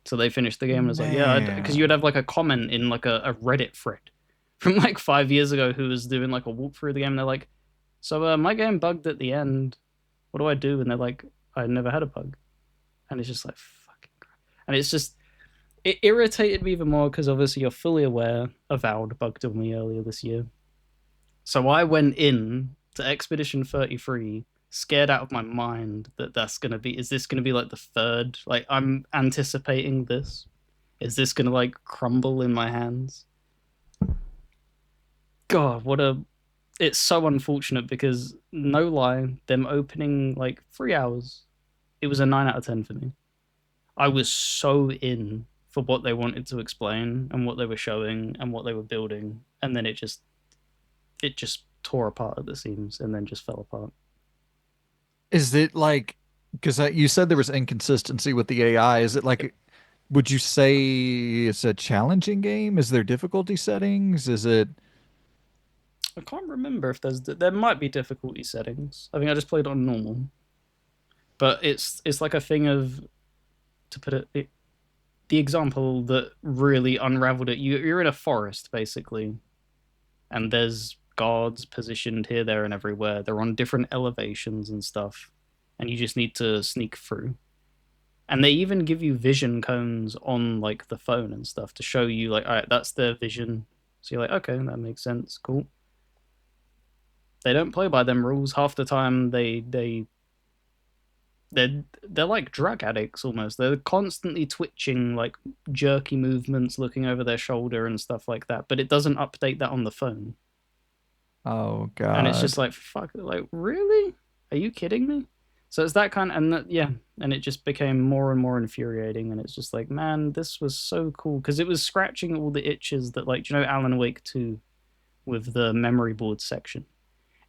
[SPEAKER 2] So they finished the game and was like, yeah, because you would
[SPEAKER 1] man.
[SPEAKER 2] have like a comment in like a Reddit thread from like 5 years ago who was doing like a walkthrough of the game. And they're like, so my game bugged at the end. What do I do? And they're like, I never had a bug. and it's just like fucking, and it's just it irritated me even more because obviously you're fully aware Avowed bugged on me earlier this year, so I went in to Expedition 33 scared out of my mind that that's gonna be. Is this gonna be like the third? Like I'm anticipating this. Is this gonna like crumble in my hands? God, what a it's so unfortunate because no lie, them opening like 3 hours, it was a 9 out of 10 for me. I was so in for what they wanted to explain and what they were showing and what they were building, and then it just tore apart at the seams and then just fell apart.
[SPEAKER 1] Is it like, because you said there was inconsistency with the AI? Is it
[SPEAKER 2] Yep.
[SPEAKER 1] like, would you say it's a challenging game? Is there difficulty settings? Is it?
[SPEAKER 2] I can't remember if there might be difficulty settings. I think I just played on normal, but it's like a thing of to put it the example that really unraveled it. You're in a forest basically, and there's guards positioned here, there, and everywhere. They're on different elevations and stuff, and you just need to sneak through. And they even give you vision cones on like the phone and stuff to show you like, all right, that's their vision. So you're like, okay, that makes sense, cool. They don't play by them rules half the time. They're like drug addicts almost. They're constantly twitching, like jerky movements, looking over their shoulder and stuff like that. But it doesn't update that on the phone,
[SPEAKER 1] Oh
[SPEAKER 2] and it's just
[SPEAKER 1] God.
[SPEAKER 2] like fuck. Like really? Are you kidding me? So it's that kind, and that, yeah, and it just became more and more infuriating. And it's just like, man, this was so cool because it was scratching all the itches that, like, Alan Wake 2 with the memory board section.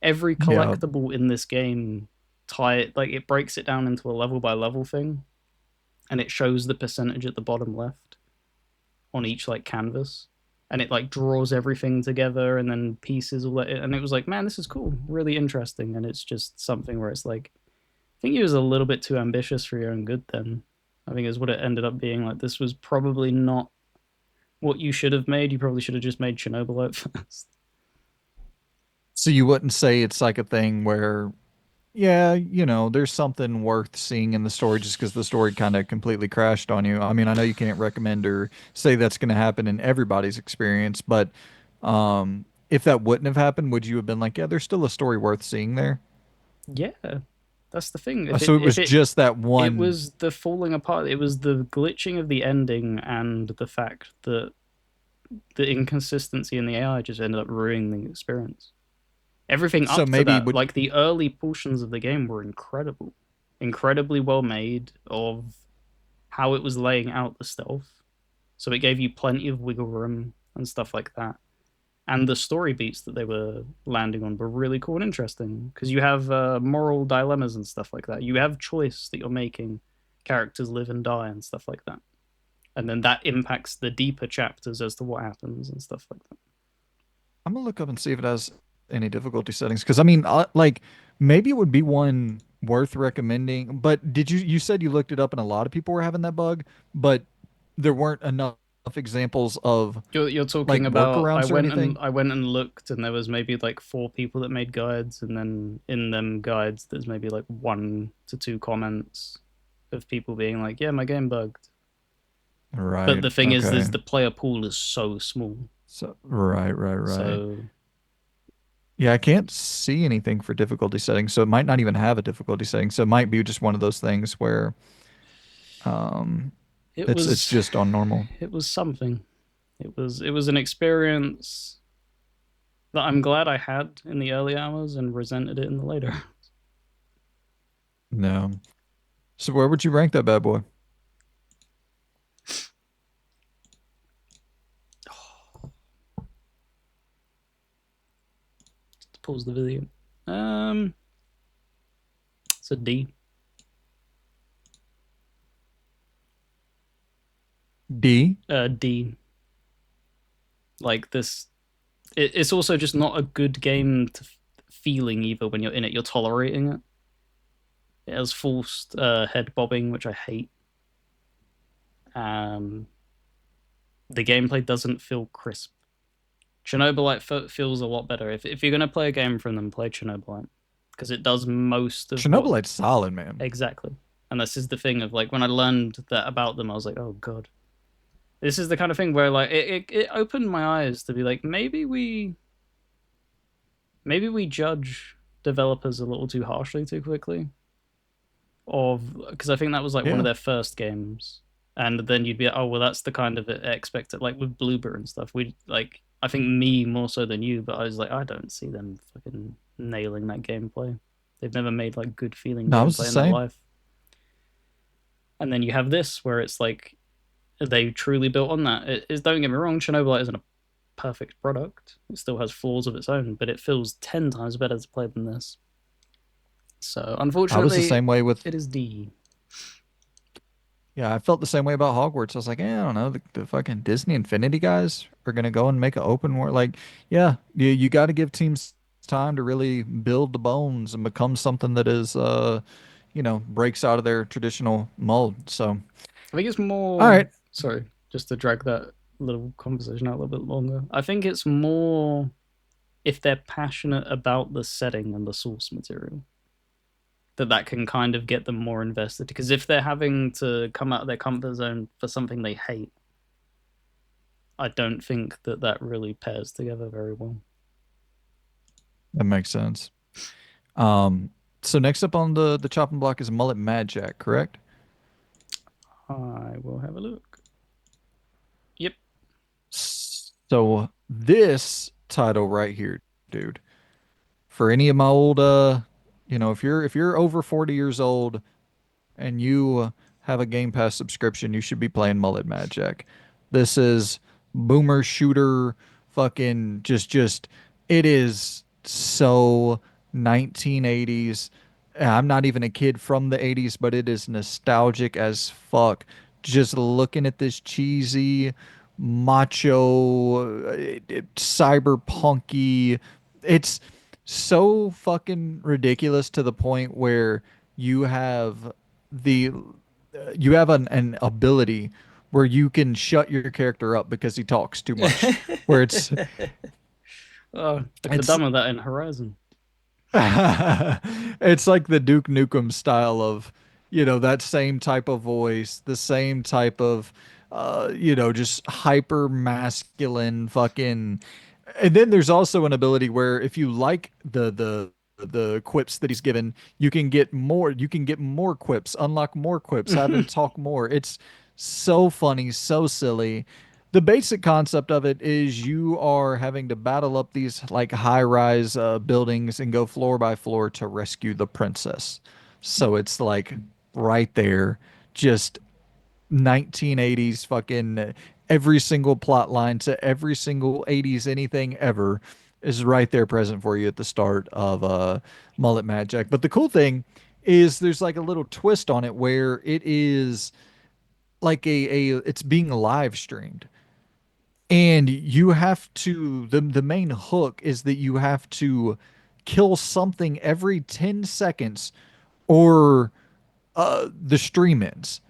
[SPEAKER 2] Every
[SPEAKER 1] Yeah.
[SPEAKER 2] collectible in this game tie it like it breaks it down into a level by level thing, and it shows the percentage at the bottom left on each like canvas, and it like draws everything together and then pieces all that. And it was like, man, this is cool, really interesting. And it's just something where it's like, I think he was a little bit too ambitious for your own good. Then I think is what it ended up being. Like this was probably not what you should have made. You probably should have just made Chernobyl out first.
[SPEAKER 1] So you wouldn't say it's like a thing where, yeah, there's something worth seeing in the story just because the story kind of completely crashed on you. I mean, I know you can't recommend or say that's going to happen in everybody's experience, but if that wouldn't have happened, would you have been like, yeah, there's still a story worth seeing there?
[SPEAKER 2] Yeah, that's the thing.
[SPEAKER 1] So it was just that
[SPEAKER 2] It
[SPEAKER 1] one.
[SPEAKER 2] was the falling apart. It was the glitching of the ending and the fact that the inconsistency in the AI just ended up ruining the experience. Everything
[SPEAKER 1] So
[SPEAKER 2] up to
[SPEAKER 1] maybe
[SPEAKER 2] that,
[SPEAKER 1] would.
[SPEAKER 2] like the early portions of the game, were incredible, incredibly well made of how it was laying out the stealth. So it gave you plenty of wiggle room and stuff like that. And the story beats that they were landing on were really cool and interesting because you have moral dilemmas and stuff like that. You have choice that you're making, characters live and die and stuff like that, and then that impacts the deeper chapters as to what happens and stuff like that.
[SPEAKER 1] I'm gonna look up and see if it has any difficulty settings because I mean, like maybe it would be one worth recommending. But you said you looked it up and a lot of people were having that bug, but there weren't enough examples of
[SPEAKER 2] You're
[SPEAKER 1] like
[SPEAKER 2] talking about
[SPEAKER 1] workarounds or anything?
[SPEAKER 2] I went and looked, and there was maybe like four people that made guides, and then in them guides there's maybe like 1 to 2 comments of people being like, yeah, my game bugged. But
[SPEAKER 1] Right.
[SPEAKER 2] the thing
[SPEAKER 1] Okay.
[SPEAKER 2] is the player pool is so small.
[SPEAKER 1] So right.
[SPEAKER 2] So
[SPEAKER 1] Yeah, I can't see anything for difficulty settings, so it might not even have a difficulty setting. So it might be just one of those things where um
[SPEAKER 2] it
[SPEAKER 1] it's
[SPEAKER 2] was
[SPEAKER 1] just on normal.
[SPEAKER 2] it was something. It was an experience that I'm glad I had in the early hours and resented it in the later.
[SPEAKER 1] No. So where would you rank that bad boy?
[SPEAKER 2] Pause the video. Um, it's a D.
[SPEAKER 1] D?
[SPEAKER 2] D. Like this, it's also just not a good game to feeling either when you're in it. You're tolerating it. It has forced head bobbing, which I hate. Um, the gameplay doesn't feel crisp. Chernobylite feels a lot better. If you're gonna play a game from them, play Chernobylite because it does most of what
[SPEAKER 1] Chernobylite's solid, man.
[SPEAKER 2] exactly. And this is the thing of like when I learned that about them, I was like, oh god, this is the kind of thing where like it opened my eyes to be like maybe we judge developers a little too harshly too quickly. Of because I think that was like one of
[SPEAKER 1] Yeah.
[SPEAKER 2] their first games, and then you'd be like, oh well, that's the kind of expected like with Bloober and stuff. We like I think me more so than you, but I was like I don't see them fucking nailing that gameplay. They've never made like good feeling
[SPEAKER 1] No, I was the
[SPEAKER 2] gameplay in their
[SPEAKER 1] same.
[SPEAKER 2] life. And then you have this where it's like they truly built on that. It is don't get me wrong, Chernobyl isn't a perfect product. It still has flaws of its own, but it feels 10 times better to play than this. So
[SPEAKER 1] I was the
[SPEAKER 2] unfortunately,
[SPEAKER 1] same way with,
[SPEAKER 2] it is D.
[SPEAKER 1] yeah, I felt the same way about Hogwarts. I was like, I don't know, the fucking Disney Infinity guys are gonna go and make an open world. Like, yeah, you got to give teams time to really build the bones and become something that is, breaks out of their traditional mold. So,
[SPEAKER 2] I think it's
[SPEAKER 1] all
[SPEAKER 2] more.
[SPEAKER 1] right,
[SPEAKER 2] Sorry, just to drag that little conversation out a little bit longer. I think it's more if they're passionate about the setting and the source material that can kind of get them more invested. Because if they're having to come out of their comfort zone for something they hate, I don't think that really pairs together very well.
[SPEAKER 1] that makes sense. Um, so next up on the chopping block is Mullet Mad Jack, correct?
[SPEAKER 2] I will have a look. Yep.
[SPEAKER 1] So this title right here, dude, for any of my old if you're over 40 years old and you have a Game Pass subscription, you should be playing Mullet Mad Jack. This is boomer shooter fucking just it is so 1980s. I'm not even a kid from the 80s, but it is nostalgic as fuck. Just looking at this cheesy, macho, cyberpunky. It's so fucking ridiculous to the point where you have the you have an ability where you can shut your character up because he talks too much. Where
[SPEAKER 2] Oh, I could have
[SPEAKER 1] it's
[SPEAKER 2] done with that in Horizon.
[SPEAKER 1] it's like the Duke Nukem style of, that same type of voice, the same type of, just hyper masculine fucking. And then there's also an ability where if you like the quips that he's given, you can get more. You can get more quips, unlock more quips, have him talk more. It's so funny, so silly. The basic concept of it is you are having to battle up these like high-rise buildings and go floor by floor to rescue the princess. So it's like right there, just 1980s fucking every single plot line to every single 80s anything ever is right there present for you at the start of Mullet Mad Jack. But the cool thing is there's like a little twist on it where it is like it's being live streamed. And you have to the main hook is that you have to kill something every 10 seconds or the stream ends.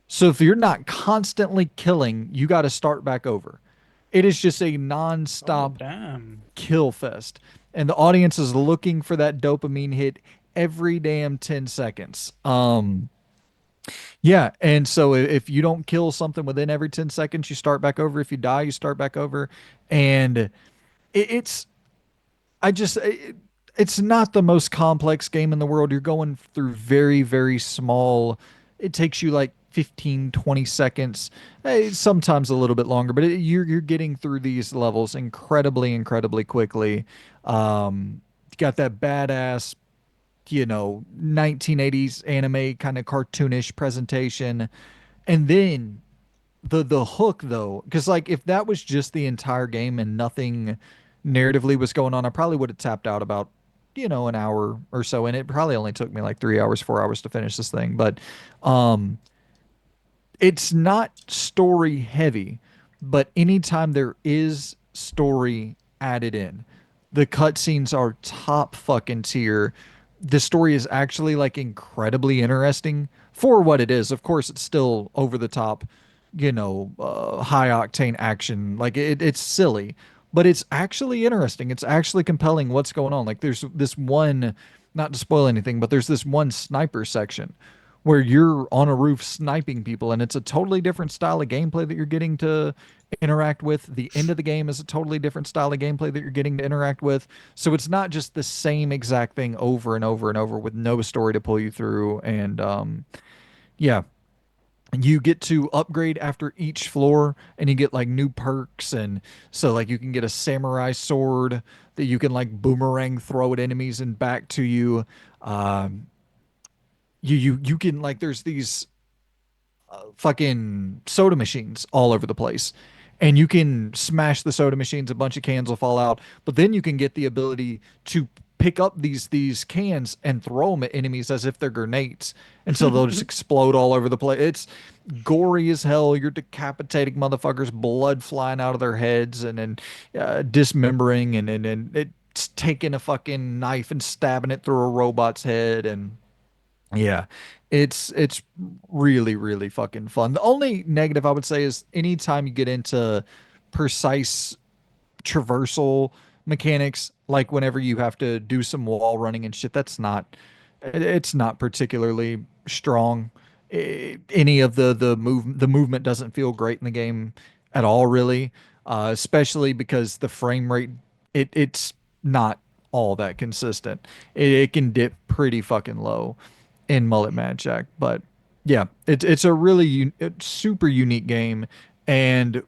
[SPEAKER 1] So if you're not constantly killing, you got to start back over. It is just a
[SPEAKER 2] Oh
[SPEAKER 1] non-stop
[SPEAKER 2] damn.
[SPEAKER 1] kill fest. And the audience is looking for that dopamine hit every damn 10 seconds. Yeah, and so if you don't kill something within every 10 seconds, you start back over. If you die, you start back over. And it's I just it's not the most complex game in the world. You're going through very, very small. It takes you like 15, 20 seconds, sometimes a little bit longer, but you're getting through these levels incredibly, incredibly quickly. You got that badass, 1980s anime kind of cartoonish presentation. And then the hook though, because like if that was just the entire game and nothing narratively was going on, I probably would have tapped out about, an hour or so. And it probably only took me like 3 hours, 4 hours to finish this thing. But um it's not story heavy, but anytime there is story added in, the cutscenes are top fucking tier. The story is actually like incredibly interesting for what it is. Of course, it's still over the top, high octane action. Like it's silly, but it's actually interesting. It's actually compelling what's going on. Like there's this one, not to spoil anything, but there's this one sniper section where you're on a roof sniping people, and it's a totally different style of gameplay that you're getting to interact with. The end of the game is a totally different style of gameplay that you're getting to interact with. So it's not just the same exact thing over and over and over with no story to pull you through. And yeah, you get to upgrade after each floor, and you get like new perks. And so like you can get a samurai sword that you can like boomerang throw at enemies and back to you. Um, you can like there's these fucking soda machines all over the place. And you can smash the soda machines, a bunch of cans will fall out, but then you can get the ability to pick up these cans and throw them at enemies as if they're grenades. And so they'll just explode all over the place. It's gory as hell. You're decapitating motherfuckers, blood flying out of their heads, and then dismembering, and it's taking a fucking knife and stabbing it through a robot's head. And yeah, it's really really fucking fun. The only negative I would say is anytime you get into precise traversal mechanics, like whenever you have to do some wall running and shit, it's not particularly strong. Any of the movement doesn't feel great in the game at all, really. Especially because the frame rate, it's not all that consistent. It can dip pretty fucking low in Mullet Mad Jack. But yeah, it's a really it's super unique game. And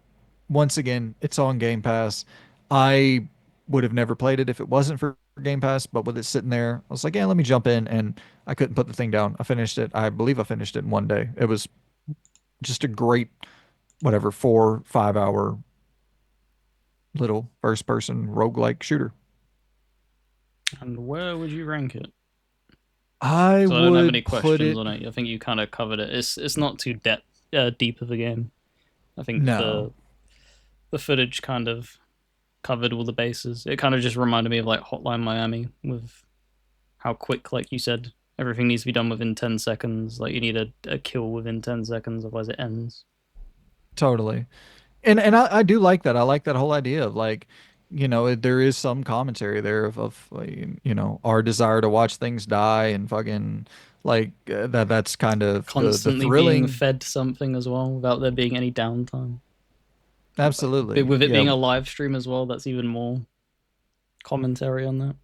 [SPEAKER 1] once again, it's on Game Pass. I would have never played it if it wasn't for Game Pass, but with it sitting there, I was like, yeah, let me jump in, and I couldn't put the thing down. I finished it. I believe I finished it in one day. It was just a great, whatever, 4, 5 hour little first person roguelike shooter.
[SPEAKER 2] And where would you rank it?
[SPEAKER 1] I
[SPEAKER 2] Because I don't have any
[SPEAKER 1] would put
[SPEAKER 2] questions
[SPEAKER 1] it,
[SPEAKER 2] on it. I think you kind of covered it. It's not too deep of a game. I think
[SPEAKER 1] no,
[SPEAKER 2] the footage kind of covered all the bases. It kind of just reminded me of like Hotline Miami with how quick, like you said, everything needs to be done within 10 seconds. Like you need a kill within 10 seconds, otherwise it ends.
[SPEAKER 1] totally. And I do like that. I like that whole idea of like, there is some commentary there of like, our desire to watch things die and fucking like that's kind of the
[SPEAKER 2] Constantly being
[SPEAKER 1] thrilling.
[SPEAKER 2] fed something as well without there being any downtime.
[SPEAKER 1] Absolutely.
[SPEAKER 2] With it
[SPEAKER 1] Yeah.
[SPEAKER 2] being a live stream as well, that's even more commentary on that.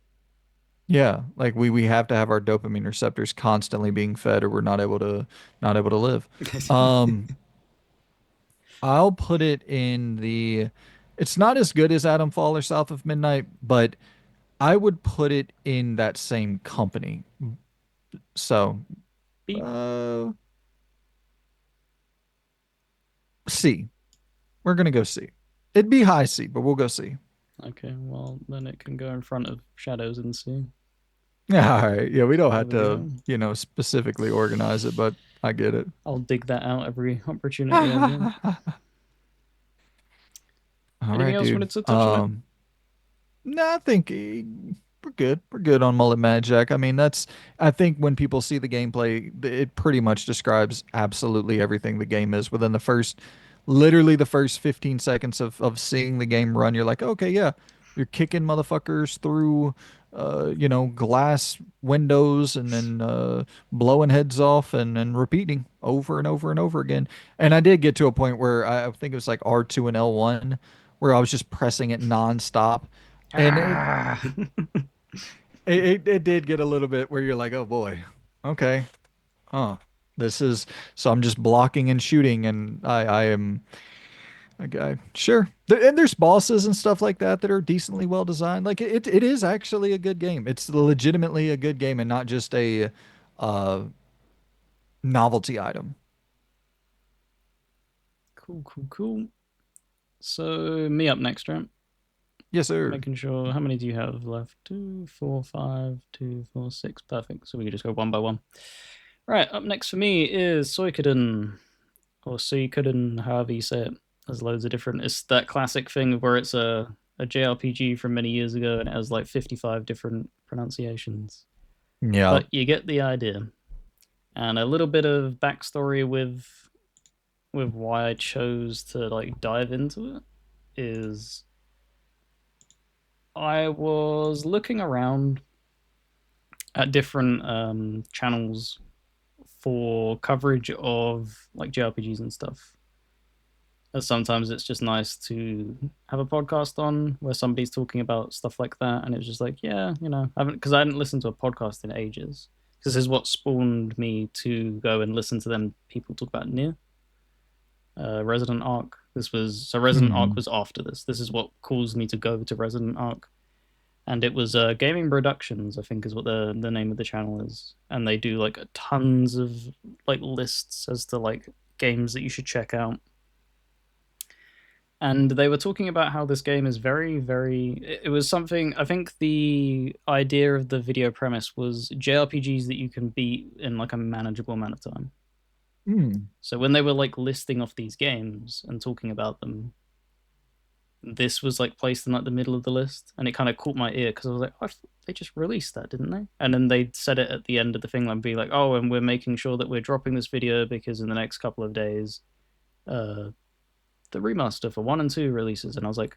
[SPEAKER 1] Yeah. Like we have to have our dopamine receptors constantly being fed or we're not able to live. Um, I'll put it in the it's not as good as Atomfall or South of Midnight, but I would put it in that same company. So,
[SPEAKER 2] Beep.
[SPEAKER 1] uh, C. We're gonna go C. It'd be high C, but we'll go C.
[SPEAKER 2] Okay, well then it can go in front of Shadows and Sea.
[SPEAKER 1] Yeah, all right. Yeah, we don't
[SPEAKER 2] There
[SPEAKER 1] have
[SPEAKER 2] we
[SPEAKER 1] to,
[SPEAKER 2] go.
[SPEAKER 1] specifically organize it, but I get it.
[SPEAKER 2] I'll dig that out every opportunity I get.
[SPEAKER 1] All
[SPEAKER 2] Anything
[SPEAKER 1] right,
[SPEAKER 2] else you
[SPEAKER 1] dude.
[SPEAKER 2] wanted to touch on it?
[SPEAKER 1] No, I think we're good. We're good on Mullet Mad Jack. I mean, I think when people see the gameplay, it pretty much describes absolutely everything the game is within literally the first 15 seconds of seeing the game run. You're like, okay, yeah, you're kicking motherfuckers through, glass windows and then blowing heads off and repeating over and over and over again. And I did get to a point where I think it was like R2 and L1 where I was just pressing it nonstop. And
[SPEAKER 2] Ah.
[SPEAKER 1] it did get a little bit where you're like, oh boy, okay, huh. This is so I'm just blocking and shooting, and I am a guy. Sure. And there's bosses and stuff like that that are decently well designed. Like it is actually a good game. It's legitimately a good game and not just a uh novelty item.
[SPEAKER 2] Cool, cool, cool. So me up next, right?
[SPEAKER 1] Yes, sir.
[SPEAKER 2] Making sure. How many do you have left? Two, four, five, two, four, six. Perfect. So we can just go one by one. Right. Up next for me is Suikoden or Suikoden, however you say it. There's loads of different. It's that classic thing where it's a JRPG from many years ago and it has like 55 different pronunciations.
[SPEAKER 1] Yeah.
[SPEAKER 2] But you get the idea. And a little bit of backstory with why I chose to like dive into it is I was looking around at different channels for coverage of like JRPGs and stuff. And sometimes it's just nice to have a podcast on where somebody's talking about stuff like that, and it was just like, yeah, I haven't because I hadn't listened to a podcast in ages. Because this is what spawned me to go and listen to them people talk about Near Resident Arc. Resident Arc
[SPEAKER 1] Hmm.
[SPEAKER 2] was after this. This is what caused me to go to Resident Arc, and it was Gaming Productions, I think, is what the name of the channel is, and they do like tons of like lists as to like games that you should check out. And they were talking about how this game is very, very. It was something. I think the idea of the video premise was JRPGs that you can beat in like a manageable amount of time.
[SPEAKER 1] Hmm.
[SPEAKER 2] So when they were like listing off these games and talking about them, this was like placed in like the middle of the list, and it kind of caught my ear because I was like, oh, they just released that, didn't they? And then they said it at the end of the thing, like, be like, oh, and we're making sure that we're dropping this video because in the next couple of days, uh, the remaster for 1 and 2 releases, and I was like,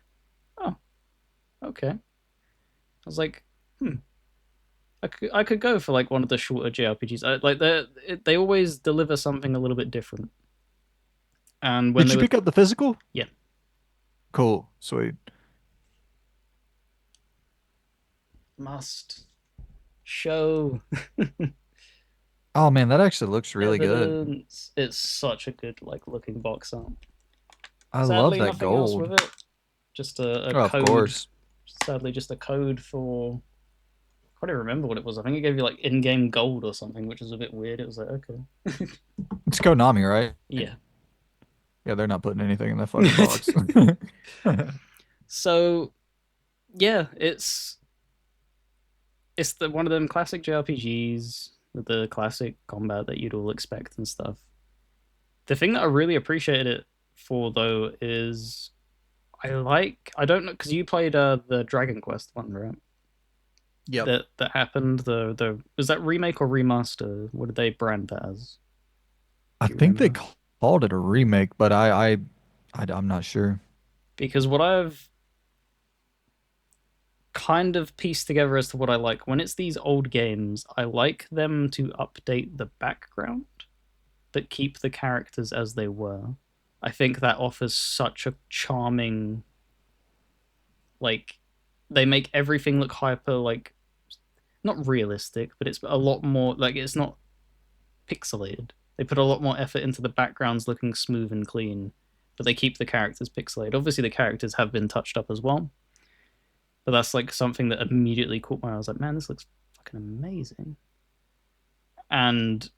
[SPEAKER 2] oh, okay. I was like, I could go for like one of the shorter JRPGs. Like they always deliver something a little bit different. And when
[SPEAKER 1] Did
[SPEAKER 2] they
[SPEAKER 1] you
[SPEAKER 2] were,
[SPEAKER 1] pick up the physical?
[SPEAKER 2] yeah,
[SPEAKER 1] Cool. Sweet.
[SPEAKER 2] must show
[SPEAKER 1] Oh man, that actually looks really good.
[SPEAKER 2] evidence. It's such a good like looking box art.
[SPEAKER 1] I love
[SPEAKER 2] Sadly,
[SPEAKER 1] that
[SPEAKER 2] nothing else
[SPEAKER 1] gold.
[SPEAKER 2] with it. Just a
[SPEAKER 1] Oh, of
[SPEAKER 2] code.
[SPEAKER 1] course.
[SPEAKER 2] Sadly, just a code for. I can't even remember what it was. I think it gave you like in-game gold or something, which was a bit weird. It was like, okay,
[SPEAKER 1] It's Konami, right?
[SPEAKER 2] yeah.
[SPEAKER 1] Yeah, they're not putting anything in that fucking box.
[SPEAKER 2] So yeah, it's the one of them classic JRPGs with the classic combat that you'd all expect and stuff. The thing that I really appreciated it for though is I don't know because you played the Dragon Quest one, right?
[SPEAKER 1] Yep.
[SPEAKER 2] That happened. The was that remake or remaster? What did they brand that as?
[SPEAKER 1] I
[SPEAKER 2] Do you
[SPEAKER 1] think they
[SPEAKER 2] remember?
[SPEAKER 1] called it a remake, but I'm not sure.
[SPEAKER 2] Because what I've kind of pieced together as to what I like when it's these old games, I like them to update the background but keep the characters as they were. I think that offers such a charming like they make everything look hyper like not realistic, but it's a lot more like it's not pixelated. They put a lot more effort into the backgrounds looking smooth and clean, but they keep the characters pixelated. Obviously, the characters have been touched up as well, but that's like something that immediately caught my eye. I was like, man, this looks fucking amazing. And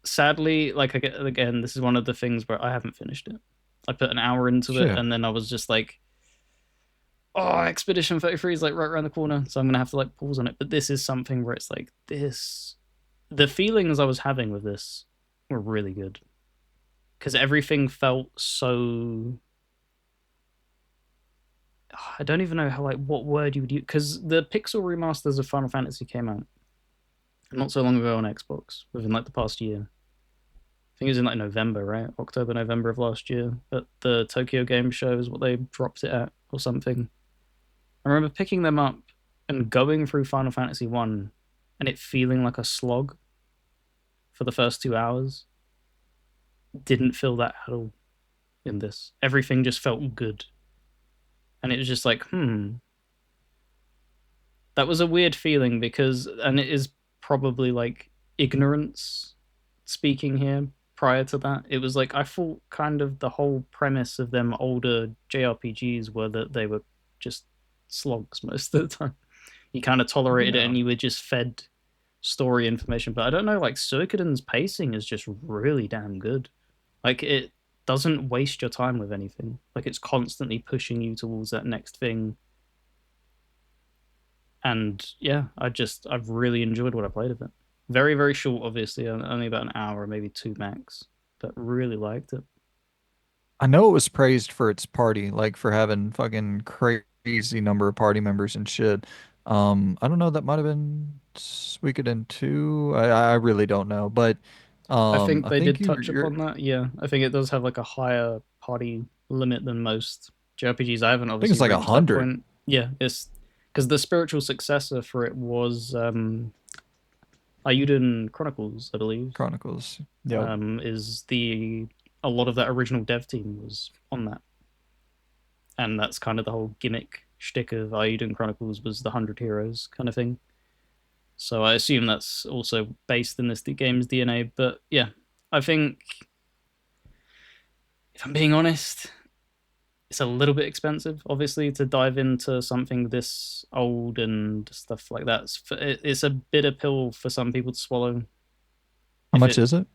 [SPEAKER 2] sadly, like again, this is one of the things where I haven't finished it. I put an hour into it,
[SPEAKER 1] Shit.
[SPEAKER 2] and then I was just like, oh, Expedition 33 is like right around the corner, so I'm gonna have to like pause on it. But this is something where it's like this. The feelings I was having with this were really good because everything felt so. I don't even know how like what word you would use because the pixel remasters of Final Fantasy came out not so long ago on Xbox within like the past year. I think it was in like November, right? October, November of last year. At the Tokyo Game Show is what they dropped it at or something. I remember picking them up and going through Final Fantasy 1 and it feeling like a slog for the first 2 hours. Didn't feel that at all in this. Everything just felt good. And it was just like, that was a weird feeling because, and it is probably like ignorance speaking here. Prior to that, it was like I thought kind of the whole premise of them older JRPGs were that they were just slogs most of the time. You kind of tolerated it
[SPEAKER 1] Yeah.
[SPEAKER 2] and you were just fed story information. But I don't know, like Suikoden's pacing is just really damn good. Like it doesn't waste your time with anything. Like it's constantly pushing you towards that next thing. And yeah, I've really enjoyed what I played of it. Very, very short, obviously, only about an hour, maybe two max, but really liked it.
[SPEAKER 1] I know it was praised for its party, like for having fucking crazy number of party members and shit. I don't know, that might have been Suikoden 2. I really don't know, but
[SPEAKER 2] I think
[SPEAKER 1] I
[SPEAKER 2] they
[SPEAKER 1] think
[SPEAKER 2] did
[SPEAKER 1] you're
[SPEAKER 2] touch
[SPEAKER 1] you're
[SPEAKER 2] upon that. Yeah, I think it does have like a higher party limit than most JRPGs. I haven't
[SPEAKER 1] I think
[SPEAKER 2] obviously
[SPEAKER 1] it's like
[SPEAKER 2] reached that
[SPEAKER 1] 100.
[SPEAKER 2] point. Yeah, it's because the spiritual successor for it was Ayuden Chronicles, I believe,
[SPEAKER 1] Chronicles. Yep.
[SPEAKER 2] is the a lot of that original dev team was on that, and that's kind of the whole gimmick shtick of Ayuden Chronicles was the 100 heroes kind of thing. So I assume that's also based in this game's DNA. But yeah, I think if I'm being honest, it's a little bit expensive, obviously, to dive into something this old and stuff like that. It's a bitter pill for some people to swallow.
[SPEAKER 1] How
[SPEAKER 2] If
[SPEAKER 1] much
[SPEAKER 2] it,
[SPEAKER 1] is it?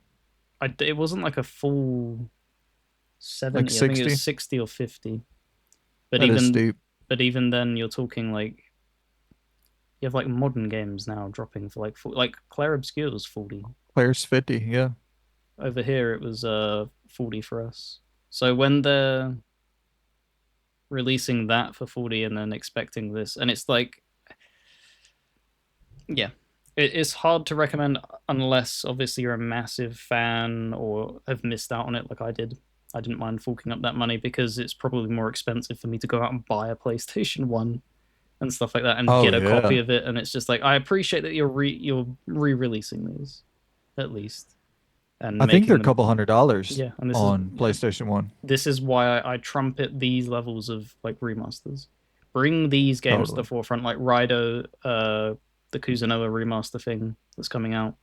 [SPEAKER 2] it wasn't like a full
[SPEAKER 1] Like
[SPEAKER 2] 70. I think it was
[SPEAKER 1] 60?
[SPEAKER 2] 60 or 50. But
[SPEAKER 1] That is
[SPEAKER 2] even
[SPEAKER 1] steep.
[SPEAKER 2] but even then, you're talking like you have like modern games now dropping for like like Claire Obscure was 40.
[SPEAKER 1] Players 50, yeah.
[SPEAKER 2] Over here, it was 40 for us. So when they're releasing that for 40 and then expecting this, and it's like, yeah, it's hard to recommend unless obviously you're a massive fan or have missed out on it like I did. I didn't mind forking up that money because it's probably more expensive for me to go out and buy a PlayStation 1 and stuff like that and
[SPEAKER 1] Oh
[SPEAKER 2] get a copy
[SPEAKER 1] yeah.
[SPEAKER 2] of it. And it's just like, I appreciate that you're re-releasing these at least and
[SPEAKER 1] I think they're
[SPEAKER 2] making
[SPEAKER 1] a
[SPEAKER 2] them.
[SPEAKER 1] couple $100
[SPEAKER 2] Yeah, and this is,
[SPEAKER 1] on
[SPEAKER 2] yeah,
[SPEAKER 1] PlayStation 1.
[SPEAKER 2] this is why I trumpet these levels of like remasters. Bring these games to the
[SPEAKER 1] Totally.
[SPEAKER 2] forefront, like Rido, the Kuzunoa remaster thing that's coming out.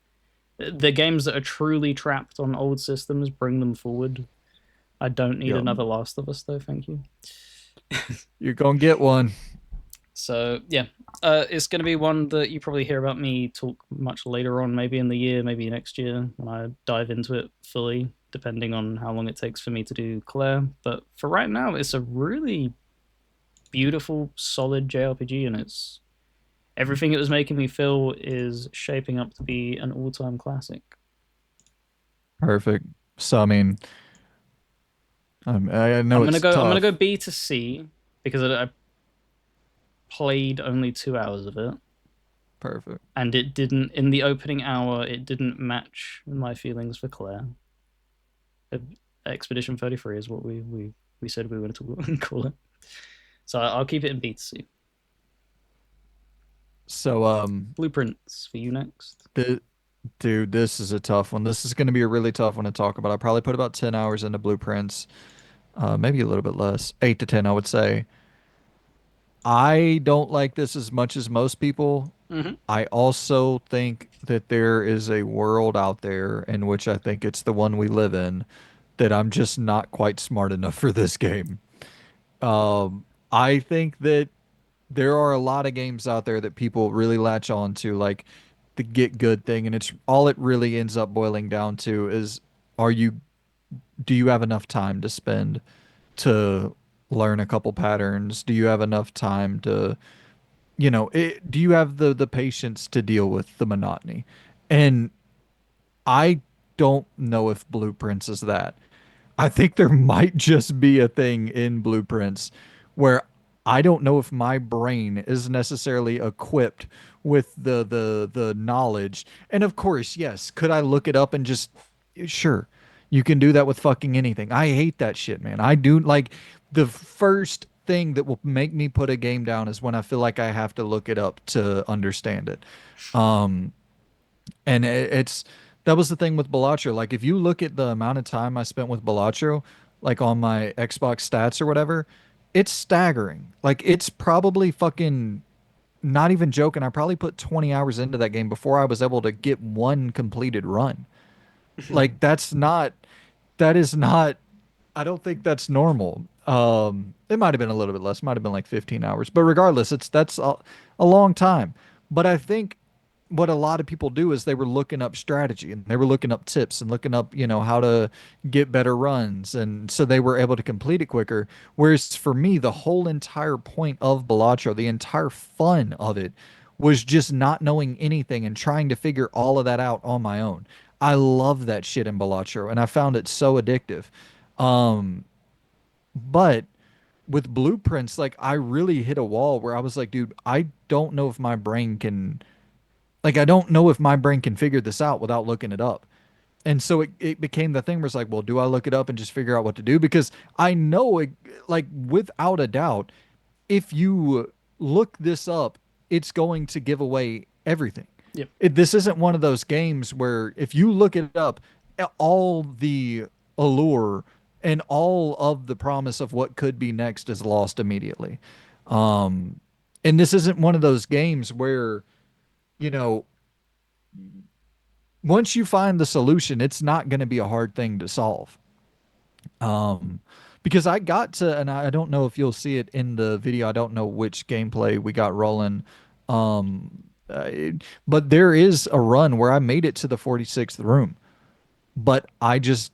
[SPEAKER 2] The games that are truly trapped on old systems, bring them forward. I don't need
[SPEAKER 1] Yep.
[SPEAKER 2] another Last of Us though, thank you.
[SPEAKER 1] You're gonna get one.
[SPEAKER 2] So yeah, it's going to be one that you probably hear about me talk much later on, maybe in the year, maybe next year when I dive into it fully, depending on how long it takes for me to do Claire. But for right now, it's a really beautiful, solid JRPG, and it's everything it was making me feel is shaping up to be an all-time classic.
[SPEAKER 1] Perfect. So I mean, I know it's
[SPEAKER 2] I'm gonna go
[SPEAKER 1] tough.
[SPEAKER 2] B to C because I played only 2 hours of it,
[SPEAKER 1] Perfect.
[SPEAKER 2] and it didn't in the opening hour. It didn't match my feelings for Claire. Expedition 33 is what we said we were going to call it. So I'll keep it in B to C.
[SPEAKER 1] So
[SPEAKER 2] Blueprints for you next.
[SPEAKER 1] the dude, this is a tough one. This is gonna be a really tough one to talk about. I probably put about 10 hours into Blueprints. Maybe a little bit less. 8 to 10, I would say. I don't like this as much as most people.
[SPEAKER 2] Mm-hmm.
[SPEAKER 1] I also think that there is a world out there in which I think it's the one we live in that I'm just not quite smart enough for this game. I think that there are a lot of games out there that people really latch on to, like the get good thing, and it's all it really ends up boiling down to is are you do you have enough time to spend to learn a couple patterns? Do you have enough time to do you have the patience to deal with the monotony? And I don't know if Blueprints is that. I think there might just be a thing in Blueprints where I don't know if my brain is necessarily equipped with the knowledge. And of course, yes, could I look it up and just sure. You can do that with fucking anything. I hate that shit, man. I do like the first thing that will make me put a game down is when I feel like I have to look it up to understand it. Um, and it's that was the thing with Balatro. Like if you look at the amount of time I spent with Balatro, like on my Xbox stats or whatever, it's staggering. Like it's probably fucking not even joking. I probably put 20 hours into that game before I was able to get one completed run. Like that is not I don't think that's normal. It might have been a little bit less, might have been like 15 hours, but regardless, that's a long time. But I think what a lot of people do is they were looking up strategy and they were looking up tips and looking up, how to get better runs. And so they were able to complete it quicker. Whereas for me, the whole entire point of Balatro, the entire fun of it was just not knowing anything and trying to figure all of that out on my own. I love that shit in Balatro and I found it so addictive. Um, but with Blueprints, like I really hit a wall where I was like, dude, I don't know if my brain can I don't know if my brain can figure this out without looking it up. And so it became the thing where it's like, well, do I look it up and just figure out what to do? Because I know it, like without a doubt, if you look this up, it's going to give away everything.
[SPEAKER 2] Yep.
[SPEAKER 1] This isn't one of those games where if you look it up, all the allure and all of the promise of what could be next is lost immediately. Um, and this isn't one of those games where, you know, once you find the solution, it's not going to be a hard thing to solve. Um, because I got to, and I don't know if you'll see it in the video. I don't know which gameplay we got rolling. Um, but there is a run where I made it to the 46th room, but I just,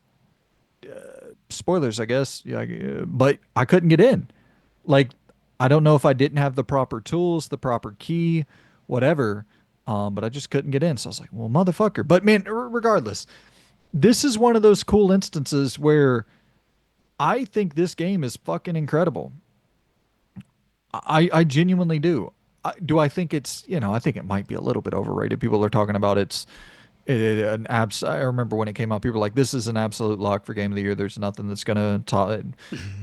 [SPEAKER 1] spoilers, I guess. Yeah, but I couldn't get in. Like, I don't know if I didn't have the proper tools, the proper key, whatever. But I just couldn't get in. So I was like, well, motherfucker. But man, regardless, this is one of those cool instances where I think this game is fucking incredible. I genuinely do. Do I think it's, I think it might be a little bit overrated. People are talking about an abs. I remember when it came out, people were like, this is an absolute lock for game of the year. There's nothing that's going to top.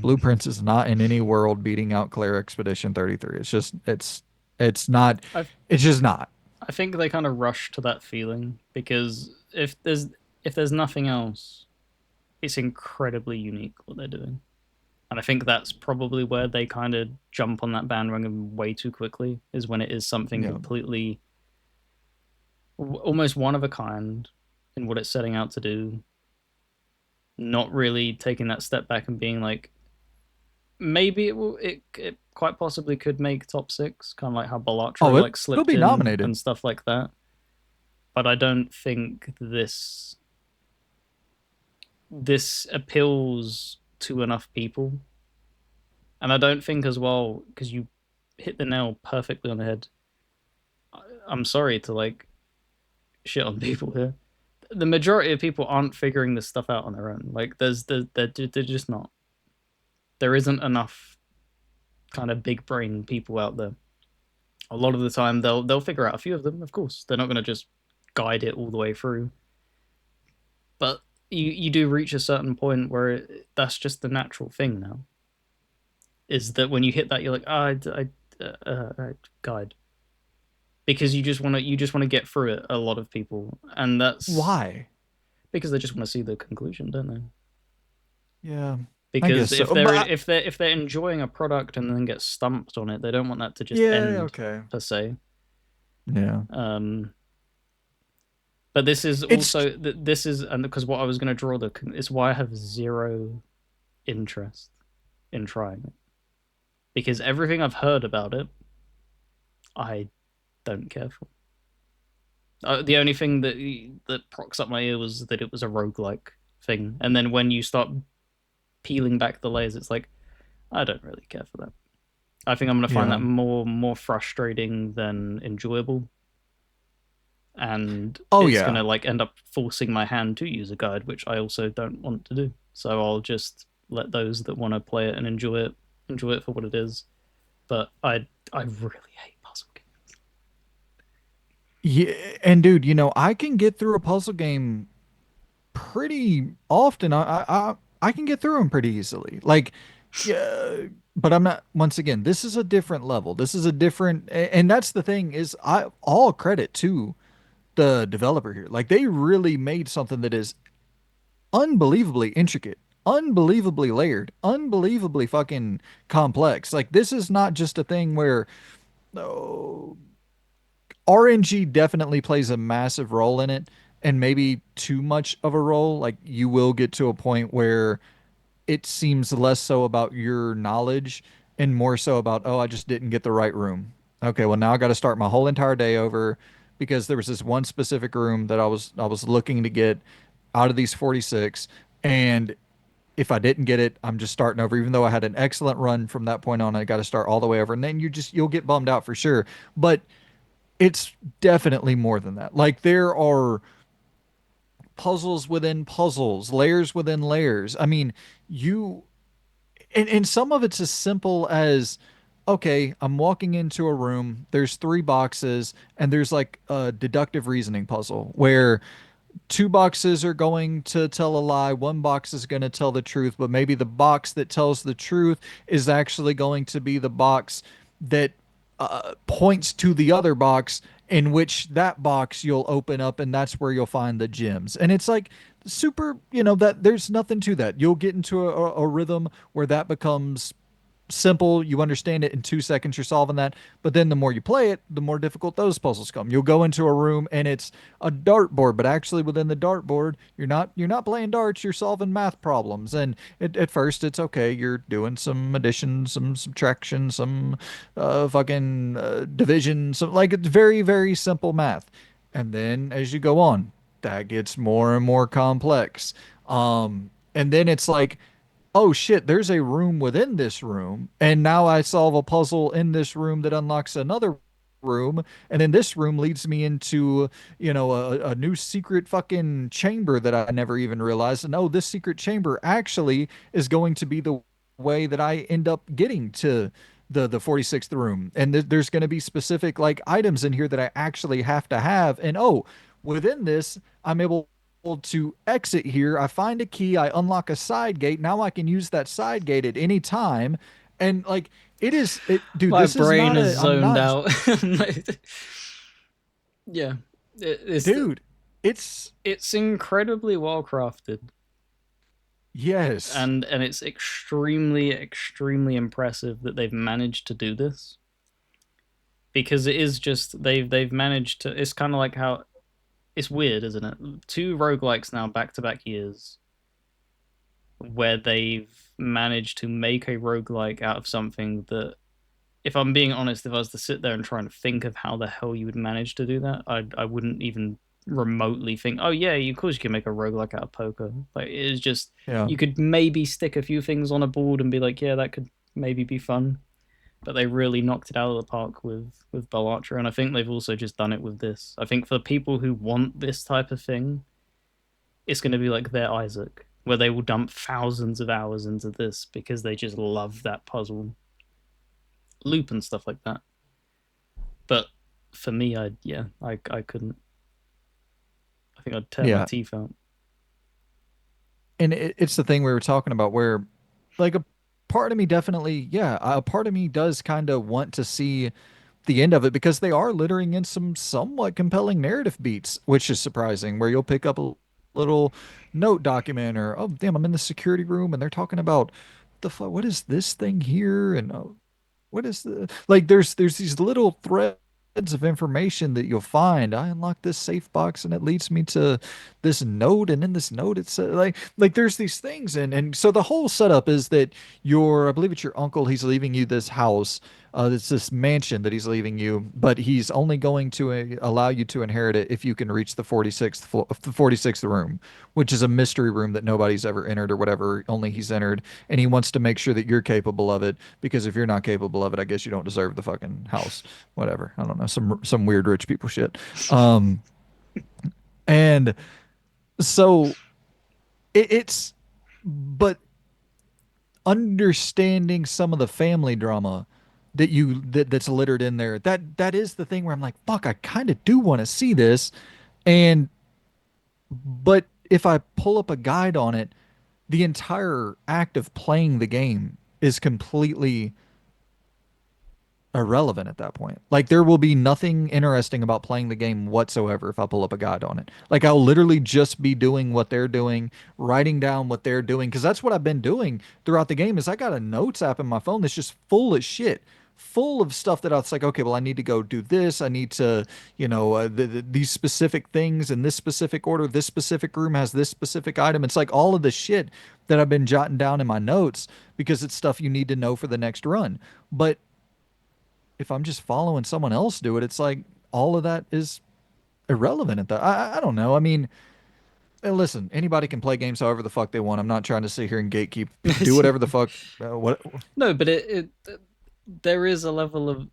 [SPEAKER 1] Blueprints is not in any world beating out Claire Expedition 33. It's not,
[SPEAKER 2] I
[SPEAKER 1] it's just not.
[SPEAKER 2] I think they kind of rush to that feeling because if there's nothing else, it's incredibly unique what they're doing. And I think that's probably where they kind of jump on that bandwagon way too quickly, is when it is something
[SPEAKER 1] Yeah.
[SPEAKER 2] completely almost one of a kind in what it's setting out to do, not really taking that step back and being like, maybe it quite possibly could make top six, kind of like how
[SPEAKER 1] Oh,
[SPEAKER 2] Balatro
[SPEAKER 1] it,
[SPEAKER 2] like
[SPEAKER 1] it'll
[SPEAKER 2] slipped
[SPEAKER 1] be
[SPEAKER 2] in
[SPEAKER 1] nominated.
[SPEAKER 2] and stuff like that. But I don't think this appeals to enough people. And I don't think as well, because you hit the nail perfectly on the head. I'm sorry to like shit on people here. The majority of people aren't figuring this stuff out on their own. Like they're just not. There isn't enough kind of big brain people out there. A lot of the time they'll figure out a few of them, of course. They're not gonna just guide it all the way through. But you do reach a certain point where that's just the natural thing now. Is that when you hit that you're like, guide, because you just want to get through it. A lot of people, and that's
[SPEAKER 1] Why?
[SPEAKER 2] because they just want to see the conclusion, don't they?
[SPEAKER 1] Yeah, I
[SPEAKER 2] Because
[SPEAKER 1] guess so.
[SPEAKER 2] if
[SPEAKER 1] But
[SPEAKER 2] they're if they're if they're enjoying a product and then get stumped on it, they don't want that to just
[SPEAKER 1] yeah,
[SPEAKER 2] end
[SPEAKER 1] okay.
[SPEAKER 2] per se.
[SPEAKER 1] Yeah.
[SPEAKER 2] Um, but this is
[SPEAKER 1] It's
[SPEAKER 2] also this is, and because what I was going to draw is why I have zero interest in trying it, because everything I've heard about it, I don't care for. The only thing that procs up my ear was that it was a roguelike thing, and then when you start peeling back the layers, it's like I don't really care for that. I think I'm going to find that
[SPEAKER 1] yeah.
[SPEAKER 2] more frustrating than enjoyable, and
[SPEAKER 1] Oh
[SPEAKER 2] it's going to
[SPEAKER 1] yeah.
[SPEAKER 2] like end up forcing my hand to use a guide, which I also don't want to do. So I'll just let those that want to play it and enjoy it for what it is. But I really hate puzzle games.
[SPEAKER 1] Yeah, and dude, I can get through a puzzle game pretty often. I can get through them pretty easily. Like, yeah, but I'm not. Once again, this is a different level. This is a different, and that's the thing is, I all credit to the developer here. Like, they really made something that is unbelievably intricate, unbelievably layered, unbelievably fucking complex. Like, this is not just a thing where. Oh, RNG definitely plays a massive role in it, and maybe too much of a role. Like, you will get to a point where it seems less so about your knowledge and more so about, oh, I just didn't get the right room. Okay, well now I got to start my whole entire day over because there was this one specific room that I was looking to get out of these 46, and if I didn't get it, I'm just starting over. Even though I had an excellent run from that point on, I got to start all the way over, and then you'll get bummed out for sure. But it's definitely more than that. Like, there are puzzles within puzzles, layers within layers. I mean, you and some of it's as simple as, okay, I'm walking into a room, there's three boxes, and there's like a deductive reasoning puzzle where two boxes are going to tell a lie, one box is going to tell the truth, but maybe the box that tells the truth is actually going to be the box that points to the other box, in which that box you'll open up and that's where you'll find the gems. And it's like super, that there's nothing to that. You'll get into a rhythm where that becomes simple. You understand it in 2 seconds. You're solving that. But then the more you play it, the more difficult those puzzles come. You'll go into a room and it's a dartboard, but actually within the dartboard, you're not playing darts. You're solving math problems. And at first, it's okay. You're doing some addition, some subtraction, some fucking division. Some like it's very very simple math. And then as you go on, that gets more and more complex. And then it's like, oh shit, there's a room within this room, and now I solve a puzzle in this room that unlocks another room, and then this room leads me into, a new secret fucking chamber that I never even realized. And oh, this secret chamber actually is going to be the way that I end up getting to the 46th room. And there's going to be specific like items in here that I actually have to have. And oh, within this, I'm able to exit here. I find a key, I unlock a side gate. Now I can use that side gate at any time. And like dude,
[SPEAKER 2] My
[SPEAKER 1] this is
[SPEAKER 2] brain
[SPEAKER 1] not
[SPEAKER 2] is
[SPEAKER 1] I'm
[SPEAKER 2] zoned
[SPEAKER 1] not
[SPEAKER 2] out. Yeah, it's
[SPEAKER 1] dude, it's
[SPEAKER 2] it's incredibly well crafted,
[SPEAKER 1] yes.
[SPEAKER 2] and it's extremely impressive that they've managed to do this, because it is just they've managed to. It's kind of like how it's weird, isn't it? Two roguelikes now back to back years where they've managed to make a roguelike out of something that, if I'm being honest, if I was to sit there and try and think of how the hell you would manage to do that, I wouldn't even remotely think, oh yeah, of course you can make a roguelike out of poker. Like, it's just,
[SPEAKER 1] Yeah.
[SPEAKER 2] you could maybe stick a few things on a board and be like, yeah, that could maybe be fun. But they really knocked it out of the park with Balatro, and I think they've also just done it with this. I think for people who want this type of thing, it's going to be like their Isaac, where they will dump thousands of hours into this because they just love that puzzle loop and stuff like that. But for me, I couldn't. I think I'd tear my
[SPEAKER 1] Yeah.
[SPEAKER 2] teeth out.
[SPEAKER 1] And it's the thing we were talking about where like a part of me definitely, yeah, a part of me does kind of want to see the end of it because they are littering in some somewhat compelling narrative beats, which is surprising, where you'll pick up a little note document or, oh, damn, I'm in the security room and they're talking about the fuck, what is this thing here? And oh, what is the like there's these little threads of information that you'll find. I unlock this safe box and it leads me to this note, and in this note it's like there's these things. And so the whole setup is that I believe it's your uncle, he's leaving you this house. It's this mansion that he's leaving you, but he's only going to allow you to inherit it if you can reach the 46th room, which is a mystery room that nobody's ever entered or whatever, only he's entered. And he wants to make sure that you're capable of it, because if you're not capable of it, I guess you don't deserve the fucking house. Whatever. I don't know. Some weird rich people shit. Um, and so it's but understanding some of the family drama that's littered in there, that is the thing where I'm like, fuck, I kind of do want to see this. And but if I pull up a guide on it, the entire act of playing the game is completely irrelevant at that point. Like there will be nothing interesting about playing the game whatsoever if I pull up a guide on it. Like I'll literally just be doing what they're doing, writing down what they're doing, because that's what I've been doing throughout the game. Is I got a notes app in my phone that's just full of shit, full of stuff that I was like, okay, well I need to go do this. I need to, these specific things in this specific order. This specific room has this specific item. It's like all of the shit that I've been jotting down in my notes because it's stuff you need to know for the next run. But if I'm just following someone else do it, it's like all of that is irrelevant at that. I don't know. I mean, listen, anybody can play games however the fuck they want. I'm not trying to sit here and gatekeep. Do whatever the fuck. What?
[SPEAKER 2] No, but there is a level of,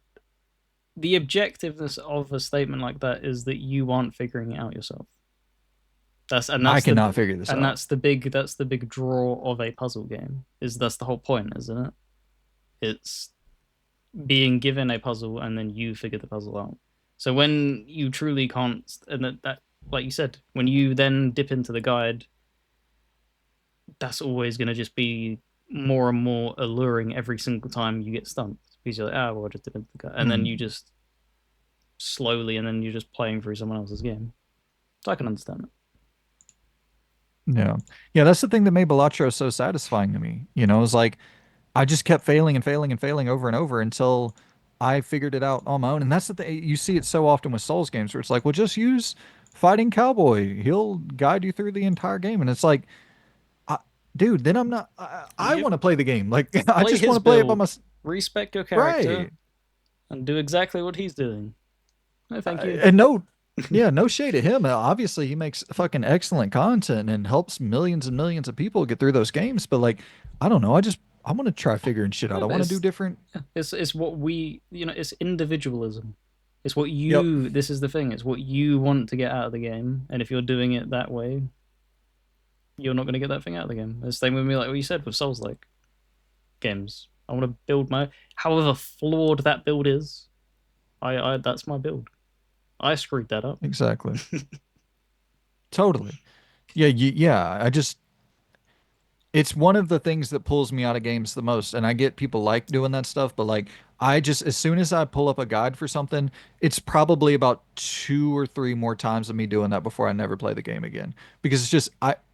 [SPEAKER 2] the objectiveness of a statement like that is that you aren't figuring it out yourself. That's and
[SPEAKER 1] I
[SPEAKER 2] that's the
[SPEAKER 1] cannot figure this
[SPEAKER 2] and
[SPEAKER 1] out.
[SPEAKER 2] that's the big draw of a puzzle game. Is That's the whole point, isn't it? It's being given a puzzle and then you figure the puzzle out. So when you truly can't, and that like you said, when you then dip into the guide, that's always going to just be more and more alluring every single time you get stumped, because you're like, ah, well, I'll just dip into the guide, and then
[SPEAKER 1] Hmm.
[SPEAKER 2] you just slowly, and then you're just playing through someone else's game. So I can understand it.
[SPEAKER 1] Yeah. Yeah, that's the thing that made Balatro so satisfying to me. You know, it was like I just kept failing and failing and failing over and over until I figured it out on my own. And that's the thing. You see it so often with Souls games where it's like, well, just use Fighting Cowboy. He'll guide you through the entire game. And it's like, I, dude, then I'm not, I
[SPEAKER 2] Yep.
[SPEAKER 1] want to play the game. Like, I
[SPEAKER 2] Play
[SPEAKER 1] just want
[SPEAKER 2] his
[SPEAKER 1] to play it by
[SPEAKER 2] build,
[SPEAKER 1] myself.
[SPEAKER 2] respect your character,
[SPEAKER 1] Right.
[SPEAKER 2] and do exactly what he's doing. No, thank you.
[SPEAKER 1] And no, yeah, no shade at him. Obviously, he makes fucking excellent content and helps millions and millions of people get through those games. But like, I don't know. I want to try figuring shit out.
[SPEAKER 2] No,
[SPEAKER 1] I
[SPEAKER 2] but
[SPEAKER 1] want to do different.
[SPEAKER 2] it's what we, it's individualism. It's what
[SPEAKER 1] Yep,
[SPEAKER 2] you. This is the thing. It's what you want to get out of the game, and if you're doing it that way, you're not going to get that thing out of the game. The same with me, like what you said with Souls like games. I want to build my, however flawed that build is. I that's my build. I screwed that up.
[SPEAKER 1] exactly. Totally. Yeah, yeah. It's one of the things that pulls me out of games the most. And I get people like doing that stuff, but like I just as soon as I pull up a guide for something, it's probably about two or three more times of me doing that before I never play the game again. Because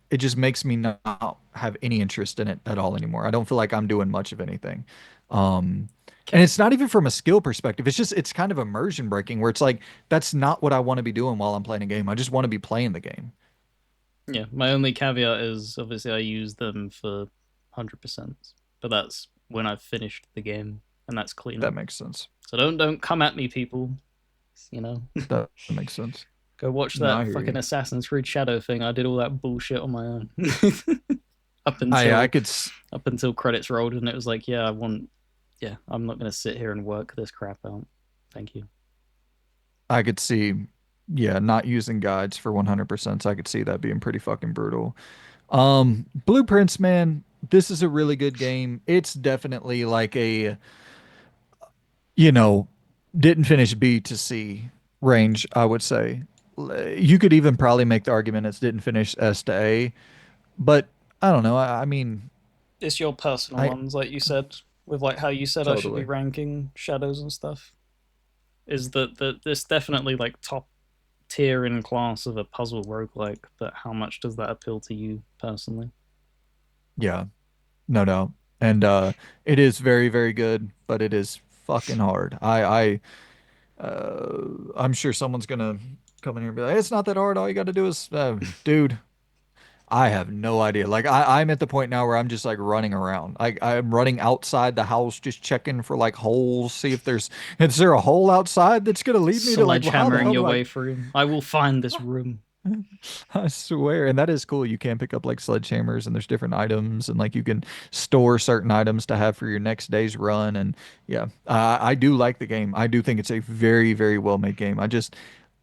[SPEAKER 1] it just makes me not have any interest in it at all anymore. I don't feel like I'm doing much of anything. Um and it's not even from a skill perspective. It's kind of immersion breaking where it's like that's not what I want to be doing while I'm playing a game. I just want to be playing the game.
[SPEAKER 2] Yeah, my only caveat is obviously I use them for 100%, but that's when I've finished the game, and that's
[SPEAKER 1] That
[SPEAKER 2] clean.
[SPEAKER 1] makes sense.
[SPEAKER 2] So don't come at me, people. You know,
[SPEAKER 1] That makes sense.
[SPEAKER 2] go watch
[SPEAKER 1] No, I
[SPEAKER 2] that
[SPEAKER 1] hear
[SPEAKER 2] fucking
[SPEAKER 1] you.
[SPEAKER 2] Assassin's Creed Shadow thing. I did all that bullshit on my own up
[SPEAKER 1] I
[SPEAKER 2] until
[SPEAKER 1] could
[SPEAKER 2] credits rolled, and it was like, yeah, I want, yeah, I'm not gonna sit here and work this crap out. Thank you.
[SPEAKER 1] I could see, yeah, not using guides for 100%. So I could see that being pretty fucking brutal. Blueprints, man, this is a really good game. It's definitely like a, you know, didn't finish B to C range, I would say. You could even probably make the argument it's didn't finish S to A, but I don't know. I mean,
[SPEAKER 2] It's your personal
[SPEAKER 1] I
[SPEAKER 2] ones, like you said, with like how you said I should be
[SPEAKER 1] totally.
[SPEAKER 2] ranking shadows and stuff. Is that this definitely like top tier in class of a puzzle roguelike, but how much does that appeal to you personally?
[SPEAKER 1] Yeah, no doubt. And it is very, very good, but it is fucking hard. I'm sure someone's gonna come in here and be like, "It's not that hard. All you got to do is, dude." I have no idea. Like I'm at the point now where I'm just like running around. I'm running outside the house, just checking for like holes, see if is there a hole outside that's gonna lead me to like, well, how the
[SPEAKER 2] Sledgehammering
[SPEAKER 1] hell
[SPEAKER 2] your
[SPEAKER 1] do I?
[SPEAKER 2] way through. I will find this room.
[SPEAKER 1] I swear. And that is cool. You can pick up like sledgehammers and there's different items and like you can store certain items to have for your next day's run. And yeah, I do like the game. I do think it's a very, very well made game.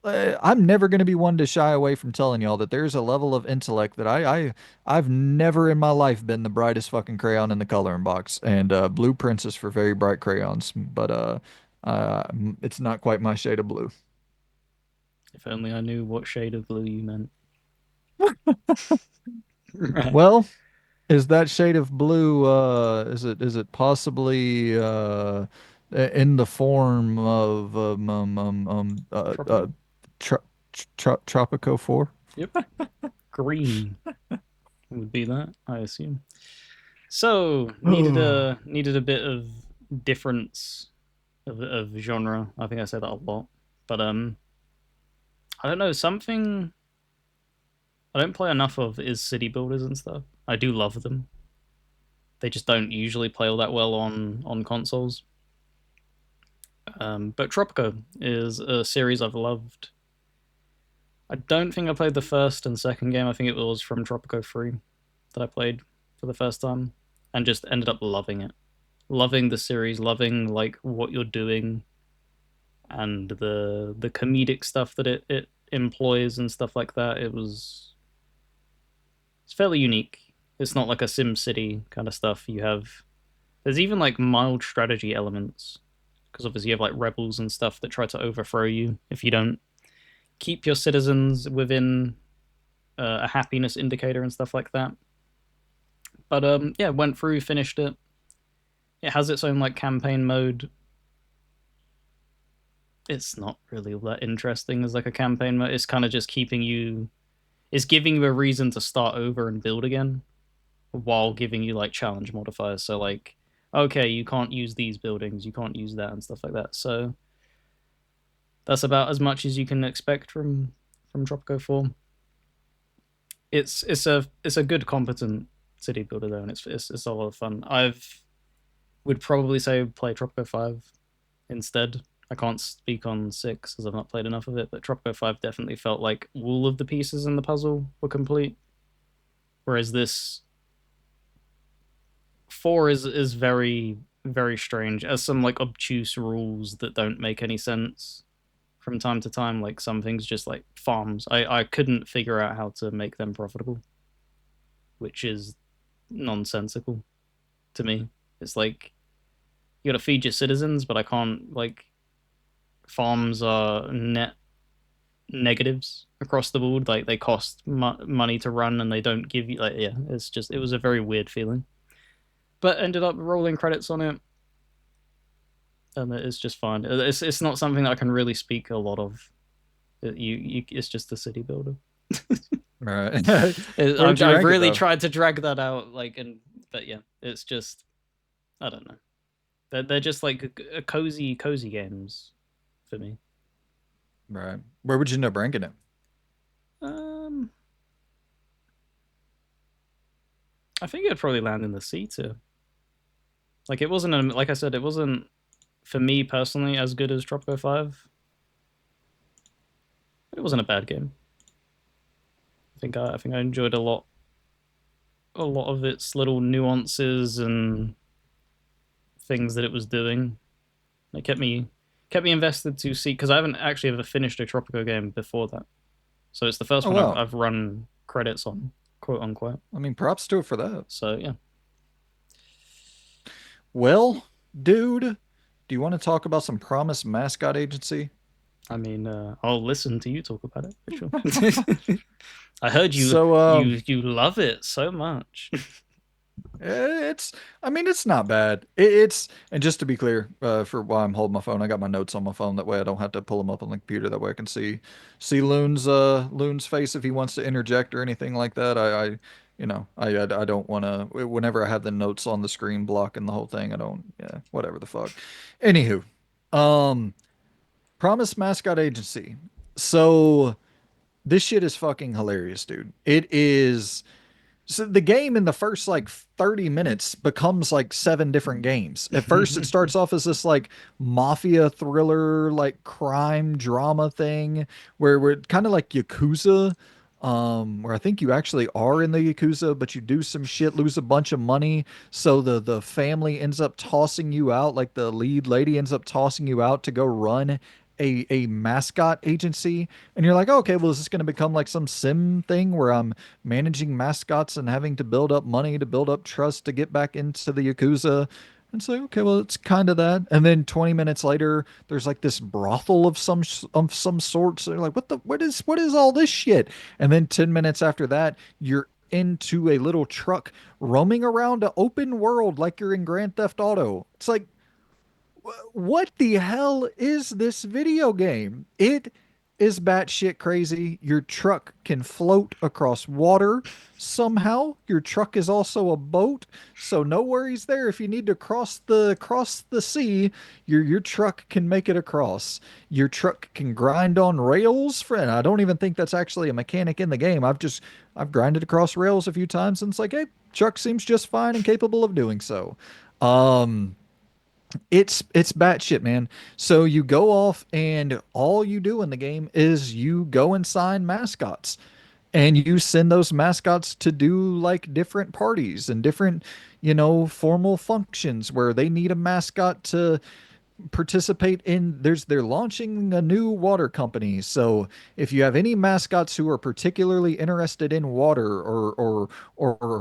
[SPEAKER 1] I'm never going to be one to shy away from telling y'all that there's a level of intellect that I've never in my life been the brightest fucking crayon in the coloring box. And blueprints is for very bright crayons, but it's not quite my shade of blue.
[SPEAKER 2] If only I knew what shade of blue you meant. Right.
[SPEAKER 1] Well, is that shade of blue, is it possibly in the form of
[SPEAKER 2] Tropico?
[SPEAKER 1] tro Tropico 4?
[SPEAKER 2] Yep. Green would be that, I assume. So needed a bit of difference of genre. I think I said that a lot, but I don't know, something I don't play enough of is city builders and stuff. I do love them. They just don't usually play all that well on consoles. But Tropico is a series I've loved. I don't think I played the first and second game. I think it was from Tropico 3 that I played for the first time and just ended up loving it. Loving the series, loving like what you're doing and the comedic stuff that it employs and stuff like that. It's fairly unique. It's not like a Sim City kind of stuff. There's even like mild strategy elements because obviously you have like rebels and stuff that try to overthrow you if you don't keep your citizens within a happiness indicator and stuff like that. But yeah, went through, finished it. It has its own like campaign mode. it's not really that interesting as like a campaign mode. It's kind of just keeping you. It's giving you a reason to start over and build again, while giving you like challenge modifiers. So like, okay, you can't use these buildings, you can't use that and stuff like that. So that's about as much as you can expect from Tropico 4. It's a good competent city builder though, and it's a lot of fun. I've would probably say play Tropico 5 instead. I can't speak on 6 as I've not played enough of it, but Tropico 5 definitely felt like all of the pieces in the puzzle were complete. Whereas this 4 is very very strange. As some like obtuse rules that don't make any sense from time to time. Like some things just like farms. I couldn't figure out how to make them profitable, which is nonsensical to me. It's like you gotta feed your citizens, but I can't like farms are net negatives across the board. Like they cost money to run, and they don't give you like yeah. It's just it was a very weird feeling. But ended up rolling credits on it, and it's just fine. It's not something that I can really speak a lot of. It's just the city builder.
[SPEAKER 1] Right. Where would you
[SPEAKER 2] I've
[SPEAKER 1] rank it
[SPEAKER 2] really
[SPEAKER 1] though?
[SPEAKER 2] tried to drag that out, like, and but yeah, it's just I don't know. They're just like a cozy games for me.
[SPEAKER 1] Right. Where would you end up ranking it?
[SPEAKER 2] Um, I think it'd probably land in the C tier. Like it wasn't like I said, it wasn't for me personally as good as Tropico 5. It wasn't a bad game. I think I enjoyed a lot of its little nuances and things that it was doing. It kept me invested to see because I haven't actually ever finished a Tropico game before that. So it's the first
[SPEAKER 1] Oh
[SPEAKER 2] one
[SPEAKER 1] well.
[SPEAKER 2] I've run credits on, quote unquote.
[SPEAKER 1] I mean, props to it for that.
[SPEAKER 2] So yeah,
[SPEAKER 1] Well, dude, do you want to talk about some Promise Mascot Agency?
[SPEAKER 2] I mean, I'll listen to you talk about it for sure. I heard
[SPEAKER 1] So,
[SPEAKER 2] you love it so much.
[SPEAKER 1] it's, I mean, it's not bad. It's, and just to be clear, for why I'm holding my phone, I got my notes on my phone. That way I don't have to pull them up on the computer. That way I can see Loon's face if he wants to interject or anything like that. I don't want to, whenever I have the notes on the screen blocking the whole thing, I don't, yeah, whatever the fuck. Anywho, um, Promise Mascot Agency. So this shit is fucking hilarious, dude. It is. So the game in the first like 30 minutes becomes like seven different games. At first, it starts off as this like mafia thriller, like crime drama thing where we're kind of like Yakuza, where I think you actually are in the Yakuza, but you do some shit, lose a bunch of money. So the family ends up tossing you out, like the lead lady ends up tossing you out to go run a mascot agency. And you're like, oh, okay, well, is this going to become like some sim thing where I'm managing mascots and having to build up money to build up trust to get back into the Yakuza? And it's like, okay, well, it's kind of that. And then 20 minutes later, there's like this brothel of some sort. So you're like, what is all this shit? And then 10 minutes after that, you're into a little truck roaming around an open world like you're in Grand Theft Auto. It's like, what the hell is this video game? It is batshit crazy. Your truck can float across water somehow. Your truck is also a boat, so no worries there. If you need to cross the sea, your truck can make it across. Your truck can grind on rails. Friend, I don't even think that's actually a mechanic in the game. I've grinded across rails a few times, and it's like, hey, truck seems just fine and capable of doing so. Um, it's batshit, man. So you go off and all you do in the game is you go and sign mascots and you send those mascots to do like different parties and different, formal functions where they need a mascot to participate in. They're launching a new water company, so if you have any mascots who are particularly interested in water or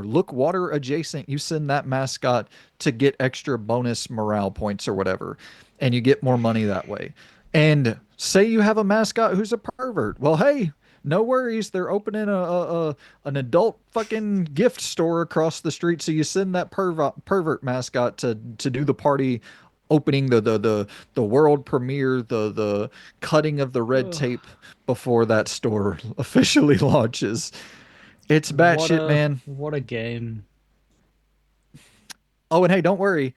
[SPEAKER 1] look water adjacent, you send that mascot to get extra bonus morale points or whatever, and you get more money that way. And say you have a mascot who's a pervert, well, hey, no worries. They're opening a an adult fucking gift store across the street. So you send that pervert mascot to do the party opening the world premiere, the cutting of the red
[SPEAKER 2] Ugh.
[SPEAKER 1] tape before that store officially launches. It's batshit, man.
[SPEAKER 2] What a game.
[SPEAKER 1] Oh, and hey, don't worry.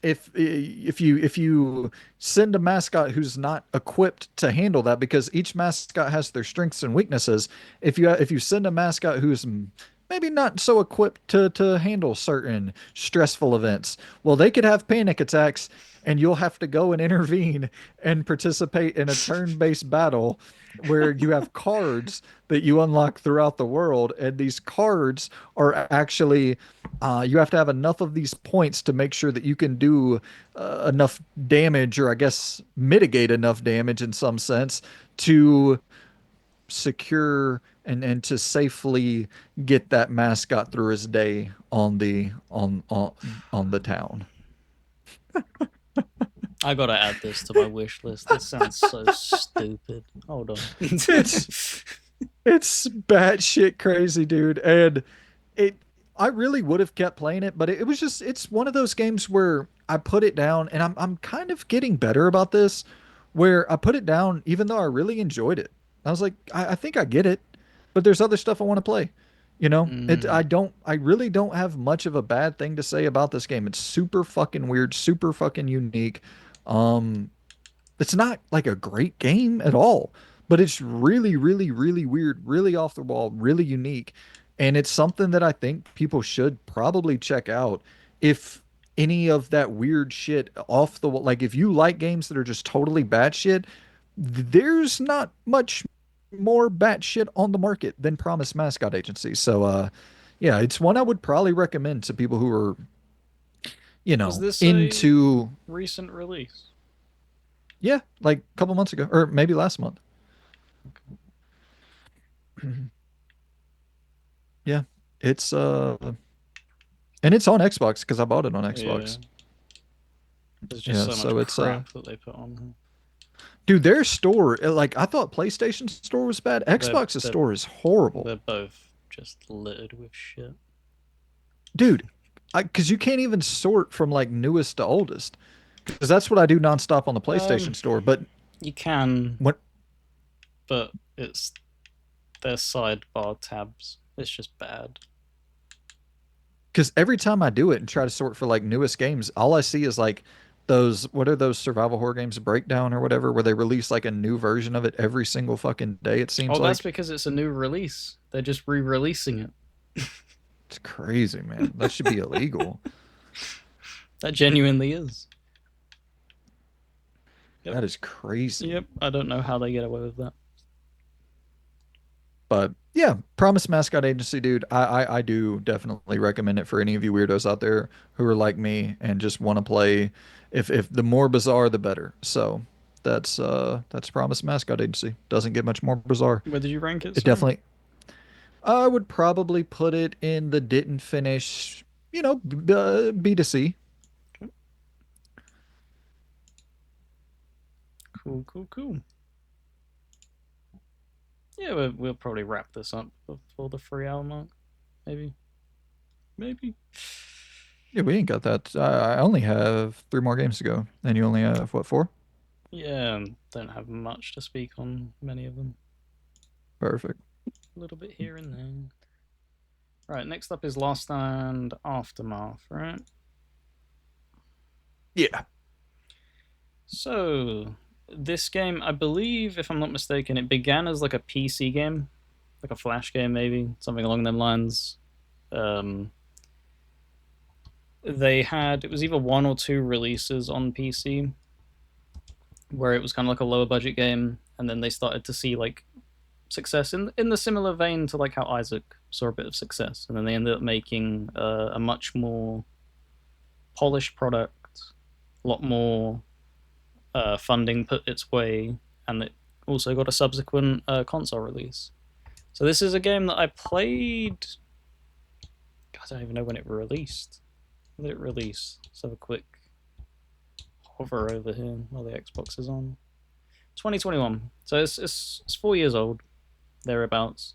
[SPEAKER 1] If you send a mascot who's not equipped to handle that, because each mascot has their strengths and weaknesses, if you send a mascot who's maybe not so equipped to handle certain stressful events, well, they could have panic attacks, and you'll have to go and intervene and participate in a turn-based battle where you have cards that you unlock throughout the world, and these cards are actually you have to have enough of these points to make sure that you can do enough damage, or I guess mitigate enough damage in some sense, to secure and to safely get that mascot through his day on the town.
[SPEAKER 2] I gotta add this to my wish list. This sounds so stupid. Hold on.
[SPEAKER 1] It's it's batshit crazy, dude. And it I really would have kept playing it, but it was just it's one of those games where I put it down, and I'm kind of getting better about this, where I put it down even though I really enjoyed it. I was like, I think I get it, but there's other stuff I want to play.
[SPEAKER 2] Mm.
[SPEAKER 1] I really don't have much of a bad thing to say about this game. It's super fucking weird, super fucking unique. Um, it's not like a great game at all, but it's really, really, really weird, really off the wall, really unique. And it's something that I think people should probably check out if any of that weird shit off the wall, like if you like games that are just totally batshit, there's not much more batshit on the market than Promise Mascot Agency. So, yeah, it's one I would probably recommend to people who are,
[SPEAKER 2] Was this a
[SPEAKER 1] into,
[SPEAKER 2] recent release?
[SPEAKER 1] yeah, like a couple months ago, or maybe last month. Yeah, it's and it's on Xbox because I bought it on
[SPEAKER 2] Yeah.
[SPEAKER 1] Xbox.
[SPEAKER 2] There's just
[SPEAKER 1] Yeah,
[SPEAKER 2] so much
[SPEAKER 1] so it's
[SPEAKER 2] crap that they put on
[SPEAKER 1] dude, their store, like I thought PlayStation store was bad.
[SPEAKER 2] here.
[SPEAKER 1] Xbox's store is horrible.
[SPEAKER 2] They're both just littered with shit.
[SPEAKER 1] Dude, because you can't even sort from like newest to oldest. Because that's what I do nonstop on the
[SPEAKER 2] Um,
[SPEAKER 1] PlayStation store. But
[SPEAKER 2] you can,
[SPEAKER 1] when
[SPEAKER 2] but it's their sidebar tabs. It's just bad.
[SPEAKER 1] because every time I do it and try to sort for like newest games, all I see is like those what are those survival horror games, Breakdown or whatever, where they release like a new version of it every single fucking day, it seems
[SPEAKER 2] Oh, that's
[SPEAKER 1] like.
[SPEAKER 2] because it's a new release. They're just re-releasing it.
[SPEAKER 1] It's crazy, man. That should be illegal.
[SPEAKER 2] That genuinely is. Yep.
[SPEAKER 1] That is crazy.
[SPEAKER 2] Yep. I don't know how they get away with that.
[SPEAKER 1] But yeah, Promise Mascot Agency, dude. I do definitely recommend it for any of you weirdos out there who are like me and just want to play. If the more bizarre, the better. So that's Promise Mascot Agency. Doesn't get much more bizarre.
[SPEAKER 2] Where did you rank it?
[SPEAKER 1] It
[SPEAKER 2] Sorry.
[SPEAKER 1] definitely. I would probably put it in the didn't finish. B to C.
[SPEAKER 2] Okay. Cool. Cool. Cool. Yeah, we'll probably wrap this up before the 3 hour mark. Maybe. Maybe.
[SPEAKER 1] Yeah, we ain't got that. I only have three more games to go, and you only have what, four?
[SPEAKER 2] Yeah, don't have much to speak on many of them.
[SPEAKER 1] Perfect.
[SPEAKER 2] A little bit here and there. Right, next up is Lost and Aftermath, right?
[SPEAKER 1] Yeah.
[SPEAKER 2] So, this game, I believe, if I'm not mistaken, it began as like a PC game, like a Flash game, maybe, something along them lines. Um, it was either one or two releases on PC where it was kind of like a lower budget game, and then they started to see like success in the similar vein to like how Isaac saw a bit of success, and then they ended up making a much more polished product, a lot more funding put its way, and it also got a subsequent console release. So this is a game that I played. I don't even know when it released. When did it release? Let's have a quick hover over here while the Xbox is on. 2021. So it's 4 years old, thereabouts,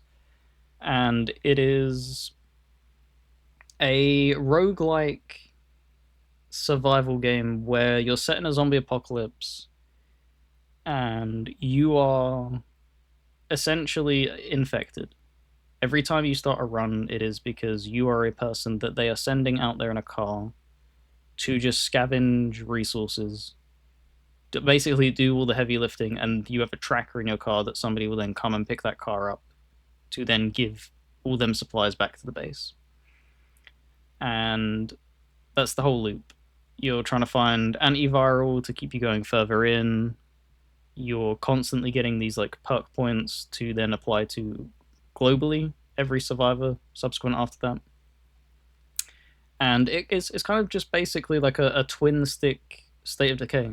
[SPEAKER 2] and it is a roguelike survival game where you're set in a zombie apocalypse and you are essentially infected. Every time you start a run, it is because you are a person that they are sending out there in a car to just scavenge resources, to basically do all the heavy lifting, and you have a tracker in your car that somebody will then come and pick that car up to then give all them supplies back to the base. And that's the whole loop. You're trying to find antiviral to keep you going further in. You're constantly getting these like perk points to then apply to globally every survivor subsequent after that. And it's kind of just basically like a twin stick State of Decay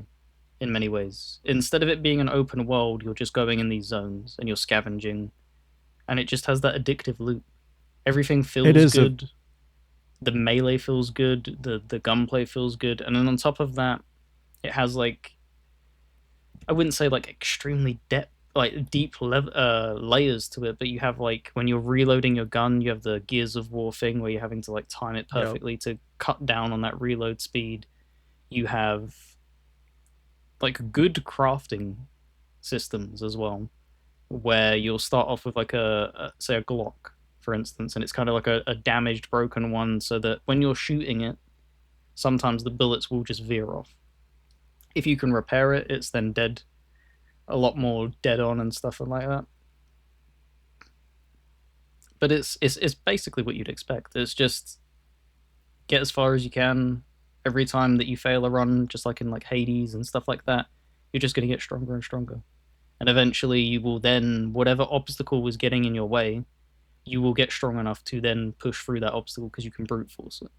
[SPEAKER 2] in many ways. Instead of it being an open world, you're just going in these zones and you're scavenging, and it just has that addictive loop. Everything
[SPEAKER 1] It
[SPEAKER 2] feels
[SPEAKER 1] is a
[SPEAKER 2] good. The melee feels good. The gunplay feels good, and then on top of that, it has like, I wouldn't say like extremely depth, like layers to it, but you have like when you're reloading your gun, you have the Gears of War thing where you're having to like time it
[SPEAKER 1] yep.
[SPEAKER 2] perfectly to cut down on that reload speed. You have like good crafting systems as well, where you'll start off with like a say a Glock, for instance, and it's kind of like a damaged, broken one, so that when you're shooting it, sometimes the bullets will just veer off. If you can repair it, it's then dead, a lot more dead on and stuff like that. But it's basically what you'd expect. It's just get as far as you can. Every time that you fail a run, just like in like Hades and stuff like that, you're just going to get stronger and stronger. And eventually, you will then, whatever obstacle was getting in your way, you will get strong enough to then push through that obstacle because you can brute force it.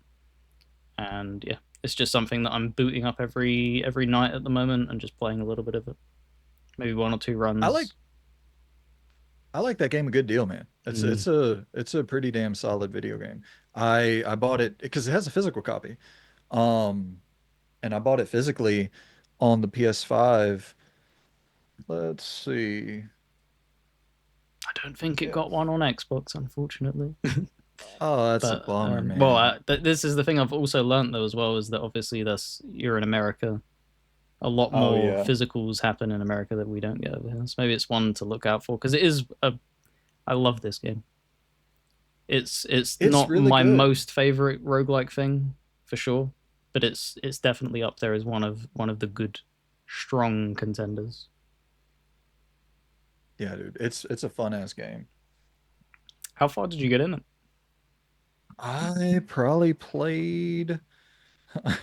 [SPEAKER 2] And yeah, it's just something that I'm booting up every night at the moment and just playing a little bit of it. Maybe one or two
[SPEAKER 1] I like
[SPEAKER 2] runs.
[SPEAKER 1] I like that game a good deal, man. It's
[SPEAKER 2] Mm,
[SPEAKER 1] it's a it's a pretty damn solid video game. I bought it because it has a physical copy. Um and I bought it physically on the PS5. Let's see.
[SPEAKER 2] I don't think it
[SPEAKER 1] Yeah.
[SPEAKER 2] got one on Xbox, unfortunately.
[SPEAKER 1] Oh, that's a
[SPEAKER 2] But
[SPEAKER 1] bummer,
[SPEAKER 2] well,
[SPEAKER 1] man.
[SPEAKER 2] this is the thing I've also learned though as well, is that obviously that's you're in America. A lot
[SPEAKER 1] Oh
[SPEAKER 2] more
[SPEAKER 1] yeah.
[SPEAKER 2] physicals happen in America that we don't get over here. So maybe it's one to look out for because it is a. I love this game. It's
[SPEAKER 1] It's
[SPEAKER 2] not
[SPEAKER 1] really
[SPEAKER 2] my
[SPEAKER 1] good.
[SPEAKER 2] most favorite roguelike thing for sure, but it's definitely up there as one of the good, strong contenders.
[SPEAKER 1] Yeah, dude. It's a fun ass game.
[SPEAKER 2] How far did you get in it?
[SPEAKER 1] I probably played I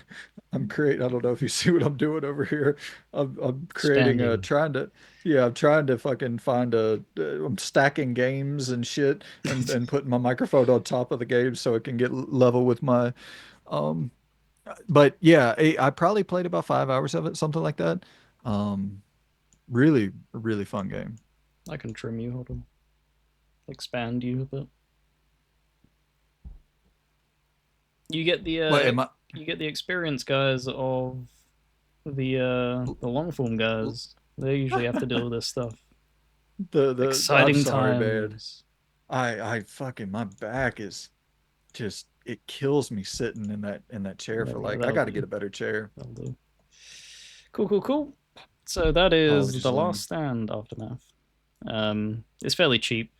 [SPEAKER 1] don't know if you see what I'm doing over here. I'm creating a
[SPEAKER 2] Expanding.
[SPEAKER 1] trying to yeah, I'm trying to fucking find I'm stacking games and shit and putting my microphone on top of the game so it can get level with my um but yeah, I probably played about 5 hours of it, something like that. Um really really fun game.
[SPEAKER 2] I can trim you. Hold on. Expand you a bit. You get
[SPEAKER 1] What am I
[SPEAKER 2] you get the experience guys of the long form guys. They usually have to deal with this stuff.
[SPEAKER 1] I'm
[SPEAKER 2] Exciting
[SPEAKER 1] sorry, man.
[SPEAKER 2] times.
[SPEAKER 1] I fucking my back is just it kills me sitting in that chair
[SPEAKER 2] There
[SPEAKER 1] for
[SPEAKER 2] we go.
[SPEAKER 1] like I
[SPEAKER 2] That'll
[SPEAKER 1] got to
[SPEAKER 2] do.
[SPEAKER 1] get a better chair.
[SPEAKER 2] That'll do. Cool, cool, cool. So that
[SPEAKER 1] Oh,
[SPEAKER 2] is
[SPEAKER 1] just
[SPEAKER 2] the
[SPEAKER 1] let
[SPEAKER 2] Last
[SPEAKER 1] me.
[SPEAKER 2] Stand Aftermath. It's fairly cheap.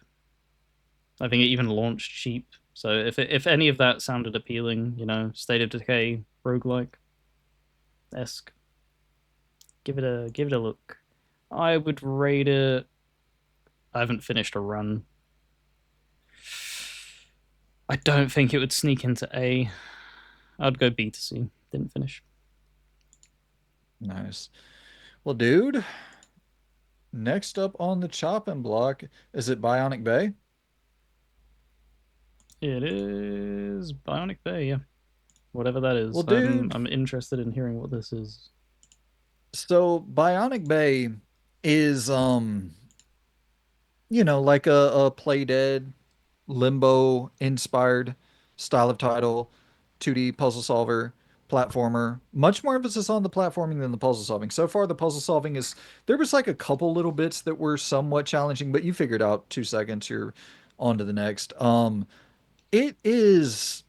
[SPEAKER 2] I think it even launched cheap. So if any of that sounded appealing, you know, State of Decay roguelike esque, give it a look. I would rate it. I haven't finished a run. I don't think it would sneak into A. I'd go B to C. Didn't finish.
[SPEAKER 1] Nice. Well, dude, next up on the chopping block, is it Bionic Bay?
[SPEAKER 2] It is Bionic Bay, yeah. Whatever that
[SPEAKER 1] Well,
[SPEAKER 2] is.
[SPEAKER 1] dude,
[SPEAKER 2] I'm interested in hearing what this is.
[SPEAKER 1] so Bionic Bay is like a Play Dead Limbo inspired style of title, 2D puzzle solver, platformer. Much more emphasis on the platforming than the puzzle solving. So far, the puzzle solving is there was like a couple little bits that were somewhat challenging, but you figured out 2 seconds, you're on to the next. It is.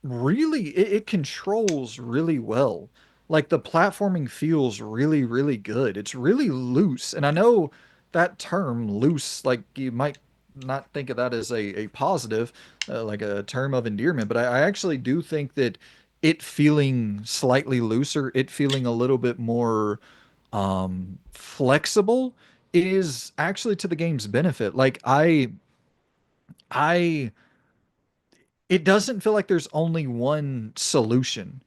[SPEAKER 1] really it controls really well. Like the platforming feels really, really good. It's really loose. And I know that term loose, like you might not think of that as a positive, like a term of endearment, but I actually do think that it feeling slightly looser, it feeling a little bit more flexible is actually to the game's benefit. I it doesn't feel like there's only one solution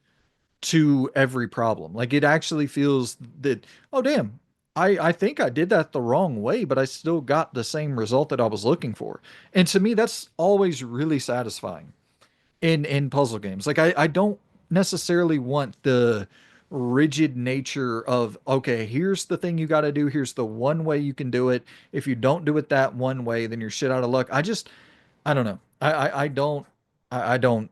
[SPEAKER 1] to every problem. Like it actually feels that, oh damn, I think I did that the wrong way, but I still got the same result that I was looking for. And to me, that's always really satisfying in puzzle games. Like I don't necessarily want the rigid nature of, okay, here's the thing you got to do, here's the one way you can do it. If you don't do it that one way, then you're shit out of luck. I don't know. I don't I don't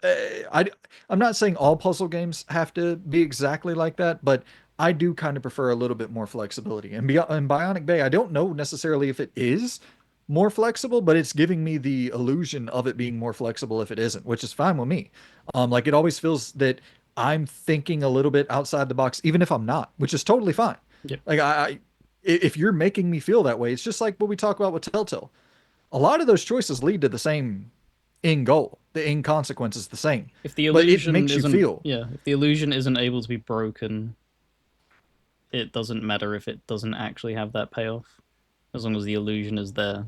[SPEAKER 1] uh, I I'm not saying all puzzle games have to be exactly like that, but I do kind of prefer a little bit more flexibility. And in Bionic Bay, I don't know necessarily if it is more flexible, but it's giving me the illusion of it being more flexible if it isn't, which is fine with me. Like it always feels that I'm thinking a little bit outside the box, even if I'm not, which is totally fine.
[SPEAKER 2] Yep.
[SPEAKER 1] Like if you're making me feel that way, it's just like what we talk about with Telltale. A lot of those choices lead to the same end goal. The end consequence is the same,
[SPEAKER 2] If the
[SPEAKER 1] but it
[SPEAKER 2] illusion
[SPEAKER 1] makes you
[SPEAKER 2] isn't,
[SPEAKER 1] feel.
[SPEAKER 2] yeah, if the illusion isn't able to be broken, it doesn't matter if it doesn't actually have that payoff, as long as the illusion is there.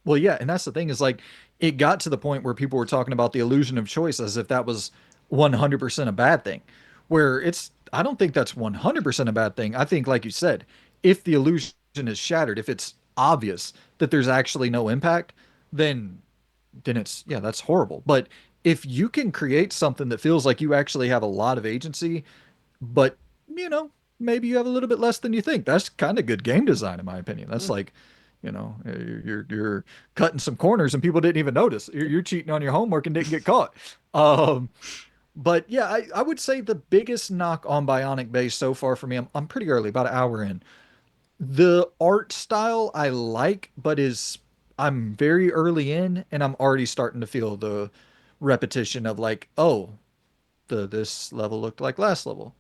[SPEAKER 1] Well, yeah, and that's the thing is like it got to the point where people were talking about the illusion of choice as if that was 100% a bad thing. Where it's I don't think that's 100% a bad thing. I think like you said, if the illusion is shattered, if it's obvious that there's actually no impact, then it's yeah, that's horrible. But if you can create something that feels like you actually have a lot of agency, but you know, maybe you have a little bit less than you think. That's kind of good game design, in my opinion. That's
[SPEAKER 2] Yeah.
[SPEAKER 1] like, you're cutting some corners and people didn't even notice. You're cheating on your homework and didn't get caught. Um, but yeah, I would say the biggest knock on Bionic Bay so far for me, I'm pretty early, about an hour in. The art style I like, but is I'm very early in, and I'm already starting to feel the repetition of like, oh, the this level looked like last level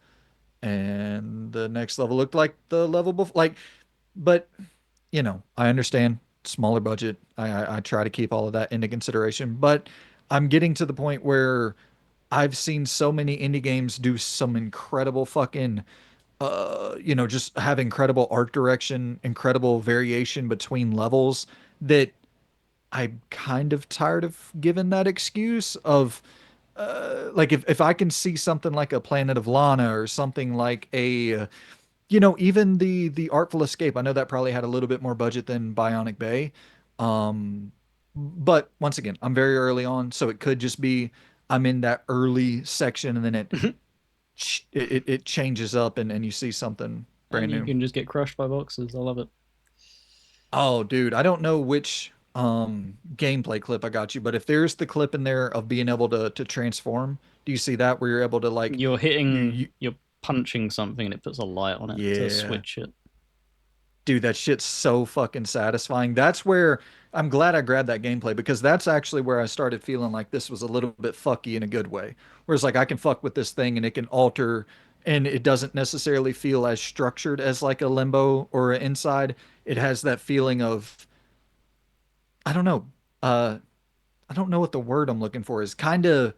[SPEAKER 1] and the next level looked like the level before. Like, but I understand smaller budget. I try to keep all of that into consideration, but I'm getting to the point where I've seen so many indie games do some incredible fucking just have incredible art direction, incredible variation between levels that I'm kind of tired of giving that excuse of like if I can see something like a Planet of Lana or something like a even the Artful Escape. I know that probably had a little bit more budget than Bionic Bay. But once again, I'm very early on, so it could just be I'm in that early section and then it changes up and you see something
[SPEAKER 2] And
[SPEAKER 1] brand
[SPEAKER 2] you
[SPEAKER 1] new.
[SPEAKER 2] can just get crushed by boxes. I love it.
[SPEAKER 1] Oh, dude, I don't know which gameplay clip I got you, but if there's the clip in there of being able to transform, do you see that where you're able to like you
[SPEAKER 2] You're punching something and it puts a light on it to
[SPEAKER 1] yeah.
[SPEAKER 2] switch it.
[SPEAKER 1] Dude, that shit's so fucking satisfying. That's where I'm glad I grabbed that gameplay because that's actually where I started feeling like this was a little bit fucky in a good way. Whereas like I can fuck with this thing and it can alter and it doesn't necessarily feel as structured as like a Limbo or an Inside. It has that feeling of I don't know. Uh I don't know what the word I'm looking for is. Kind of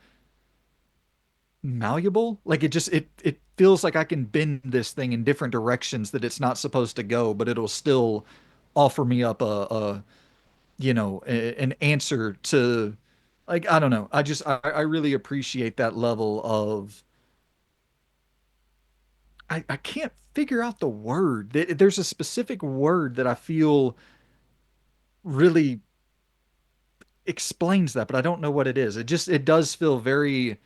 [SPEAKER 1] malleable. Like it feels like I can bend this thing in different directions that it's not supposed to go, but it'll still offer me up an answer to like I don't know. I really appreciate that level of I can't figure out the word. There's a specific word that I feel really explains that, but I don't know what it is. It does feel very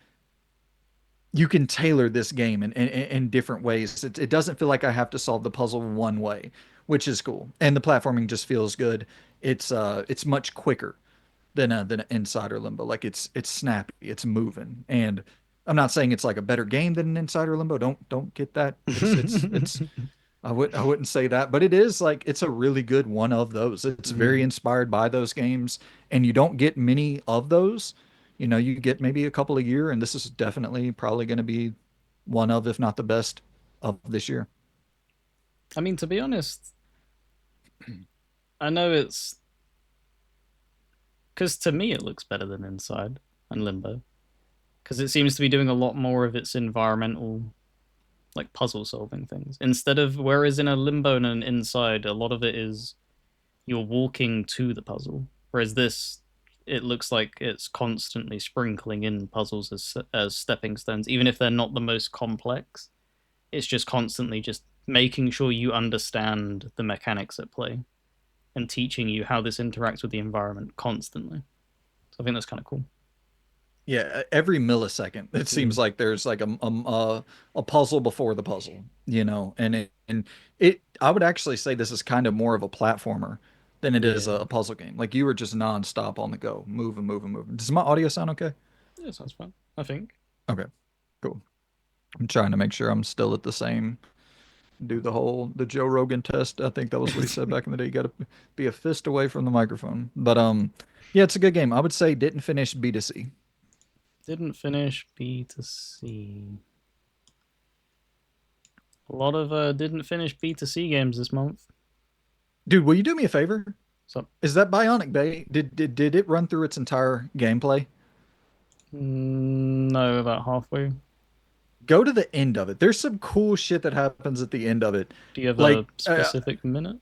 [SPEAKER 1] you can tailor this game in different ways. It doesn't feel like I have to solve the puzzle one way, which is cool. And the platforming just feels good. It's much quicker than Inside or Limbo. Like it's snappy, it's moving. And I'm not saying it's like a better game than an Inside or Limbo. Don't get that. It's I wouldn't say that, but it is like it's a really good one of those. It's very
[SPEAKER 2] Mm.
[SPEAKER 1] inspired by those games, and you don't get many of those. You know, you get maybe a couple a year, and this is definitely probably going to be one of, if not the best of this year.
[SPEAKER 2] I mean, to be honest, I know it's because to me it looks better than Inside and Limbo because it seems to be doing a lot more of its environmental, like puzzle solving things instead of whereas in a Limbo and an Inside, a lot of it is you're walking to the puzzle, whereas this it looks like it's constantly sprinkling in puzzles as stepping stones, even if they're not the most complex. It's just constantly just making sure you understand the mechanics at play and teaching you how this interacts with the environment constantly. So I think that's kind of cool.
[SPEAKER 1] Yeah, every millisecond, it seems
[SPEAKER 2] Mm.
[SPEAKER 1] like there's like a puzzle before the puzzle, you know, and it I would actually say this is kind of more of a platformer than it is
[SPEAKER 2] Yeah,
[SPEAKER 1] a puzzle game. Like you were just nonstop on the go, moving, moving, moving. Does my audio sound okay?
[SPEAKER 2] yeah, sounds fun. I think.
[SPEAKER 1] Okay, cool. I'm trying to make sure I'm still at the same. Do the Joe Rogan test. I think that was what he said back in the day. You got to be a fist away from the microphone. But yeah, it's a good game. I would say didn't finish B to C.
[SPEAKER 2] Didn't finish B to C. A lot of didn't finish B to C games this month.
[SPEAKER 1] Dude, will you do me a favor?
[SPEAKER 2] So
[SPEAKER 1] Is that Bionic Bay? Did it run through its entire gameplay?
[SPEAKER 2] no, about halfway.
[SPEAKER 1] Go to the end of it. There's some cool shit that happens at the end of it.
[SPEAKER 2] Do you have
[SPEAKER 1] Like
[SPEAKER 2] a specific minute?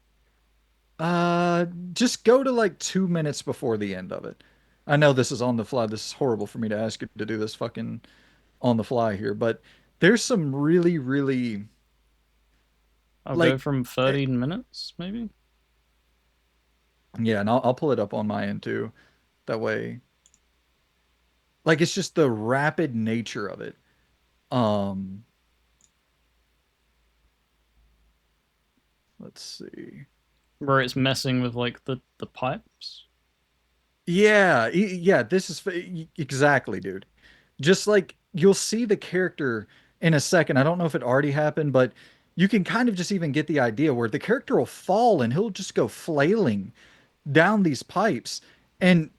[SPEAKER 1] uh just go to like 2 minutes before the end of it. I know this is on the fly. This is horrible for me to ask you to do this fucking on the fly here, but there's some really, really
[SPEAKER 2] I'll go
[SPEAKER 1] like
[SPEAKER 2] from
[SPEAKER 1] eh,
[SPEAKER 2] 13 minutes, maybe.
[SPEAKER 1] yeah, and I'll pull it up on my end too. That way, like it's just the rapid nature of it. Um, let's see.
[SPEAKER 2] Where it's messing with like the pipes.
[SPEAKER 1] Yeah, yeah, this is exactly, dude. Just like you'll see the character in a second. I don't know if it already happened, but you can kind of just even get the idea where the character will fall and he'll just go flailing down these pipes. And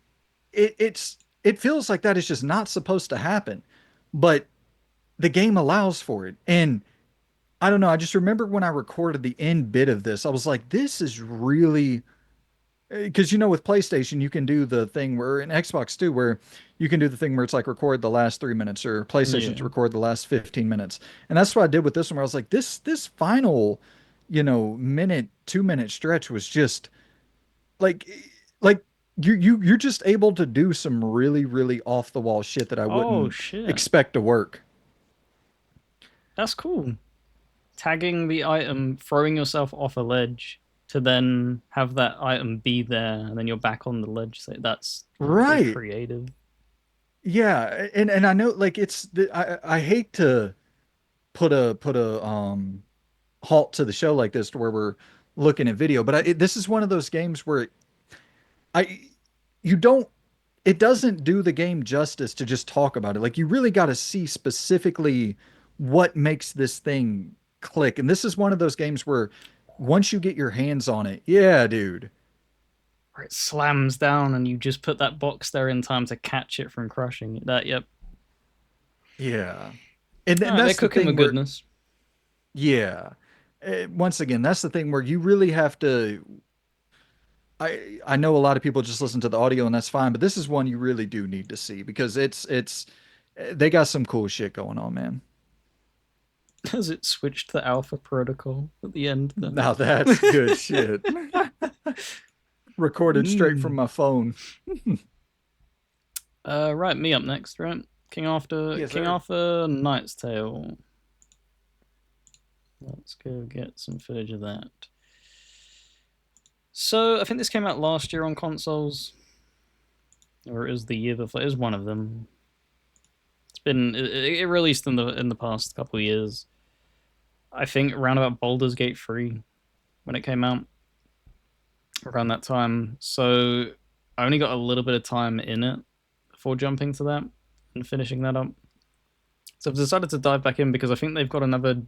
[SPEAKER 1] it feels like that is just not supposed to happen. But the game allows for it. And I don't know, I just remember when I recorded the end bit of this, I was like, this is really because you know with PlayStation you can do the thing where in Xbox too where you can do the thing where it's like record the last 3 minutes or PlayStation to
[SPEAKER 2] Yeah.
[SPEAKER 1] record the last 15 minutes. And that's what I did with this one where I was like this final, you know, minute 2 minute stretch was just like like you're just able to do some really really off the wall shit that I
[SPEAKER 2] Oh
[SPEAKER 1] wouldn't
[SPEAKER 2] shit.
[SPEAKER 1] expect to work.
[SPEAKER 2] That's cool. Tagging the item, throwing yourself off a ledge to then have that item be there and then you're back on the ledge. So that's really
[SPEAKER 1] Right.
[SPEAKER 2] creative.
[SPEAKER 1] Yeah, and I know like I hate to put a halt to the show like this to where we're looking at video, but this is one of those games where I you don't it doesn't do the game justice to just talk about it. Like you really got to see specifically what makes this thing click. And this is one of those games where once you get your hands on it, yeah, dude.
[SPEAKER 2] Where it slams down and you just put that box there in time to catch it from crushing it. That yep.
[SPEAKER 1] Yeah. And
[SPEAKER 2] Alright, they're
[SPEAKER 1] that's the
[SPEAKER 2] cooking
[SPEAKER 1] thing
[SPEAKER 2] with
[SPEAKER 1] where
[SPEAKER 2] goodness.
[SPEAKER 1] yeah. Once again, that's the thing where you really have to I know a lot of people just listen to the audio and that's fine, but this is one you really do need to see because it's they got some cool shit going on, man.
[SPEAKER 2] As it switched to alpha protocol at the end there.
[SPEAKER 1] Now that's good shit. Recorded straight from
[SPEAKER 2] Mm.
[SPEAKER 1] my phone.
[SPEAKER 2] Right, me up next, right?
[SPEAKER 1] Yes,
[SPEAKER 2] King
[SPEAKER 1] sir.
[SPEAKER 2] Arthur Knight's Tale. Let's go get some footage of that. So I think this came out last year on consoles, or it was the year before. It was one of them. It released in the past couple of years. I think around about Baldur's Gate 3 when it came out around that time. So I only got a little bit of time in it before jumping to that and finishing that up. So I've decided to dive back in because I think they've got another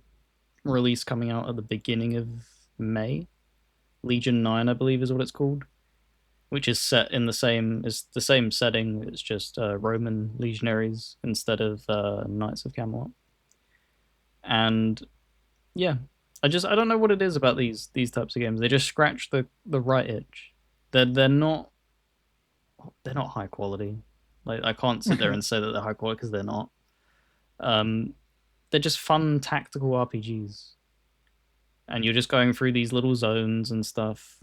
[SPEAKER 2] release coming out at the beginning of May. Legion 9, I believe, is what it's called, which is set in the same setting. It's just Roman legionaries instead of Knights of Camelot. And yeah, I don't know what it is about these types of games. They just scratch the right itch. They're not high quality. Like I can't sit there and say that they're high quality because they're not. Um, they're just fun tactical RPGs, and you're just going through these little zones and stuff,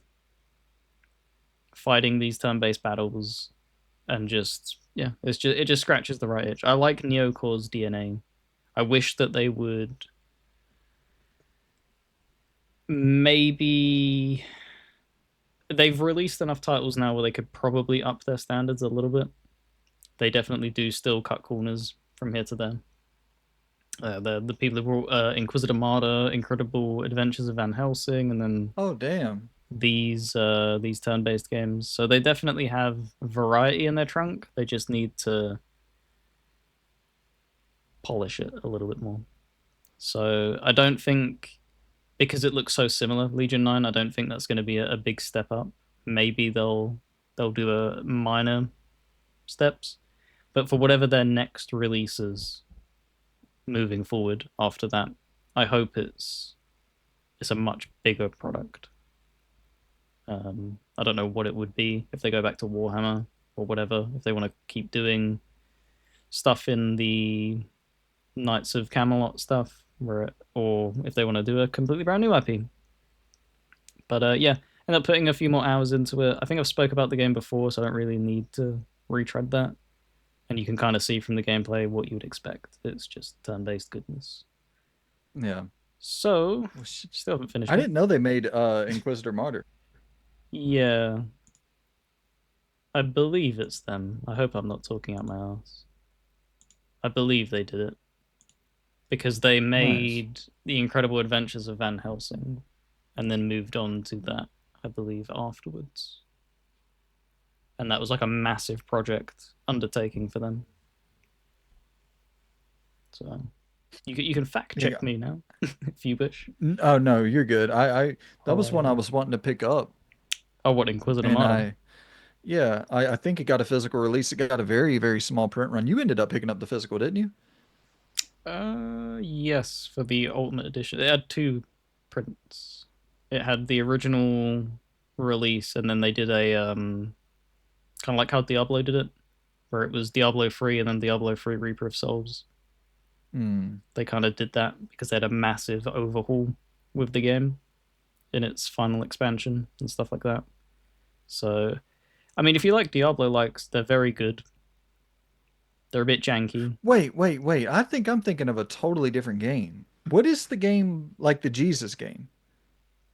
[SPEAKER 2] fighting these turn-based battles, and just yeah, it just scratches the right itch. I like Neocore's DNA. I wish that they would maybe they've released enough titles now where they could probably up their standards a little bit. They definitely do still cut corners from here to there. The people who brought Inquisitor Martyr, Incredible Adventures of Van Helsing, and then
[SPEAKER 1] Oh, damn.
[SPEAKER 2] these turn-based games. So they definitely have variety in their trunk. They just need to polish it a little bit more. So I don't think because it looks so similar, Legion 9, I don't think that's going to be a big step up. Maybe they'll do a minor steps, but for whatever their next release is moving forward after that, I hope it's a much bigger product. I don't know what it would be if they go back to Warhammer or whatever. If they want to keep doing stuff in the Knights of Camelot stuff, or if they want to do a completely brand new IP. But yeah, end up putting a few more hours into it. I think I've spoke about the game before, so I don't really need to retread that. And you can kind of see from the gameplay what you would expect. It's just turn-based goodness.
[SPEAKER 1] Yeah.
[SPEAKER 2] So,
[SPEAKER 1] Well,
[SPEAKER 2] still haven't finished
[SPEAKER 1] I
[SPEAKER 2] it.
[SPEAKER 1] didn't know they made Inquisitor Martyr.
[SPEAKER 2] Yeah, I believe it's them. I hope I'm not talking out my ass. I believe they did it because they
[SPEAKER 1] Nice.
[SPEAKER 2] made The Incredible Adventures of Van Helsing and then moved on to that, I believe, afterwards. And that was like a massive project undertaking for them. So you can fact
[SPEAKER 1] Yeah.
[SPEAKER 2] check me now if you wish.
[SPEAKER 1] Oh no, you're good. I that was one I
[SPEAKER 2] I
[SPEAKER 1] was wanting to pick up,
[SPEAKER 2] oh, what Inquisitor
[SPEAKER 1] and
[SPEAKER 2] Martyr?
[SPEAKER 1] I think it got a physical release. It got a very, very small print run. You ended up picking up the physical, didn't you?
[SPEAKER 2] Yes, for the Ultimate Edition. It had two prints. It had the original release, and then they did a kind of like how Diablo did it, where it was Diablo 3 and then Diablo 3 Reaper of Souls.
[SPEAKER 1] Hmm.
[SPEAKER 2] They kind of did that because they had a massive overhaul with the game in its final expansion and stuff like that. So, I mean, if you like Diablo likes, they're very good. They're a bit janky.
[SPEAKER 1] Wait. I think I'm thinking of a totally different game. What is the game like the Jesus game?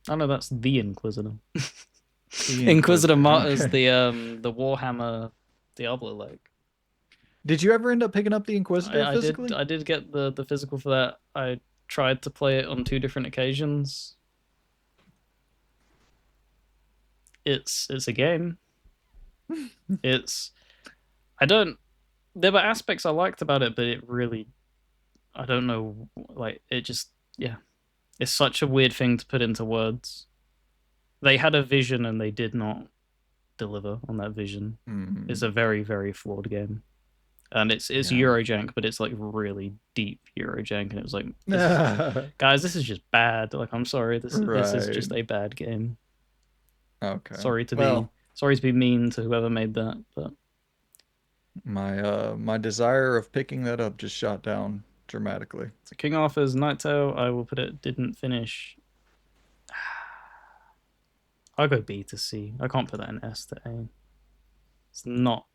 [SPEAKER 2] I know that's the Inquisitor.
[SPEAKER 1] The
[SPEAKER 2] Inquisitor
[SPEAKER 1] Inquisitor.
[SPEAKER 2] Martyr's
[SPEAKER 1] Okay.
[SPEAKER 2] the Warhammer Diablo like.
[SPEAKER 1] Did you ever end up picking up the Inquisitor physically?
[SPEAKER 2] I did get the physical for that. I tried to play it on two different occasions. It's a game. It's I don't there were aspects I liked about it, but it really I don't know like it just yeah. It's such a weird thing to put into words. They had a vision and they did not deliver on that vision. It's a
[SPEAKER 1] Hmm.
[SPEAKER 2] very, very flawed game. And it's
[SPEAKER 1] Yeah.
[SPEAKER 2] Eurojank, but it's like really deep Eurojank, and it was like guys, this is just bad. Like I'm sorry, this is
[SPEAKER 1] Right.
[SPEAKER 2] just a bad game.
[SPEAKER 1] Okay.
[SPEAKER 2] Sorry
[SPEAKER 1] Well,
[SPEAKER 2] to be mean to whoever made that, but
[SPEAKER 1] my desire of picking that up just shot down dramatically.
[SPEAKER 2] so King Arthur's Night Tale, I will put it didn't finish. I'll go B to C. I can't put that in S to A. It's not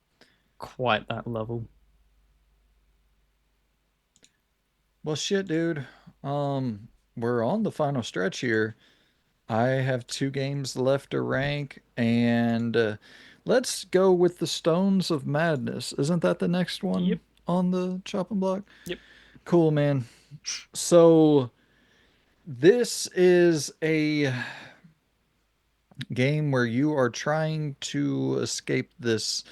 [SPEAKER 2] quite that level.
[SPEAKER 1] Well, shit, dude. We're on the final stretch here. I have two games left to rank, and let's go with the Stones of Madness. Isn't that the next one
[SPEAKER 2] Yep,
[SPEAKER 1] on the chopping block?
[SPEAKER 2] yep.
[SPEAKER 1] Cool, man. So this is a game where you are trying to escape this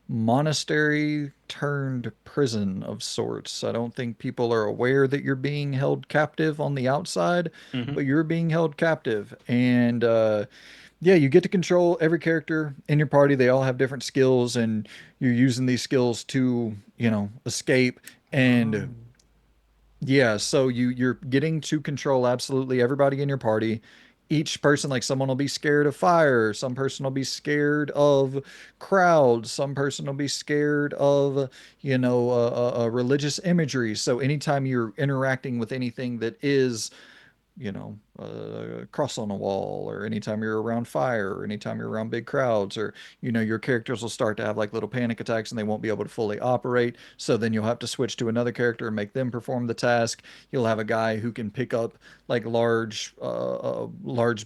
[SPEAKER 1] monastery turned prison of sorts. I don't think people are aware that you're being held captive on the outside,
[SPEAKER 2] Hmm.
[SPEAKER 1] but you're being held captive. And yeah, you get to control every character in your party. They all have different skills, and you're using these skills to, escape.
[SPEAKER 2] Oh.
[SPEAKER 1] And yeah, so you're getting to control absolutely everybody in your party. Each person, like someone will be scared of fire, some person will be scared of crowds, some person will be scared of, religious imagery. So anytime you're interacting with anything that is a cross on a wall, or anytime you're around fire, or anytime you're around big crowds, or, your characters will start to have like little panic attacks and they won't be able to fully operate. So then you'll have to switch to another character and make them perform the task. You'll have a guy who can pick up like large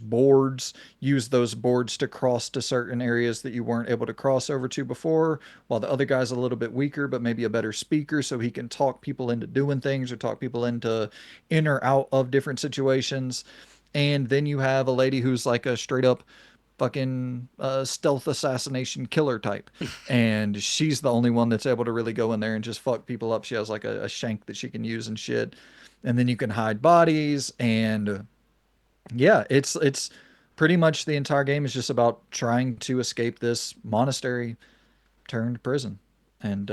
[SPEAKER 1] boards, use those boards to cross to certain areas that you weren't able to cross over to before, while the other guy's a little bit weaker, but maybe a better speaker, so he can talk people into doing things or talk people into in or out of different situations. And then you have a lady who's like a straight up fucking stealth assassination killer type. And she's the only one that's able to really go in there and just fuck people up. She has like a shank that she can use and shit. And then you can hide bodies. And yeah, it's pretty much the entire game is just about trying to escape this monastery turned prison. And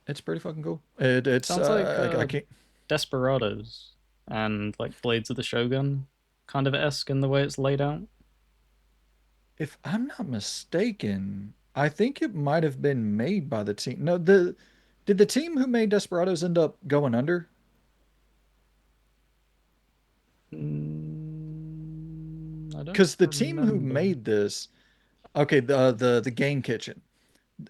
[SPEAKER 1] it's pretty fucking cool. It's
[SPEAKER 2] Sounds like
[SPEAKER 1] I can't.
[SPEAKER 2] Desperados and like Blades of the Shogun kind of esque in the way it's laid out.
[SPEAKER 1] If I'm not mistaken, I think it might have been made by the team. No, the did the team who made Desperados end up going under?
[SPEAKER 2] I don't
[SPEAKER 1] Because the team who
[SPEAKER 2] remember.
[SPEAKER 1] made this, okay, the Game Kitchen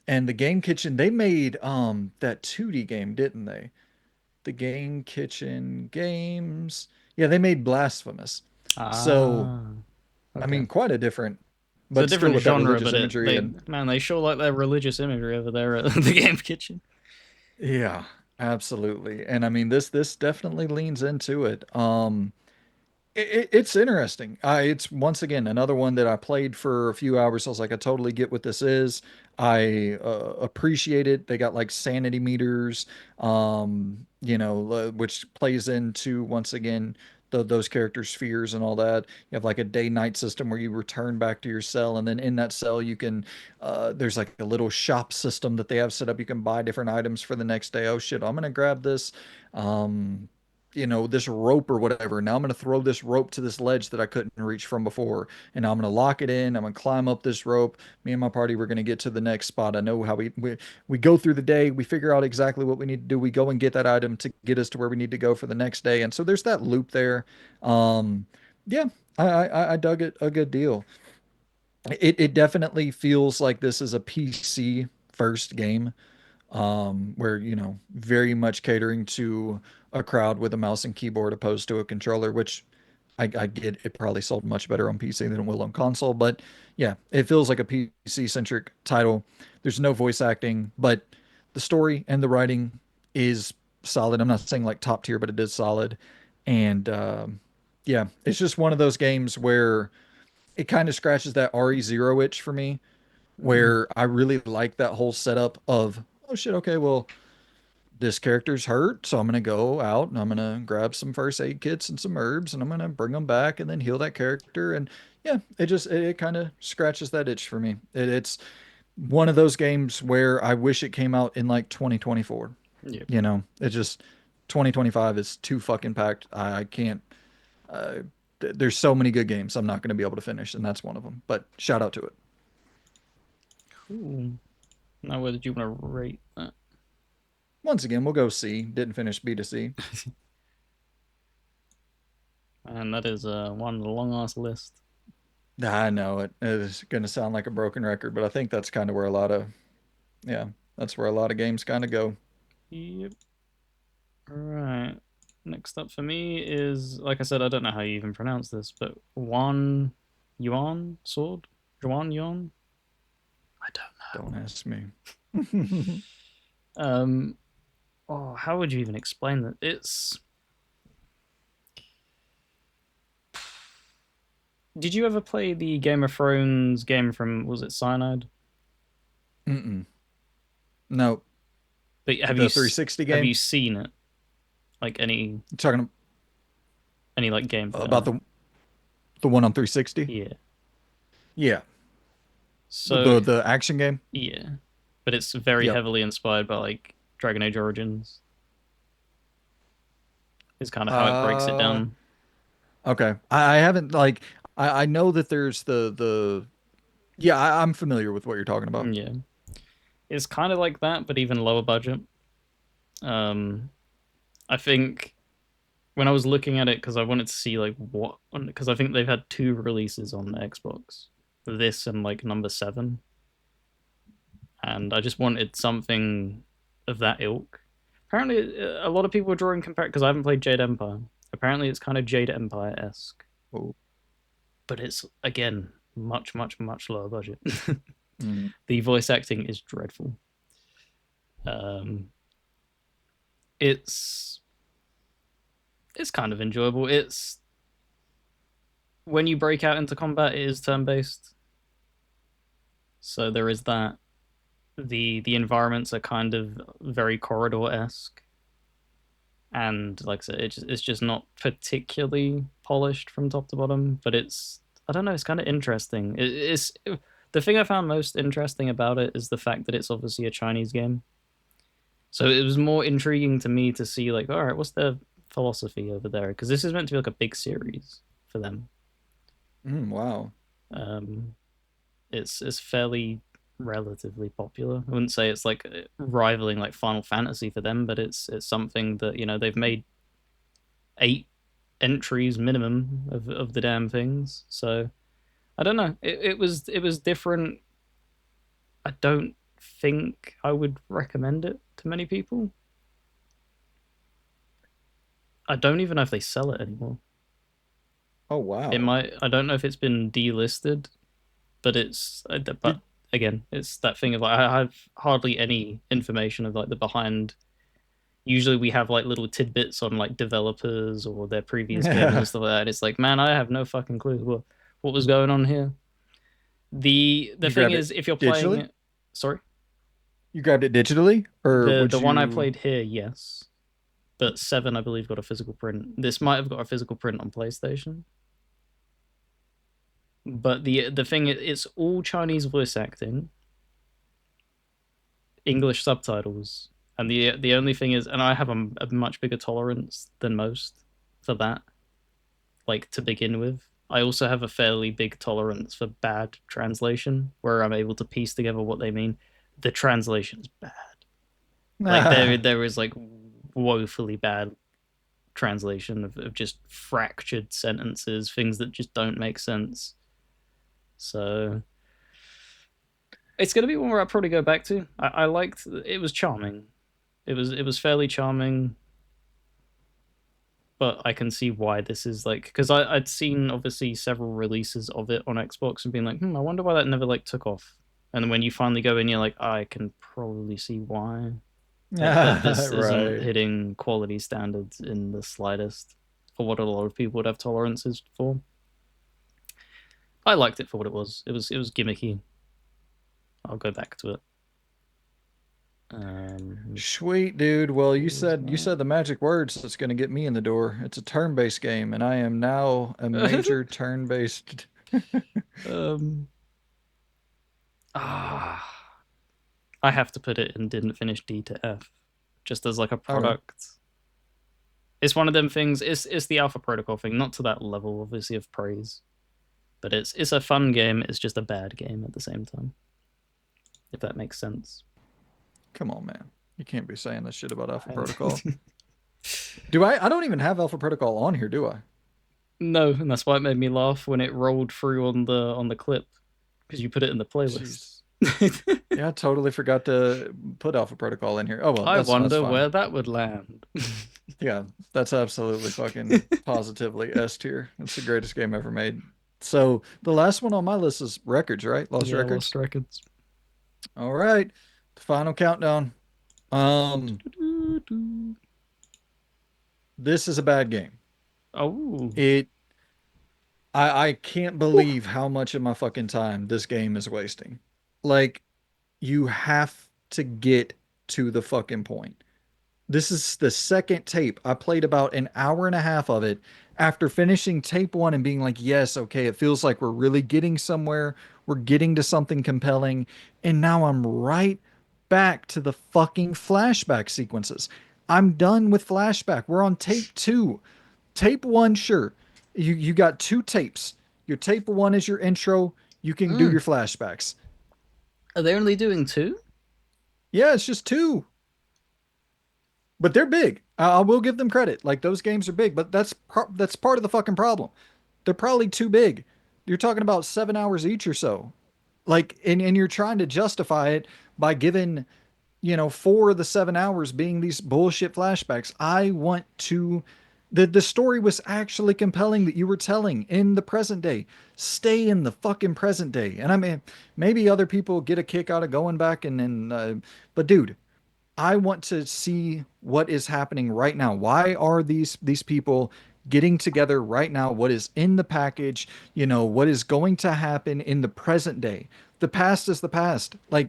[SPEAKER 1] and the Game Kitchen, they made that 2D game, didn't they? The Game Kitchen games, yeah, they made Blasphemous. So
[SPEAKER 2] Ah,
[SPEAKER 1] I
[SPEAKER 2] okay.
[SPEAKER 1] mean, quite a different,
[SPEAKER 2] It's a
[SPEAKER 1] but still
[SPEAKER 2] different
[SPEAKER 1] with that
[SPEAKER 2] genre,
[SPEAKER 1] religious
[SPEAKER 2] but
[SPEAKER 1] imagery and
[SPEAKER 2] they sure like their religious imagery over there at the game kitchen.
[SPEAKER 1] yeah, absolutely. And I mean, this definitely leans into it. It's interesting. It's once again another one that I played for a few hours. I was like, I totally get what this is. I appreciate it. They got like sanity meters, which plays into once again those characters' fears and all that. You have like a day-night system where you return back to your cell, and then in that cell you can. There's like a little shop system that they have set up. You can buy different items for the next day. Oh shit, I'm gonna grab this. Um, this rope or whatever. Now I'm going to throw this rope to this ledge that I couldn't reach from before. And I'm going to lock it in. I'm going to climb up this rope. Me and my party, we're going to get to the next spot. I know how we go through the day. We figure out exactly what we need to do. We go and get that item to get us to where we need to go for the next day. And so there's that loop there. Um, yeah, I dug it a good deal. It definitely feels like this is a PC first game, where, very much catering to a crowd with a mouse and keyboard opposed to a controller, which I get it probably sold much better on PC than it will on console. But yeah, it feels like a PC centric title. There's no voice acting, but the story and the writing is solid. I'm not saying like top tier, but it is solid. And yeah, it's just one of those games where it kind of scratches that RE0 itch for me,
[SPEAKER 2] Mm.
[SPEAKER 1] where I really like that whole setup of, oh shit, okay, well, this character's hurt, so I'm gonna go out and I'm gonna grab some first aid kits and some herbs and I'm gonna bring them back and then heal that character. And yeah, it kind of scratches that itch for me. It's one of those games where I wish it came out in like 2024.
[SPEAKER 2] Yep.
[SPEAKER 1] It just 2025 is too fucking packed. I can't. Uh, there's so many good games I'm not going to be able to finish, and that's one of them. But shout out to it.
[SPEAKER 2] Cool. Now, where did you want to rate that?
[SPEAKER 1] Once again, we'll go C. Didn't finish B to C.
[SPEAKER 2] And that is one of the long ass list.
[SPEAKER 1] I know it is going to sound like a broken record, but I think that's kind of where yeah, that's where a lot of games kind of go.
[SPEAKER 2] Yep. All right. Next up for me is, like I said, I don't know how you even pronounce this, but Xuan Yuan sword? Xuan Yuan? I
[SPEAKER 1] Don't ask me.
[SPEAKER 2] don't know. Oh, how would you even explain that? It's. Did you ever play the Game of Thrones game from, was it Cyanide?
[SPEAKER 1] Mm-mm. No,
[SPEAKER 2] But
[SPEAKER 1] the 360
[SPEAKER 2] have you
[SPEAKER 1] game.
[SPEAKER 2] seen it? Like
[SPEAKER 1] You're talking
[SPEAKER 2] any like gameplay on
[SPEAKER 1] about
[SPEAKER 2] it?
[SPEAKER 1] the one on 360.
[SPEAKER 2] Yeah.
[SPEAKER 1] Yeah,
[SPEAKER 2] So
[SPEAKER 1] the action game.
[SPEAKER 2] yeah, but it's very
[SPEAKER 1] Yep.
[SPEAKER 2] heavily inspired by like Dragon Age Origins. Is kind of how it breaks it
[SPEAKER 1] Uh,
[SPEAKER 2] down.
[SPEAKER 1] okay. I haven't like I know that there's the yeah, I'm familiar with what you're talking about.
[SPEAKER 2] Yeah, it's kind of like that, but even lower budget. Um, I think when I was looking at it, because I wanted to see like what, because I think they've had two releases on the Xbox, this and like number seven, and I just wanted something of that ilk. Apparently, a lot of people are drawing compare because I haven't played Jade Empire. Apparently, it's kind of Jade Empire esque,
[SPEAKER 1] Oh.
[SPEAKER 2] but it's again much, much, much lower budget.
[SPEAKER 1] Mm.
[SPEAKER 2] The voice acting is dreadful. Um, it's it's kind of enjoyable. It's when you break out into combat, it is turn based, so there is that. The environments are kind of very corridor esque, and like I said, it's just not particularly polished from top to bottom. But it's I don't know, it's kind of interesting. It's the thing I found most interesting about it is the fact that it's obviously a Chinese game. So it was more intriguing to me to see like, all right, what's their philosophy over there? Because this is meant to be like a big series for them.
[SPEAKER 1] Wow.
[SPEAKER 2] Um, it's fairly relatively popular. I wouldn't say it's like rivaling like Final Fantasy for them, but it's something that they've made 8 entries minimum of the damn things. So I don't know. It was different. I don't think I would recommend it to many people. I don't even know if they sell it anymore.
[SPEAKER 1] Oh
[SPEAKER 2] It
[SPEAKER 1] wow.
[SPEAKER 2] might. I don't know if it's been delisted, but but
[SPEAKER 1] Did
[SPEAKER 2] again, it's that thing of like I have hardly any information of like the behind. Usually we have like little tidbits on like developers or their previous games and stuff like that. And it's like, man, I have no fucking clue what was going on here. The
[SPEAKER 1] you
[SPEAKER 2] thing
[SPEAKER 1] grabbed it
[SPEAKER 2] is, if you're
[SPEAKER 1] digitally?
[SPEAKER 2] playing, sorry,
[SPEAKER 1] You grabbed it digitally, or would
[SPEAKER 2] the one I
[SPEAKER 1] you?
[SPEAKER 2] played here, yes, but seven I believe got a physical print. This might have got a physical print on PlayStation. But the thing it's all Chinese voice acting, English subtitles, and the only thing is, and I have a much bigger tolerance than most for that. Like to begin with, I also have a fairly big tolerance for bad translation, where I'm able to piece together what they mean. The translation's bad. Like there is like woefully bad translation of just fractured sentences, things that just don't make sense. So it's gonna be one where I'll probably go back to. I liked it was charming. It was fairly charming, but I can see why this is like because I'd seen obviously several releases of it on Xbox and being like, I wonder why that never like took off. And then when you finally go in, you're like, I can probably see why that this isn't
[SPEAKER 1] right.
[SPEAKER 2] hitting quality standards in the slightest for what a lot of people would have tolerances for. I liked it for what it was. It was gimmicky. I'll go back to it.
[SPEAKER 1] Sweet dude. Well,
[SPEAKER 2] What was
[SPEAKER 1] you said the magic words that's going to get me in the door. It's a turn-based game, and I am now a
[SPEAKER 2] that?
[SPEAKER 1] major turn-based.
[SPEAKER 2] um, ah, I have to put it in didn't finish D to F, just as like a
[SPEAKER 1] Okay.
[SPEAKER 2] product. It's one of them things. It's the Alpha Protocol thing, not to that level, obviously, of praise, but it's a fun game. It's just a bad game at the same time, if that makes sense.
[SPEAKER 1] Come on, man. You can't be saying this shit about Alpha Protocol. Do I? I don't even have Alpha Protocol on here, do I?
[SPEAKER 2] No, and that's why it made me laugh when it rolled through on the clip because you put it in the playlist.
[SPEAKER 1] Jeez. Yeah, I totally forgot to put Alpha Protocol in here. Oh well,
[SPEAKER 2] I
[SPEAKER 1] that's
[SPEAKER 2] wonder
[SPEAKER 1] fine.
[SPEAKER 2] where that would land.
[SPEAKER 1] Yeah, that's absolutely fucking positively S tier. It's the greatest game ever made. So the last one on my list is Records, right? Lost
[SPEAKER 2] Yeah, Lost
[SPEAKER 1] Records.
[SPEAKER 2] Records.
[SPEAKER 1] All right. The final countdown. Um, this is a bad game.
[SPEAKER 2] Oh,
[SPEAKER 1] It I can't believe how much of my fucking time this game is wasting. Like You have to get to the fucking point. This is the second tape. I played about an hour and a half of it after finishing tape one and being like, yes, okay, it feels like we're really getting somewhere. We're getting to something compelling. And now I'm right back to the fucking flashback sequences. I'm done with flashback. We're on tape two. Tape one, sure. You got two tapes. Your tape one is your intro. You can do
[SPEAKER 2] Mm.
[SPEAKER 1] your flashbacks.
[SPEAKER 2] Are they only doing two?
[SPEAKER 1] Yeah, it's just two. But they're big. I will give them credit. Like those games are big, but that's part of the fucking problem. They're probably too big. You're talking about 7 hours each or so. Like, and you're trying to justify it by giving, 4 of the 7 hours being these bullshit flashbacks. I want to. The story was actually compelling that you were telling in the present day. Stay in the fucking present day. And I mean, maybe other people get a kick out of going back but dude, I want to see what is happening right now. Why are these people getting together right now? What is in the package? What is going to happen in the present day? The past is the past. Like,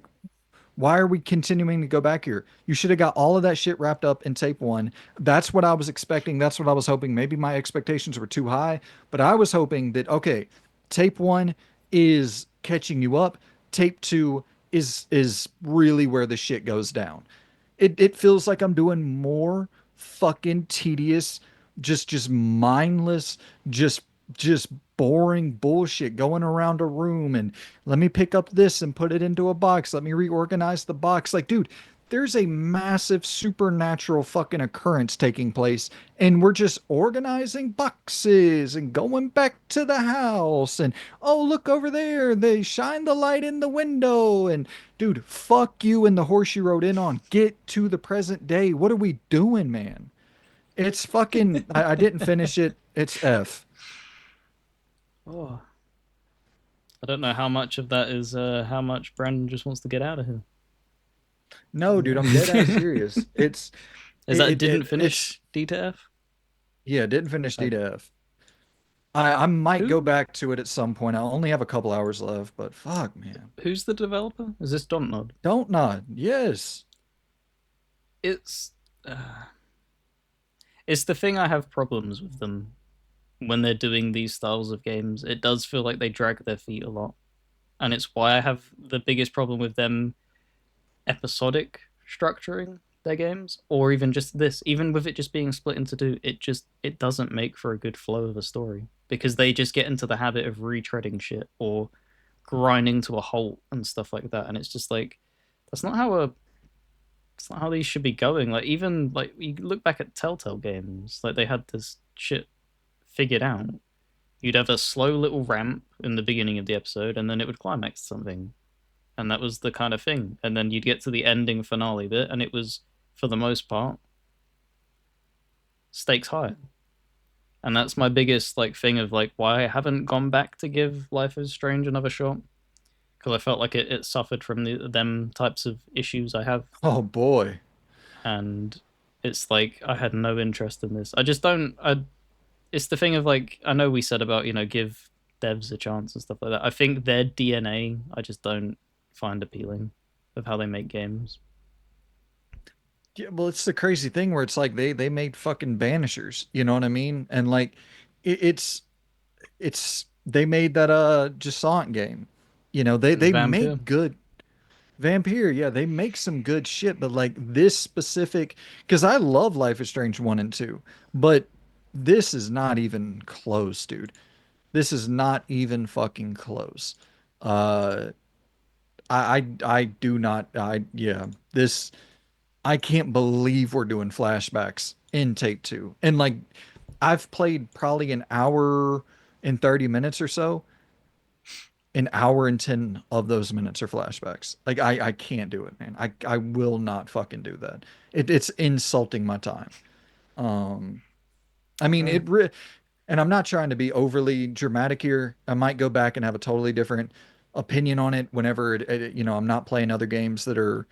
[SPEAKER 1] why are we continuing to go back here? You should have got all of that shit wrapped up in tape one. That's what I was expecting. That's what I was hoping. Maybe my expectations were too high, but I was hoping that, okay, tape one is catching you up. Tape two is really where the shit goes down. It feels like I'm doing more fucking tedious, just mindless, just just boring bullshit going around a room and let me pick up this and put it into a box. Let me reorganize the box. Like, dude, there's a massive supernatural fucking occurrence taking place, and we're just organizing boxes and going back to the house. And oh, look over there, they shine the light in the window. And dude, fuck you and the horse you rode in on. Get to the present day. What are we doing, man? It's fucking. I didn't finish it. It's F.
[SPEAKER 2] Oh, I don't know how much of that is how much Brandon just wants to get out of here.
[SPEAKER 1] No, dude, I'm dead ass
[SPEAKER 2] Is
[SPEAKER 1] serious.
[SPEAKER 2] that didn't
[SPEAKER 1] It's
[SPEAKER 2] finish D to F?
[SPEAKER 1] yeah, didn't finish D
[SPEAKER 2] Okay.
[SPEAKER 1] to F. I might go
[SPEAKER 2] Who
[SPEAKER 1] back to it at some point. I'll only have a couple hours left, but fuck, man.
[SPEAKER 2] who's the developer? Is this Dontnod?
[SPEAKER 1] Don't nod. Yes.
[SPEAKER 2] It's uh, it's the thing I have problems with them when they're doing these styles of games. It does feel like they drag their feet a lot, and it's why I have the biggest problem with them episodic structuring their games, or even just this, even with it just being split into two, it doesn't make for a good flow of a story because they just get into the habit of retreading shit or grinding to a halt and stuff like that, and it's just like that's not how a it's not how these should be going. Like even like you look back at Telltale games, like they had this shit figured out. You'd have a slow little ramp in the beginning of the episode, and then it would climax to something, and that was the kind of thing. And then you'd get to the ending finale bit, and it was, for the most part, stakes high. And that's my biggest like thing of like why I haven't gone back to give Life is Strange another shot because I felt like it suffered from them types of issues I have,
[SPEAKER 1] Oh boy.
[SPEAKER 2] and it's like I had no interest in this. I just don't. It's the thing of like I know we said about give devs a chance and stuff like that. I think their DNA I just don't find appealing of how they make games.
[SPEAKER 1] Yeah, well, it's the crazy thing where it's like they made fucking Banishers, you know what I mean? And like it's they made that Jasant game. They
[SPEAKER 2] Vampire.
[SPEAKER 1] make good Vampire, yeah, they make some good shit, but like this specific, because I love Life is Strange 1 and 2, but this is not even close, dude. This is not even fucking close. Uh, I do not, yeah, this, I can't believe we're doing flashbacks in Take Two. And like, I've played probably an hour and 30 minutes or so. An hour and 10 of those minutes are flashbacks. Like I can't do it, man. I will not fucking do that. It's insulting my time. Um I mean
[SPEAKER 2] Right.
[SPEAKER 1] and I'm not trying to be overly dramatic here. I might go back and have a totally different opinion on it whenever I'm not playing other games that are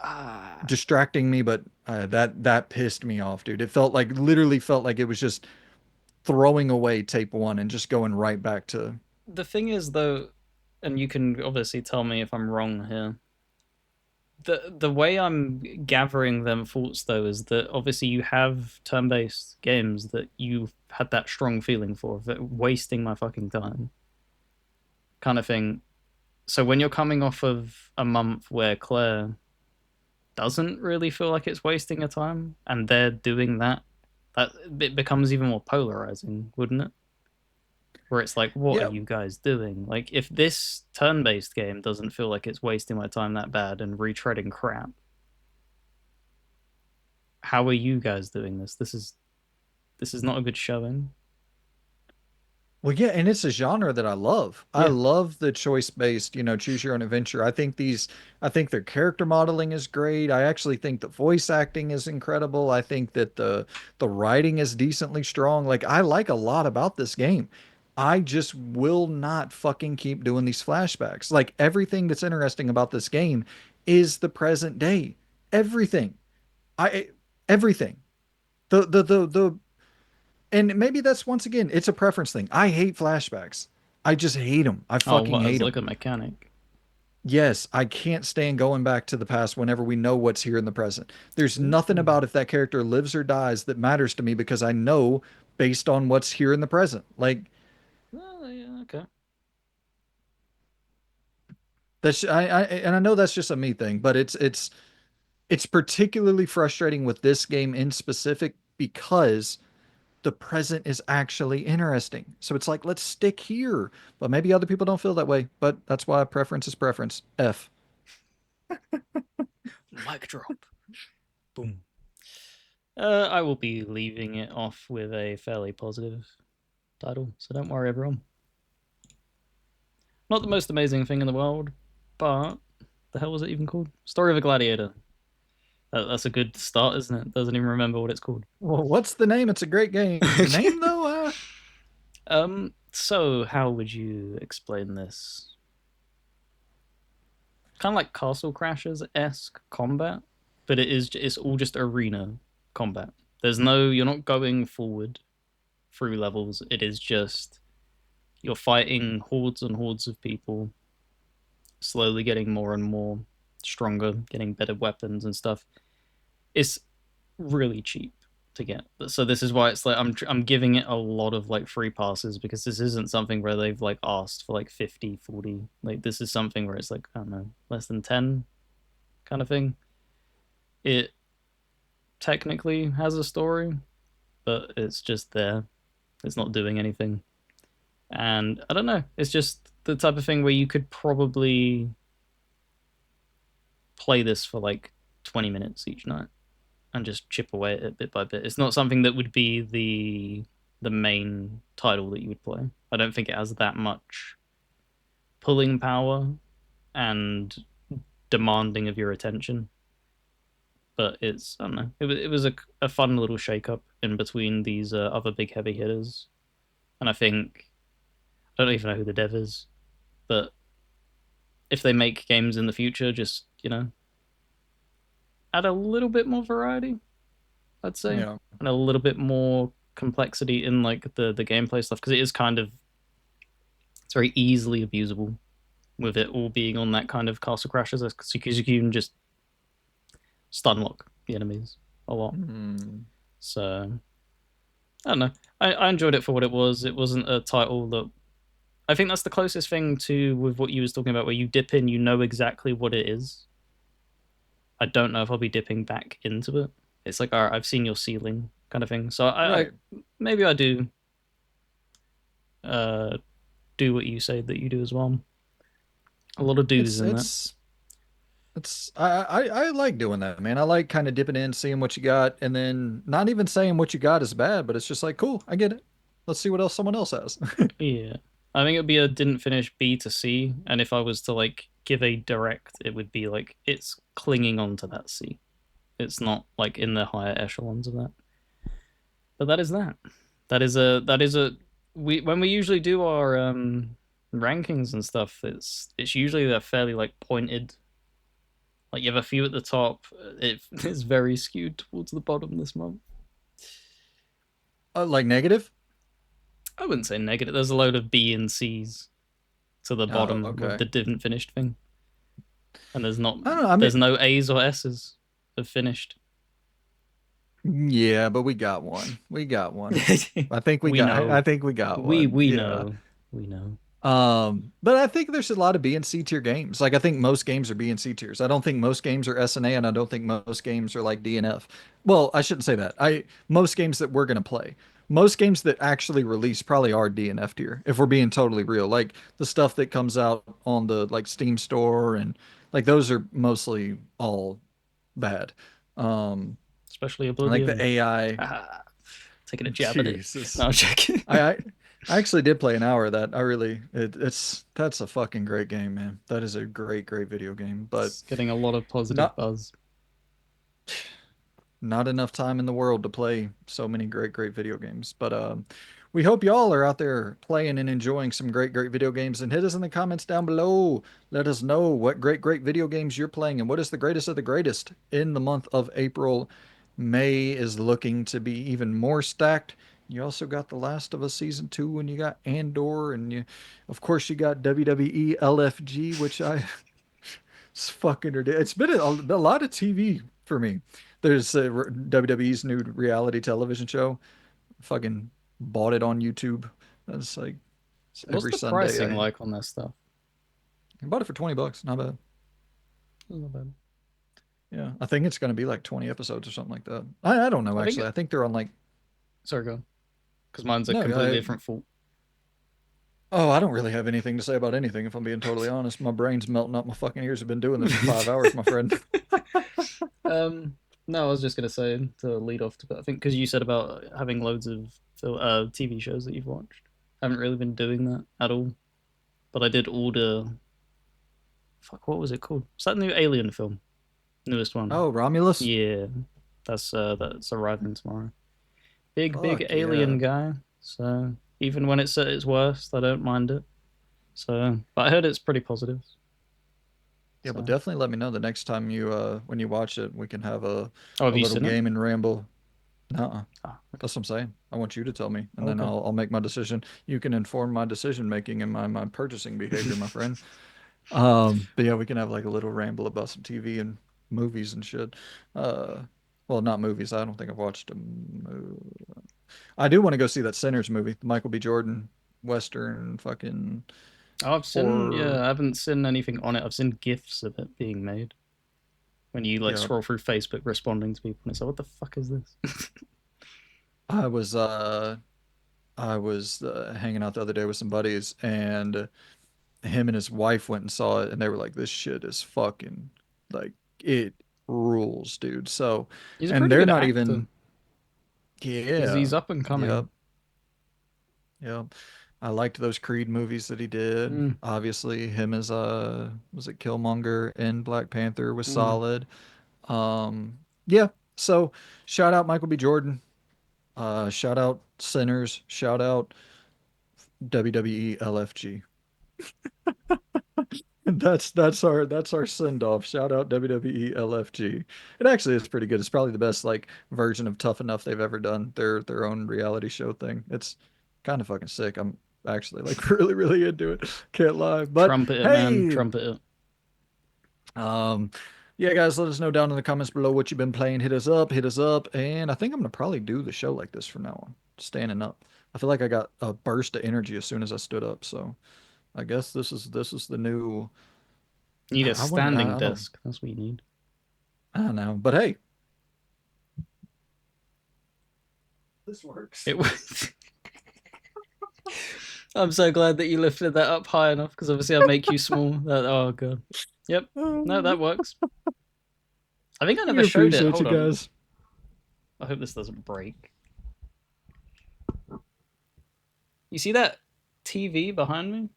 [SPEAKER 2] Ah,
[SPEAKER 1] distracting me, but that pissed me off, dude. It literally felt like it was just throwing away tape one and just going right back to
[SPEAKER 2] the thing is though, and you can obviously tell me if I'm wrong here. The way I'm gathering them thoughts though is that obviously you have turn-based games that you've had that strong feeling for, that wasting my fucking time kind of thing. So when you're coming off of a month where Claire doesn't really feel like it's wasting her time, and they're doing that, that it becomes even more polarizing, wouldn't it? Where it's like, what are
[SPEAKER 1] Yeah.
[SPEAKER 2] you guys doing? Like, if this turn-based game doesn't feel like it's wasting my time that bad and retreading crap, how are you guys doing this? This is not a good showing.
[SPEAKER 1] Well, yeah, and it's a genre that I love. I
[SPEAKER 2] Yeah.
[SPEAKER 1] love the choice-based, choose your own adventure. I think their character modeling is great. I actually think the voice acting is incredible. I think that the writing is decently strong. Like I like a lot about this game. I just will not fucking keep doing these flashbacks. Like everything that's interesting about this game is the present day. Everything. I everything. The and maybe that's once again, it's a preference thing. I hate flashbacks. I just hate them. I
[SPEAKER 2] Oh,
[SPEAKER 1] fucking
[SPEAKER 2] what as
[SPEAKER 1] hate them.
[SPEAKER 2] like a mechanic?
[SPEAKER 1] Yes, I can't stand going back to the past whenever we know what's here in the present. There's nothing
[SPEAKER 2] Ooh.
[SPEAKER 1] about if that character lives or dies that matters to me because I know based on what's here in the present. Like
[SPEAKER 2] Oh, yeah, okay.
[SPEAKER 1] that's and I know that's just a me thing, but it's particularly frustrating with this game in specific because the present is actually interesting. So it's like, let's stick here. But maybe other people don't feel that way. But that's why preference is preference. F.
[SPEAKER 2] Mic drop. Boom. I will be leaving it off with a fairly positive title, so don't worry, everyone. Not the most amazing thing in the world, but the hell was it even called? Story of a Gladiator. That's a good start, isn't it? Doesn't even remember what it's called.
[SPEAKER 1] Well, what's the name? It's a great game. The name, though,
[SPEAKER 2] So how would you explain this? Kind of like Castle Crashers esque combat, but it's all just arena combat. You're not going forward through levels. It is just you're fighting hordes and hordes of people, slowly getting more and more stronger, getting better weapons and stuff. It's really cheap to get. So this is why it's like I'm giving it a lot of like free passes because this isn't something where they've like asked for like 50, 40. Like this is something where it's like, I don't know, less than 10 kind of thing. It technically has a story, but it's just there. It's not doing anything. And I don't know, it's just the type of thing where you could probably play this for like 20 minutes each night and just chip away at it bit by bit. It's not something that would be the main title that you would play. I don't think it has that much pulling power and demanding of your attention. But it's I don't know. It was a fun little shake up in between these other big heavy hitters, and I think I don't even know who the dev is, but if they make games in the future, just add a little bit more variety, I'd say,
[SPEAKER 1] yeah.
[SPEAKER 2] and a little bit more complexity in like the gameplay stuff because it is kind of it's very easily abusable with it all being on that kind of castle crashes because you can just stun lock the enemies a lot.
[SPEAKER 1] Hmm.
[SPEAKER 2] So I don't know. I enjoyed it for what it was. It wasn't a title that I think that's the closest thing to with what you was talking about, where you dip in, you know exactly what it is. I don't know if I'll be dipping back into it. It's like, all right, I've seen your ceiling kind of thing. So I
[SPEAKER 1] Right.
[SPEAKER 2] maybe I uh do what you say that you do as well. A lot of do's
[SPEAKER 1] It's
[SPEAKER 2] in that.
[SPEAKER 1] it's it's I like doing that, man. I like kind of dipping in, seeing what you got, and then not even saying what you got is bad, but it's just like, cool, I get it. Let's see what else someone else has.
[SPEAKER 2] Yeah. I think it'd be a didn't finish B to C, and if I was to like give a direct, it would be like it's clinging on to that C. It's not like in the higher echelons of that. But that is that. That is a we when we usually do our rankings and stuff, it's usually a fairly like pointed. Like you have a few at the top. It's very skewed towards the bottom this month.
[SPEAKER 1] Like negative?
[SPEAKER 2] I wouldn't say negative. There's a load of B and C's to the
[SPEAKER 1] Oh,
[SPEAKER 2] bottom with
[SPEAKER 1] okay.
[SPEAKER 2] the didn't finished thing, and
[SPEAKER 1] I don't know. I
[SPEAKER 2] there's
[SPEAKER 1] mean,
[SPEAKER 2] no A's or S's of finished.
[SPEAKER 1] yeah, but we got one. We got one. I think we
[SPEAKER 2] We
[SPEAKER 1] got. I
[SPEAKER 2] know.
[SPEAKER 1] think we got
[SPEAKER 2] We
[SPEAKER 1] one.
[SPEAKER 2] we
[SPEAKER 1] Yeah.
[SPEAKER 2] know. We know.
[SPEAKER 1] But I think there's a lot of B and C tier games. Like I think most games are B and C tiers. I don't think most games are S and A, and I don't think most games are like D and F. Well, I shouldn't say that. I most games that we're gonna play, most games that actually release probably are D and F tier. If we're being totally real, like the stuff that comes out on the like Steam store and like those are mostly all bad. Um,
[SPEAKER 2] Especially
[SPEAKER 1] like the
[SPEAKER 2] Oblivion.
[SPEAKER 1] AI.
[SPEAKER 2] Ah, taking a jab at it. No,
[SPEAKER 1] Jesus.
[SPEAKER 2] I'm joking.
[SPEAKER 1] I, I I actually did play an hour of that. I really it's that's a fucking great game, man. That is a great video game, but
[SPEAKER 2] It's getting a lot of positive
[SPEAKER 1] not
[SPEAKER 2] buzz.
[SPEAKER 1] not enough time in the world to play so many great video games. But we hope y'all are out there playing and enjoying some great video games and hit us in the comments down below. Let us know what great video games you're playing and what is the greatest of the greatest in the month of April. May is looking to be even more stacked. You also got The Last of Us season 2 and you got Andor and you of course you got WWE LFG, which I it's fucking ridiculous. It's been a lot of TV for me. There's WWE's new reality television show. Fucking bought it on YouTube. That's like it's
[SPEAKER 2] What's
[SPEAKER 1] every
[SPEAKER 2] the
[SPEAKER 1] Sunday.
[SPEAKER 2] pricing
[SPEAKER 1] I
[SPEAKER 2] like on that stuff?
[SPEAKER 1] bought it for $20. Not bad.
[SPEAKER 2] Not bad.
[SPEAKER 1] Yeah, I think it's gonna be like 20 episodes or something like that. I don't know
[SPEAKER 2] I think
[SPEAKER 1] actually.
[SPEAKER 2] it.
[SPEAKER 1] I think they're on like
[SPEAKER 2] Sorry, go. Because mine's a
[SPEAKER 1] no.
[SPEAKER 2] completely different fault.
[SPEAKER 1] Oh, I don't really have anything to say about anything if I'm being totally honest. My brain's melting up my fucking ears. I've been doing this for 5 hours, my friend.
[SPEAKER 2] um, no, I was just gonna say to lead off to, I think because you said about having loads of TV shows that you've watched. I haven't really been doing that at all, but I did order. Fuck, what was it called? What's that new Alien film? Newest one.
[SPEAKER 1] Oh, Romulus?
[SPEAKER 2] Yeah, that's arriving tomorrow. Big
[SPEAKER 1] Fuck yeah.
[SPEAKER 2] Alien guy. So even when it's at its worst, I don't mind it. So, but I heard it's pretty positive.
[SPEAKER 1] Yeah, but
[SPEAKER 2] So,
[SPEAKER 1] definitely let me know the next time you when you watch it, we can have
[SPEAKER 2] oh, have
[SPEAKER 1] a
[SPEAKER 2] you
[SPEAKER 1] little
[SPEAKER 2] seen it?
[SPEAKER 1] game and ramble. Nuh-uh.
[SPEAKER 2] Ah, okay.
[SPEAKER 1] That's what I'm saying. I want you to tell me, and then
[SPEAKER 2] Okay.
[SPEAKER 1] I'll make my decision. You can inform my decision making and my purchasing behavior, my friend. But yeah, we can have like a little ramble about some TV and movies and shit. Uh, well, not movies. I don't think I've watched them. I do want to go see that Sinners movie, the Michael B. Jordan Western fucking
[SPEAKER 2] Oh, I've seen, yeah,
[SPEAKER 1] horror.
[SPEAKER 2] I haven't seen anything on it. I've seen GIFs of it being made. When you like
[SPEAKER 1] Yeah,
[SPEAKER 2] scroll through Facebook responding to people and it's like, what the fuck is this?
[SPEAKER 1] I was uh I was hanging out the other day with some buddies, and him and his wife went and saw it, and they were like, "This shit is fucking like it rules, dude." So,
[SPEAKER 2] He's a
[SPEAKER 1] and
[SPEAKER 2] pretty
[SPEAKER 1] they're
[SPEAKER 2] good
[SPEAKER 1] not
[SPEAKER 2] actor.
[SPEAKER 1] even,
[SPEAKER 2] He's
[SPEAKER 1] yeah,
[SPEAKER 2] up and
[SPEAKER 1] yep,
[SPEAKER 2] coming.
[SPEAKER 1] yep. I liked those Creed movies that he did.
[SPEAKER 2] Mm,
[SPEAKER 1] Obviously, him as was it Killmonger in Black Panther was
[SPEAKER 2] mm.
[SPEAKER 1] solid. Yeah. So, shout out Michael B. Jordan. Shout out Sinners. Shout out WWE LFG. That's our send off. Shout out WWE LFG. It actually is pretty good. It's probably the best like version of Tough Enough they've ever done. Their own reality show thing. It's kind of fucking sick. I'm actually like really into it. Can't lie. But
[SPEAKER 2] Trumpet it, man.
[SPEAKER 1] hey,
[SPEAKER 2] Trumpet it.
[SPEAKER 1] um, yeah, guys, let us know down in the comments below what you've been playing. Hit us up, and I think I'm gonna probably do the show like this from now on, standing up. I feel like I got a burst of energy as soon as I stood up. So I guess this is the new.
[SPEAKER 2] You need a
[SPEAKER 1] I wonder.
[SPEAKER 2] standing
[SPEAKER 1] I don't.
[SPEAKER 2] desk. That's what you need.
[SPEAKER 1] I don't know, but hey, this works.
[SPEAKER 2] It was. I'm so glad that you lifted that up high enough because obviously I'll make you small. Oh god. Yep. No, that works. I think I
[SPEAKER 1] We
[SPEAKER 2] never showed it.
[SPEAKER 1] appreciate you
[SPEAKER 2] Hold on.
[SPEAKER 1] guys.
[SPEAKER 2] I hope this doesn't break. You see that TV behind me?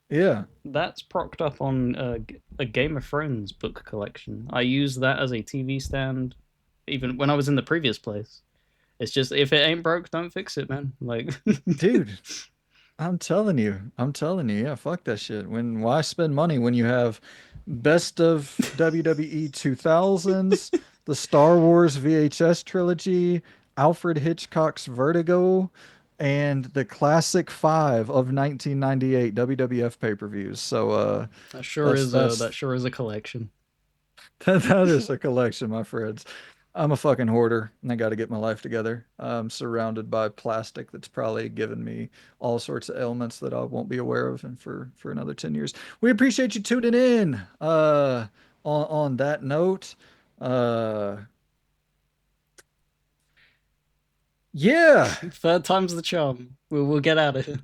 [SPEAKER 1] Yeah.
[SPEAKER 2] That's propped up on a Game of Thrones book collection. I use that as a TV stand, even when I was in the previous place. It's just if it ain't broke, don't fix it, man. Like,
[SPEAKER 1] Dude, I'm telling you. I'm telling you. Yeah, fuck that shit. Why spend money when you have best of WWE 2000s, the Star Wars VHS trilogy, Alfred Hitchcock's Vertigo, and the Classic Five of 1998 WWF pay-per-views. So
[SPEAKER 2] That
[SPEAKER 1] that's
[SPEAKER 2] sure is a collection.
[SPEAKER 1] that is a collection, my friends. I'm a fucking hoarder and I got to get my life together. I'm surrounded by plastic that's probably given me all sorts of ailments that I won't be aware of and for another 10 years. We appreciate you tuning in. On that note, uh yeah,
[SPEAKER 2] Third time's the charm. We'll get out of here.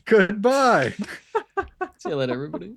[SPEAKER 1] goodbye.
[SPEAKER 2] See you later, everybody.